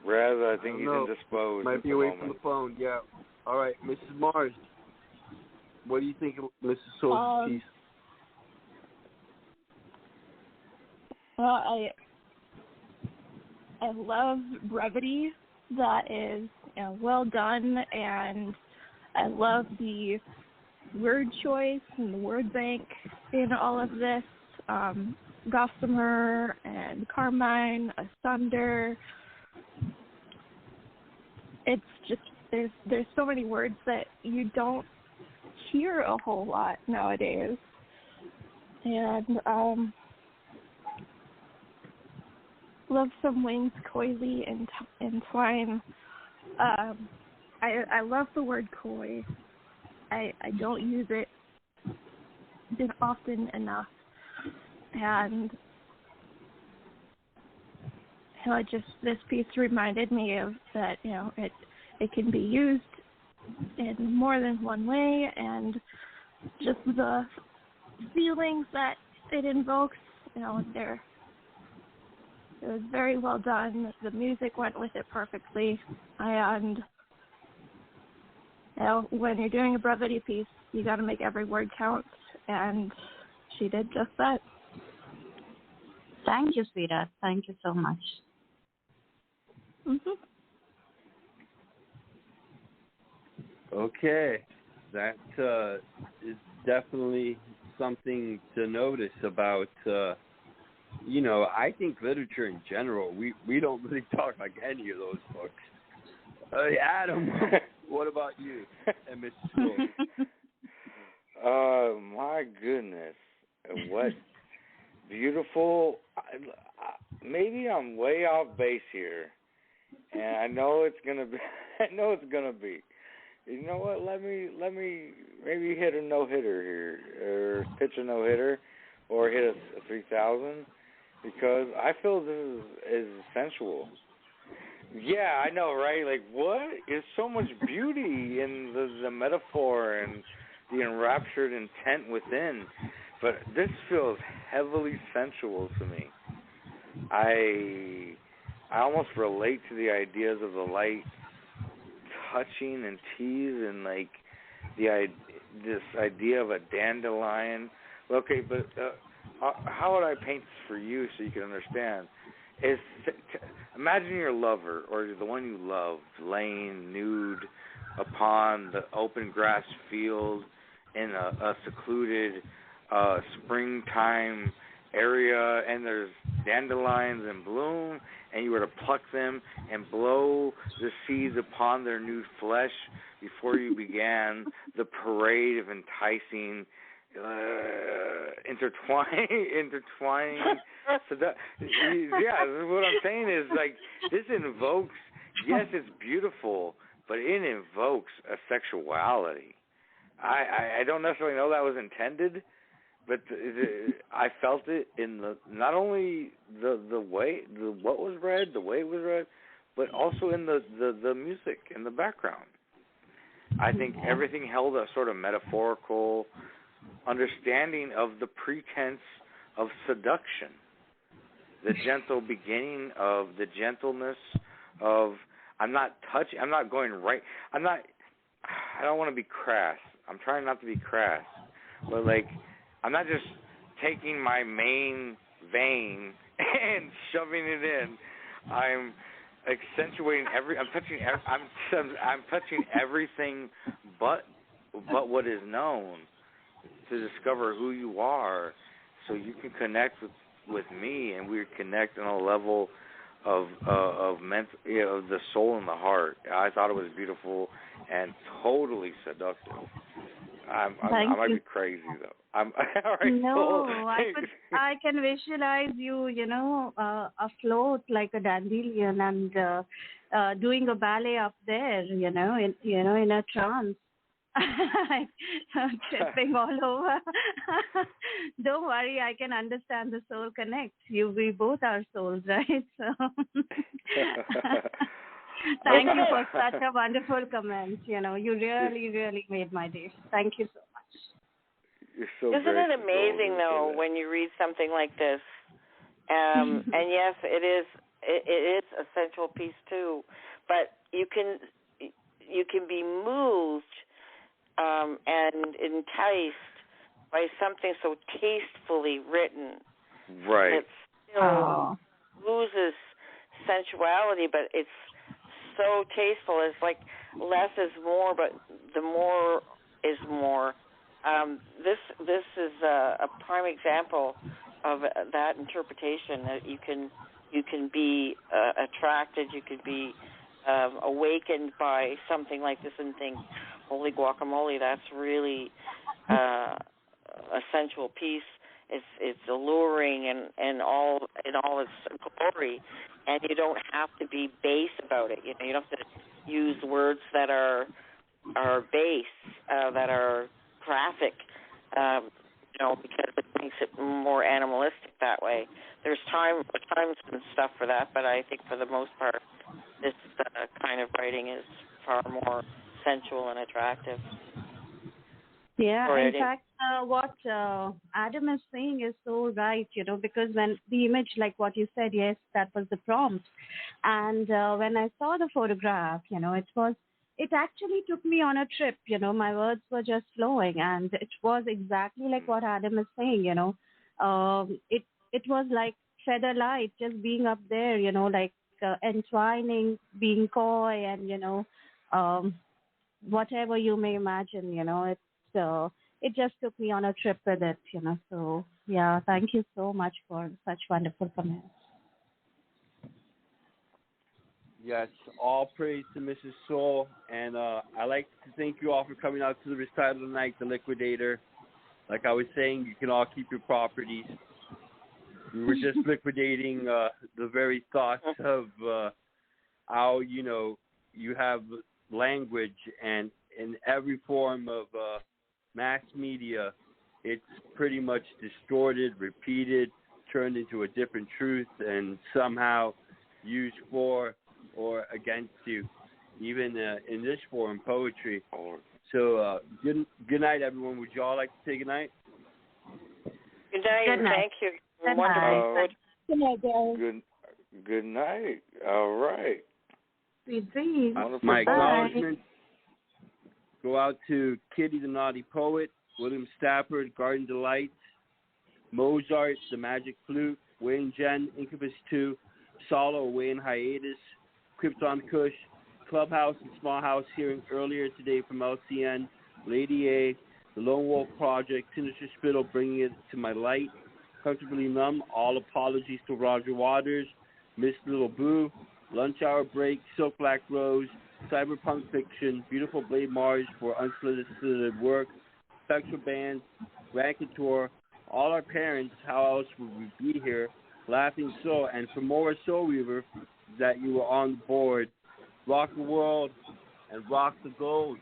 Razz, I think he's indisposed. Might be away from the phone, yeah. All right, Mrs. Mars, what do you think of Mrs. Soul's piece? Well, I love brevity that is well done, and I love the word choice and the word bank in all of this. Gossamer and carmine, asunder. It's just there's so many words that you don't hear a whole lot nowadays, and love some wings coyly entwine. I love the word coy. I don't use it often enough, and this piece reminded me of that. It can be used in more than one way, and just the feelings that it invokes. It was very well done. The music went with it perfectly, and when you're doing a brevity piece, you got to make every word count, and she did just that. Thank you, sweetheart. Thank you so much. Mm-hmm. Okay, that is definitely something to notice about. I think literature in general, we don't really talk like any of those books. Adam, what about you and Mrs. Soul? My goodness, what beautiful. Maybe I'm way off base here, and I know it's gonna be. you know what? Let me maybe hit a no-hitter here, or pitch a no-hitter, or hit a 3,000, because I feel this is sensual. Yeah, I know, right? Like, what? There's so much beauty in the metaphor and the enraptured intent within, but this feels heavily sensual to me. I almost relate to the ideas of the light touching and tease, and like this idea of a dandelion. Okay, but how would I paint this for you so you can understand? Imagine your lover, or the one you love, laying nude upon the open grass field in a secluded springtime area, and there's dandelions in bloom, and you were to pluck them and blow the seeds upon their nude flesh before you began the parade of enticing, intertwining. So that, yeah, what I'm saying is, like, this invokes, yes, it's beautiful, but it invokes a sexuality. I don't necessarily know that was intended, but I felt it in not only the way what was read, the way it was read, but also in the music in the background. I think everything held a sort of metaphorical understanding of the pretense of seduction, the gentle beginning of the gentleness of I don't want to be crass. I'm trying not to be crass, but like, I'm not just taking my main vein and shoving it in. I'm accentuating I'm touching everything but what is known to discover who you are, so you can connect with me, and we connect on a level of mental, of the soul and the heart. I thought it was beautiful and totally seductive. I might be crazy though. All right, no, cool. I can visualize you, afloat like a dandelion and doing a ballet up there, in a trance, tripping all over. Don't worry, I can understand the soul connect. We both are souls, right? So. Thank you for such a wonderful comment. You really, really made my day. Thank you so much. You're so Isn't it amazing, though, when you read something like this? And yes, it is a sensual piece too. But you can be moved and enticed by something so tastefully written. Right. It still loses sensuality, but it's so tasteful. It's like less is more, but the more is more. This is a prime example of that interpretation. That you can be attracted, you could be awakened by something like this and think, holy guacamole, that's really a sensual piece. It's alluring and all in all its glory, and you don't have to be base about it. You don't have to use words that are base, that are graphic, because it makes it more animalistic that way. There's times and stuff for that, but I think for the most part, this kind of writing is far more sensual and attractive. Yeah, in fact, what Adam is saying is so right, because when the image, like what you said, yes, that was the prompt. And when I saw the photograph, it actually took me on a trip, my words were just flowing, and it was exactly like what Adam is saying, it was like feather light, just being up there, like entwining, being coy, and, whatever you may imagine, it just took me on a trip with it, So, yeah, thank you so much for such wonderful comments. Yes, all praise to Mrs. Soul. And I'd like to thank you all for coming out to the recital tonight, The Liquidator. Like I was saying, you can all keep your properties. We were just liquidating the very thoughts of how, you have language and in every form of mass media, it's pretty much distorted, repeated, turned into a different truth, and somehow used for or against you, even in this form, poetry. So good night, everyone. Would you all like to say good night? Good night. Good night. Thank you. Good Wonderful. night. Good night, guys. Good night. All right. Sweet dreams. My acknowledgments go out to Kitty the Naughty Poet, William Stafford, Garden Delights, Mozart, The Magic Flute, Wayne Jen, Incubus 2, Solo, away in hiatus, Krypton Kush, Clubhouse and Small House hearing earlier today from LCN, Lady A, The Lone Wolf Project, Sinister Spital, Bringing It to My Light, Comfortably Numb, All Apologies to Roger Waters, Mrslilboo, Lunch Hour Break, Silk Black Rose, Cyberpunk Fiction, Beautiful Blade Mars for unsolicited work, Spectral Band, Raconteur, all our parents, how else would we be here, Laughing Soul, and for more Soul Weaver, that you were on board. Rock the world and rock the gold.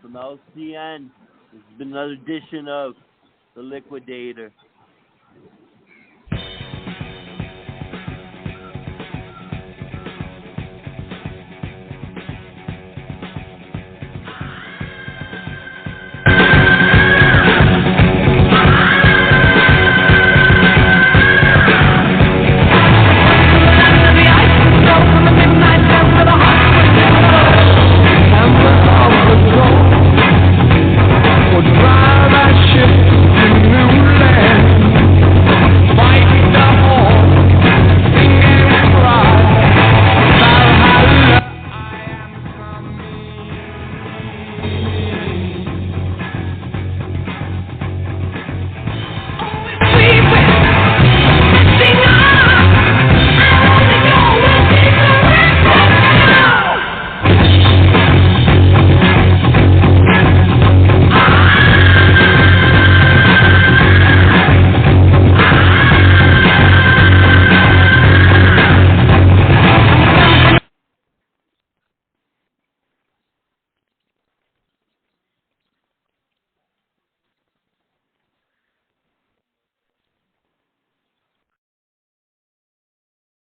From LCN, this has been another edition of The Liquidator.